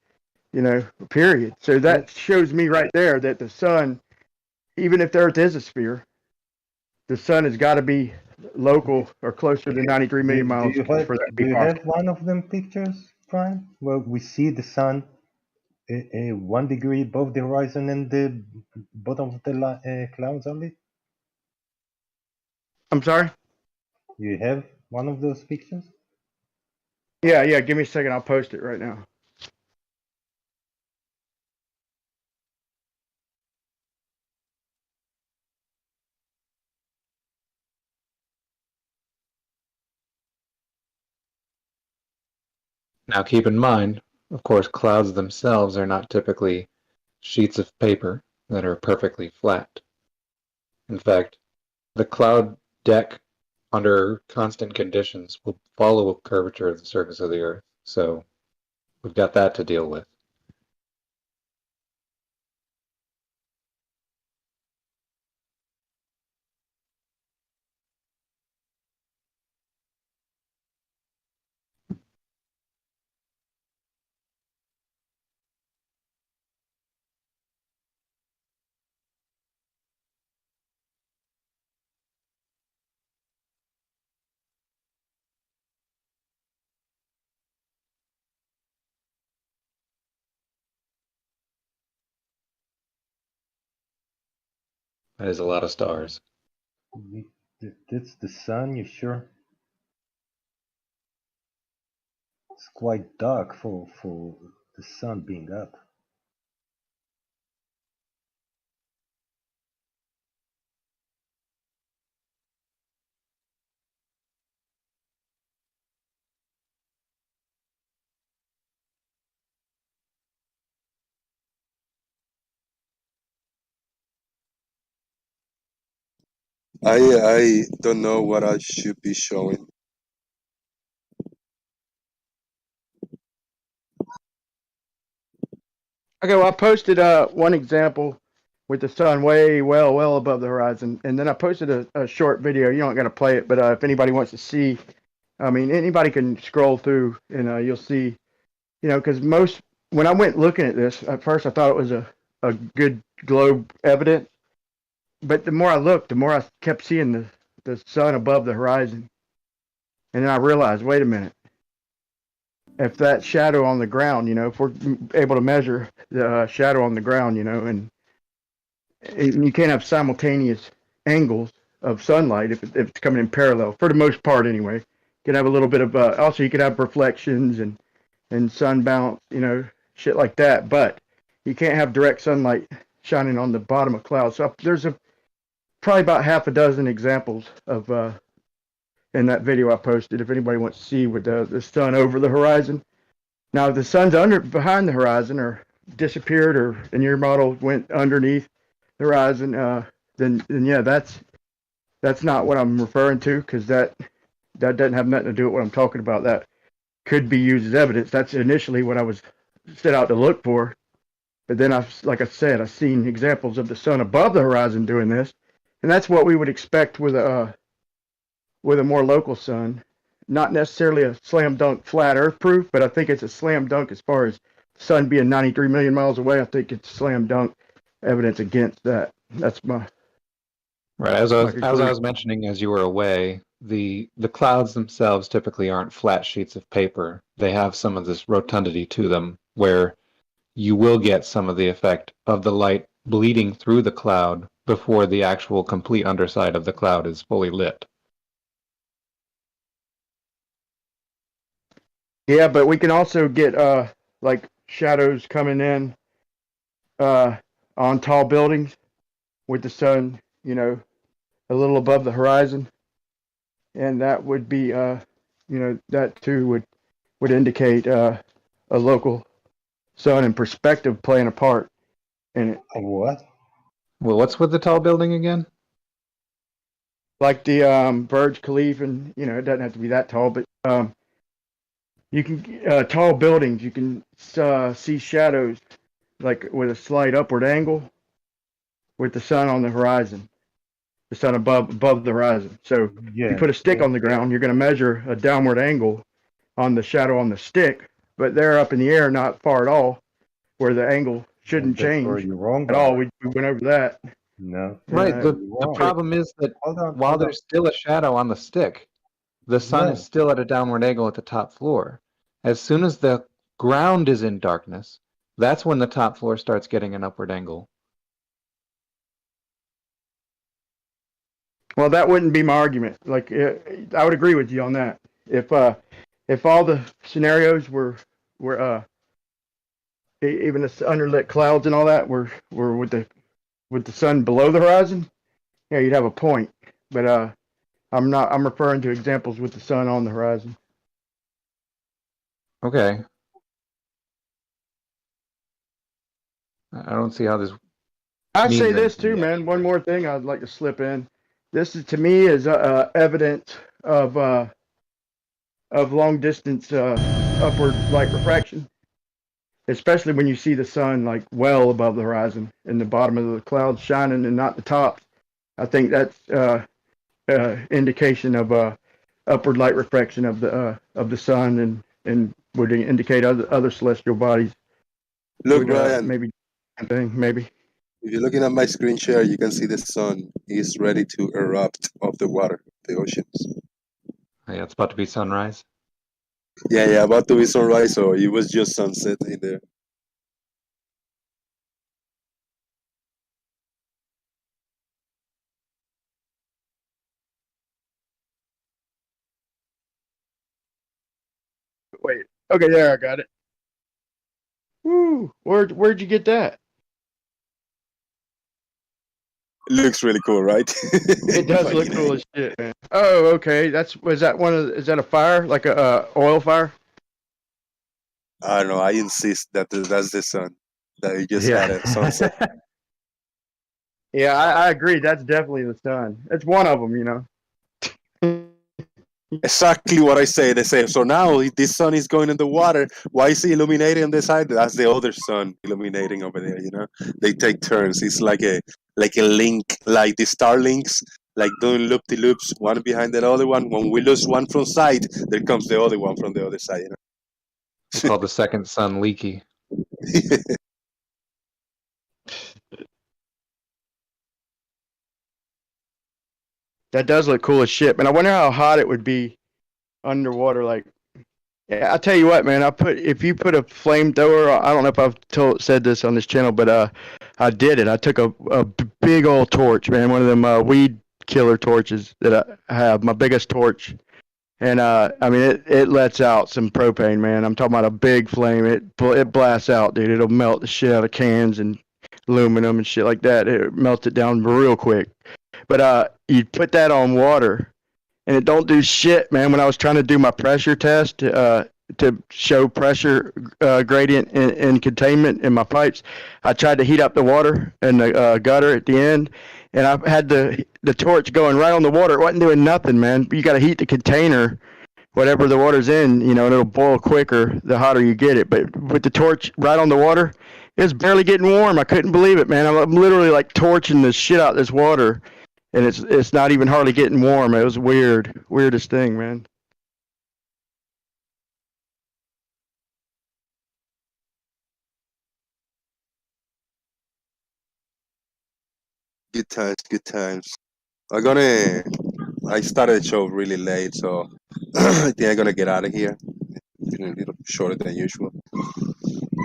Speaker 17: period. So that shows me right there that the sun, even if the Earth is a sphere, the sun has got to be local or closer to 93 million miles for that to be
Speaker 9: Do you
Speaker 17: possible.
Speaker 9: have one of them pictures, Brian, where we see the sun 1 degree above the horizon and the bottom of the clouds only?
Speaker 17: I'm sorry?
Speaker 9: You have one of those pictures?
Speaker 17: Yeah. Give me a second. I'll post it right now.
Speaker 20: Now keep in mind, of course, clouds themselves are not typically sheets of paper that are perfectly flat. In fact, the cloud deck under constant conditions will follow a curvature of the surface of the Earth. So we've got that to deal with. That is a lot of stars.
Speaker 9: That's the sun, you sure? It's quite dark for the sun being up.
Speaker 2: I don't know what I should be showing.
Speaker 17: Okay, well, I posted one example with the sun way well above the horizon, and then I posted a short video. You don't got to play it, but if anybody wants to see, I mean, anybody can scroll through and you'll see, because when I went looking at this, at first I thought it was a good globe evidence, but the more I looked, the more I kept seeing the sun above the horizon, and then I realized, wait a minute. If that shadow on the ground, if we're able to measure the shadow on the ground, and you can't have simultaneous angles of sunlight if it's coming in parallel, for the most part anyway. You can have a little bit of, also you could have reflections and sun bounce, shit like that, but you can't have direct sunlight shining on the bottom of clouds. So there's probably about half a dozen examples of in that video I posted, if anybody wants to see with the sun over the horizon. Now, if the sun's behind the horizon or disappeared or in your model went underneath the horizon, then yeah, that's not what I'm referring to, because that doesn't have nothing to do with what I'm talking about. That could be used as evidence. That's initially what I was set out to look for. But then, like I said, I've seen examples of the sun above the horizon doing this, and that's what we would expect with a more local sun. Not necessarily a slam dunk flat Earth proof, but I think it's a slam dunk as far as sun being 93 million miles away. I think it's slam dunk evidence against that. That's my
Speaker 20: right. As I was mentioning, as you were away, the clouds themselves typically aren't flat sheets of paper. They have some of this rotundity to them, where you will get some of the effect of the light bleeding through the cloud before the actual complete underside of the cloud is fully lit.
Speaker 17: Yeah, but we can also get like shadows coming in on tall buildings with the sun, you know, a little above the horizon, and that would be that too would indicate a local sun and perspective playing a part in it.
Speaker 9: What?
Speaker 20: Well, what's with the tall building again?
Speaker 17: Like the Burj Khalifa, and it doesn't have to be that tall, but you can tall buildings. You can see shadows like with a slight upward angle with the sun on the horizon, the sun above the horizon. So if you
Speaker 9: Yeah,
Speaker 17: put a stick on the ground, you're going to measure a downward angle on the shadow on the stick, but they're up in the air, not far at all, where the angle shouldn't
Speaker 9: that's where
Speaker 17: change
Speaker 9: you're wrong,
Speaker 17: at all.
Speaker 9: brother.
Speaker 17: We went over that.
Speaker 9: No,
Speaker 20: Right.
Speaker 9: you're
Speaker 20: The
Speaker 9: wrong.
Speaker 20: problem is that
Speaker 9: Hold on,
Speaker 20: while
Speaker 9: hold on.
Speaker 20: there's still a shadow on the stick, the sun is
Speaker 9: No,
Speaker 20: still at a downward angle at the top floor. As soon as the ground is in darkness, that's when the top floor starts getting an upward angle.
Speaker 17: Well, that wouldn't be my argument. Like, I would agree with you on that. If all the scenarios were even the underlit clouds and all that were with the sun below the horizon, yeah, you'd have a point. But I'm referring to examples with the sun on the horizon.
Speaker 20: Okay. I don't see how this
Speaker 17: I'd
Speaker 20: means
Speaker 17: say this
Speaker 20: anything
Speaker 17: too,
Speaker 20: yet.
Speaker 17: man. One more thing I'd like to slip in. This is to me is evidence of long distance upward light refraction, especially when you see the sun like well above the horizon and the bottom of the clouds shining and not the top. I think that's indication of upward light refraction of the sun and would indicate other celestial bodies.
Speaker 2: Look,
Speaker 17: Would
Speaker 2: Brian,
Speaker 17: maybe thing maybe.
Speaker 2: if you're looking at my screen share, you can see the sun is ready to erupt of the water, the oceans.
Speaker 20: Yeah, it's about to be sunrise.
Speaker 2: Yeah, about to be sunrise, so it was just sunset in there.
Speaker 17: Wait. Okay, there I got it. Woo! Where'd you get that?
Speaker 2: It looks really cool, right?
Speaker 17: It does look cool as shit, man. Oh, okay. Is that a fire? Like a oil fire?
Speaker 2: I don't know. I insist that that's the sun. That you just had
Speaker 17: Yeah.
Speaker 2: a sunset.
Speaker 17: Yeah, I agree. That's definitely the sun. It's one of them.
Speaker 2: Exactly what I say. They say, so now this sun is going in the water. Why is he illuminating on this side? That's the other sun illuminating over there. They take turns. It's like a link, like the Starlinks, like doing loop de loops, one behind the other one. When we lose one from sight, there comes the other one from the other side.
Speaker 20: They call the second sun leaky.
Speaker 17: That does look cool as shit, man. I wonder how hot it would be underwater. Like, yeah, I'll tell you what, man. If you put a flamethrower, I don't know if I've said this on this channel, but I did it. I took a big old torch, man, one of them weed killer torches that I have, my biggest torch, and I mean it lets out some propane, man. I'm talking about a big flame. It blasts out, dude. It'll melt the shit out of cans and aluminum and shit like that. It melts it down real quick. But you put that on water, and it don't do shit, man. When I was trying to do my pressure test to show pressure gradient and containment in my pipes, I tried to heat up the water in the gutter at the end, and I had the torch going right on the water. It wasn't doing nothing, man. You got to heat the container, whatever the water's in, and it'll boil quicker the hotter you get it. But with the torch right on the water, it was barely getting warm. I couldn't believe it, man. I'm literally like torching the shit out of this water, and it's not even hardly getting warm. It was weirdest thing, man.
Speaker 2: Good times, good times. I started the show really late, so I think I'm gonna get out of here. a little shorter than usual.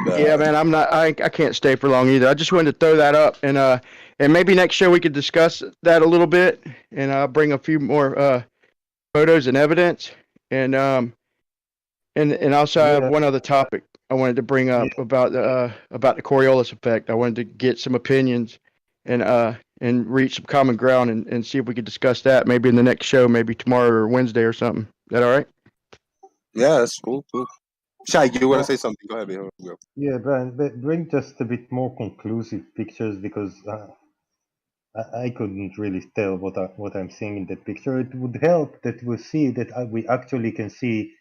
Speaker 17: Yeah, man, I'm not. I can't stay for long either. I just wanted to throw that up, and maybe next show we could discuss that a little bit, and bring a few more photos and evidence, and also I have
Speaker 9: Yeah,
Speaker 17: one other topic I wanted to bring up about the Coriolis effect. I wanted to get some opinions, and reach some common ground, and see if we could discuss that maybe in the next show, maybe tomorrow or Wednesday or something. Is that all right?
Speaker 2: Yeah, that's cool. Shai, you want to
Speaker 9: well,
Speaker 2: say something? Go ahead. Go.
Speaker 9: yeah, but bring just a bit more conclusive pictures because I couldn't really tell what I'm seeing in that picture. It would help that we see that we actually can see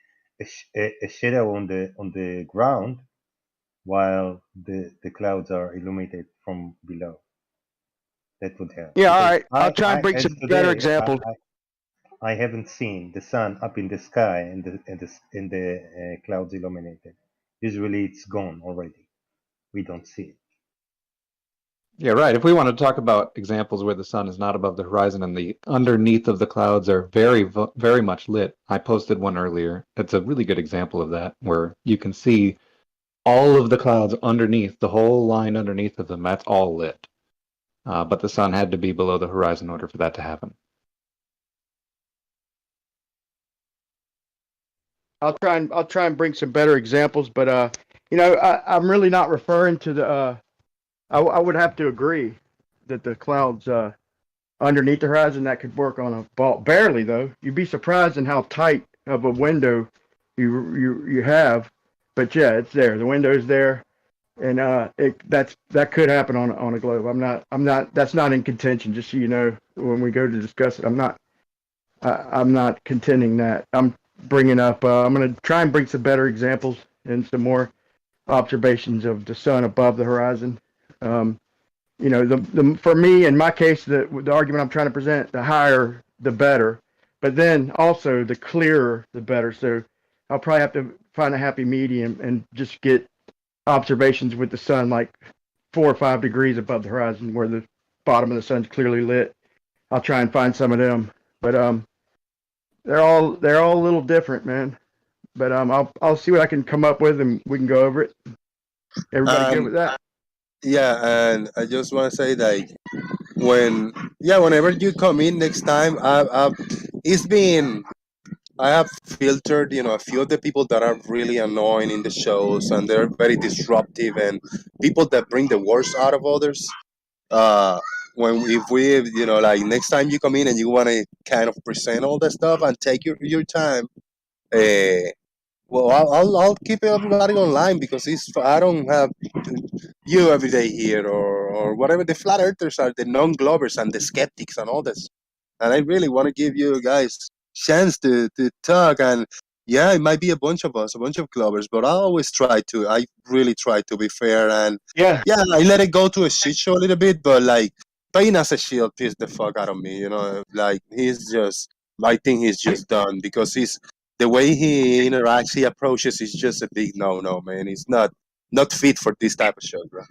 Speaker 9: a shadow on the ground while the clouds are illuminated from below. That would help
Speaker 17: Yeah, all
Speaker 9: because
Speaker 17: right. I'll try and bring
Speaker 9: as
Speaker 17: some better
Speaker 9: today
Speaker 17: examples.
Speaker 9: I haven't seen the sun up in the sky and the clouds illuminated. Usually it's gone already. We don't see it.
Speaker 20: Yeah, right. If we want to talk about examples where the sun is not above the horizon and the underneath of the clouds are very much lit, I posted one earlier. It's a really good example of that, where you can see all of the clouds underneath, the whole line underneath of them. That's all lit. But the sun had to be below the horizon in order for that to happen.
Speaker 17: I'll try and bring some better examples, but I'm really not referring to the. I would have to agree that the clouds underneath the horizon that could work on a ball. Barely though. You'd be surprised in how tight of a window you have. But yeah, it's there. The window's there, and that could happen on a globe. I'm not. That's not in contention. Just so you know, when we go to discuss it, I'm not contending that. I'm bringing up. I'm going to try and bring some better examples and some more observations of the sun above the horizon. The for me, in my case, the argument I'm trying to present, the higher the better, but then also the clearer the better. So I'll probably have to find a happy medium and just get observations with the sun like 4 or 5 degrees above the horizon, where the bottom of the sun's clearly lit. I'll try and find some of them, but they're all a little different, man. But I'll see what I can come up with, and we can go over it. Everybody good with that?
Speaker 2: Yeah, and I just want to say that whenever you come in next time, it's been I have filtered, a few of the people that are really annoying in the shows, and they're very disruptive, and people that bring the worst out of others. Uh, if we, like next time you come in and you want to kind of present all that stuff and take your time, well, I'll keep everybody online because I don't have you every day here or whatever. The flat earthers are the non-glovers and the skeptics and all this, and I really want to give you guys chance to talk. And yeah, it might be a bunch of us, a bunch of glovers, but I really try to be fair. And
Speaker 17: yeah,
Speaker 2: I let it go to a shit show a little bit, but like Payne as a shield pissed the fuck out of me. Like I think he's just done because the way he interacts, he approaches is just a big no, man. He's not fit for this type of show, bro.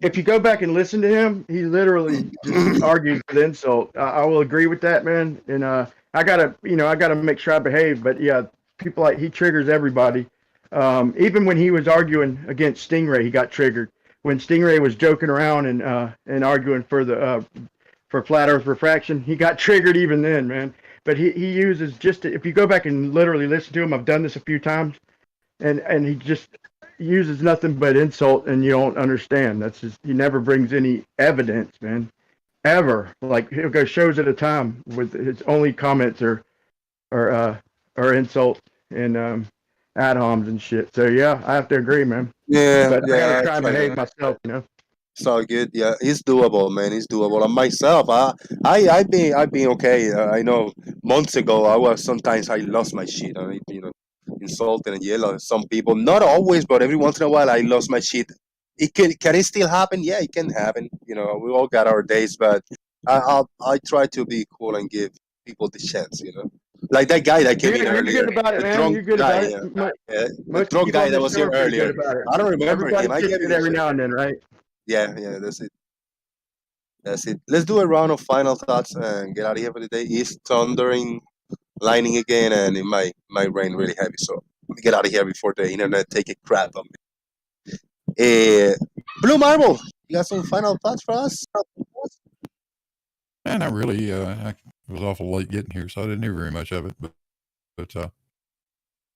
Speaker 17: If you go back and listen to him, he literally just argues with insult. I will agree with that, man. And I gotta make sure I behave. But yeah, people he triggers everybody. Even when he was arguing against Stingray, he got triggered. When Stingray was joking around and arguing for flat Earth refraction, he got triggered even then, man. But he uses if you go back and literally listen to him, I've done this a few times, and he just uses nothing but insult, and you don't understand. That's just he never brings any evidence, man, ever. Like he'll go shows at a time with his only comments are insult and ad homs and shit. So yeah, I have to agree, man.
Speaker 2: Yeah,
Speaker 17: But I gotta try and
Speaker 2: try
Speaker 17: behave
Speaker 2: to.
Speaker 17: myself.
Speaker 2: It's all good. Yeah, it's doable, man. It's doable. And myself, I've been okay. I know months ago, sometimes I lost my shit. Insulted and yell at some people. Not always, but every once in a while, I lost my shit. Can it still happen? Yeah, it can happen. We all got our days, but I try to be cool and give people the chance. Like that guy that came in
Speaker 17: You're
Speaker 2: earlier,
Speaker 17: good about it,
Speaker 2: the
Speaker 17: man.
Speaker 2: drunk
Speaker 17: You're good
Speaker 2: guy.
Speaker 17: about it.
Speaker 2: Yeah, the
Speaker 17: Most
Speaker 2: drunk
Speaker 17: people
Speaker 2: guy
Speaker 17: on
Speaker 2: that
Speaker 17: this
Speaker 2: was
Speaker 17: show
Speaker 2: here
Speaker 17: are pretty good
Speaker 2: earlier.
Speaker 17: about it.
Speaker 2: I don't remember
Speaker 17: Everybody
Speaker 2: him. I
Speaker 17: gets
Speaker 2: gave
Speaker 17: it
Speaker 2: him a
Speaker 17: every
Speaker 2: shit.
Speaker 17: now and then, right?
Speaker 2: Yeah, that's it. That's it. Let's do a round of final thoughts and get out of here for the day. It's thundering, lightning again, and it might rain really heavy. So me get out of here before the internet take a crap on me. Blue Marble, you got some final thoughts for us?
Speaker 19: Man, not really. I was awful late getting here, so I didn't hear very much of it. But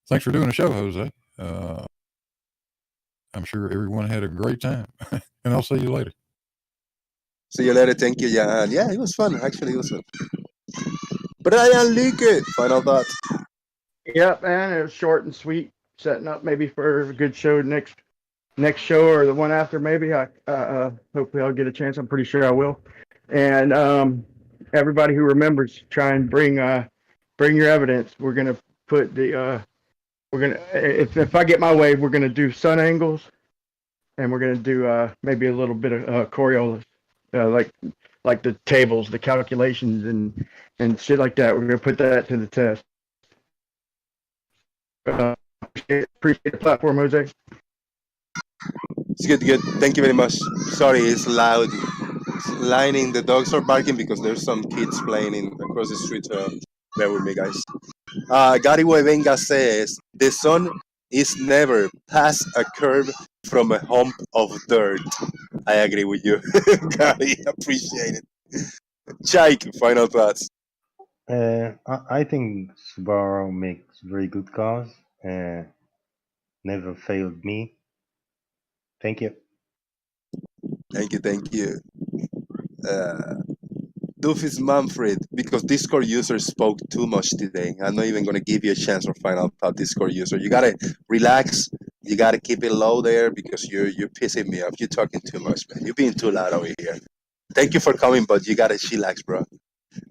Speaker 19: thanks for doing the show, Jose. I'm sure everyone had a great time, and I'll see you later.
Speaker 2: See you later. Thank you, Jan. Yeah, it was fun. Actually, it was fun. Brian Leakey, final thoughts.
Speaker 17: Yep, man, it was short and sweet. Setting up maybe for a good show next show or the one after. Maybe I hopefully I'll get a chance. I'm pretty sure I will. And everybody who remembers, try and bring your evidence. We're gonna put the if I get my way, we're gonna do sun angles, and we're gonna do maybe a little bit of Coriolis, like the tables, the calculations, and shit like that. We're gonna put that to the test. Appreciate the platform, Jose.
Speaker 2: It's good, good. Thank you very much. Sorry, it's loud. It's lining. The dogs are barking because there's some kids playing across the street. Bear with me, guys. Gary Huevenga says, the sun is never past a curve from a hump of dirt. I agree with you. Gary, appreciate it. Chike, final thoughts.
Speaker 9: I think Subaru makes very good cars. Never failed me. Thank you.
Speaker 2: Thank you. Doofus Manfred, because Discord user spoke too much today. I'm not even going to give you a chance for final thought, Discord user. You got to relax. You got to keep it low there because you're pissing me off. You're talking too much, man. You're being too loud over here. Thank you for coming, but you got to chillax, bro.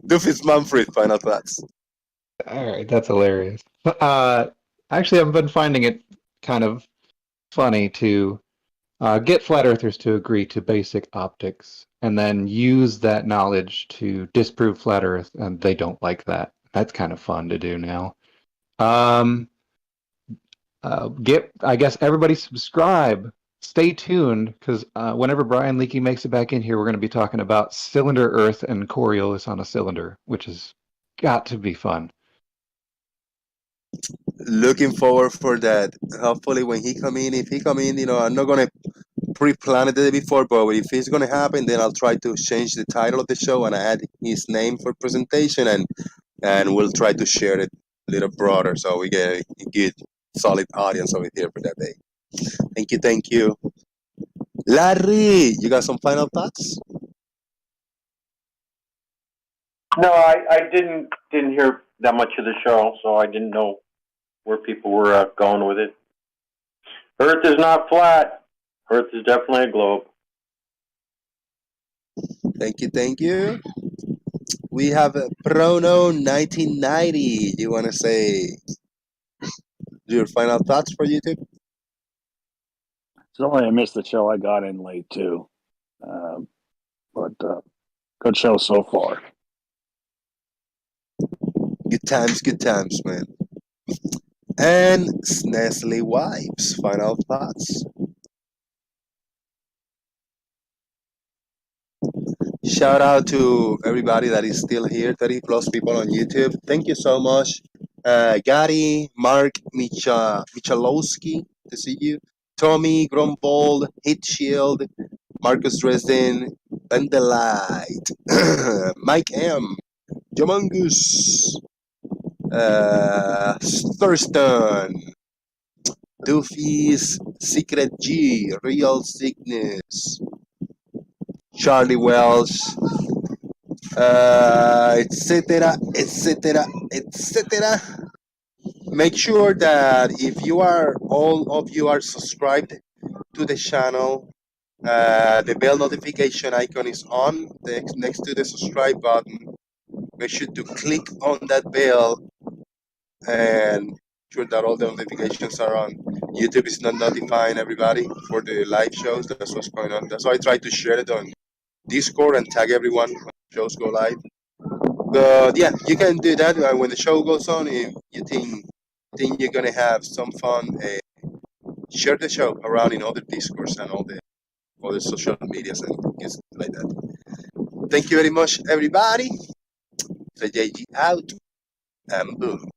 Speaker 2: Doofus Manfred, final thoughts.
Speaker 20: All right, that's hilarious. Actually, I've been finding it kind of funny to get flat earthers to agree to basic optics and then use that knowledge to disprove flat earth, and they don't like that. That's kind of fun to do now. I guess everybody subscribe. Stay tuned, because whenever Brian Leakey makes it back in here, we're going to be talking about cylinder earth and Coriolis on a cylinder, which has got to be fun.
Speaker 2: Looking forward for that. Hopefully when he come in, if he come in, I'm not going to pre-plan it the day before, but if it's going to happen, then I'll try to change the title of the show and add his name for presentation, and we'll try to share it a little broader so we get a good, solid audience over here for that day. Thank you. Larry, you got some final thoughts?
Speaker 15: No, I didn't hear that much of the show, so I didn't know where people were going with it. Earth is not flat. Earth is definitely a globe.
Speaker 2: Thank you. We have Prono 1990. You want to say your final thoughts for YouTube?
Speaker 21: Sorry I missed the show. I got in late too. But good show so far.
Speaker 2: Good times, man. And Nestle Wipes, final thoughts. Shout out to everybody that is still here, 30 plus people on YouTube. Thank you so much. Gary, Mark Michalowski, to see you. Tommy, Grumbold, Hit Shield, Marcus Dresden, and the Light. Mike M, Jomungus, Thurston, Doofy's Secret G, Real Sickness, Charlie Wells, etc. Make sure that if you are, all of you are subscribed to the channel, the bell notification icon is on next to the subscribe button. Make sure to click on that bell and sure that all the notifications are on. YouTube is not notifying everybody for the live shows. That's what's going on. That's why I try to share it on Discord and tag everyone when shows go live. But yeah, you can do that when the show goes on. If you think you're gonna have some fun, share the show around in other Discords and all the other social medias and things like that. Thank you very much, everybody. So JG out and boom.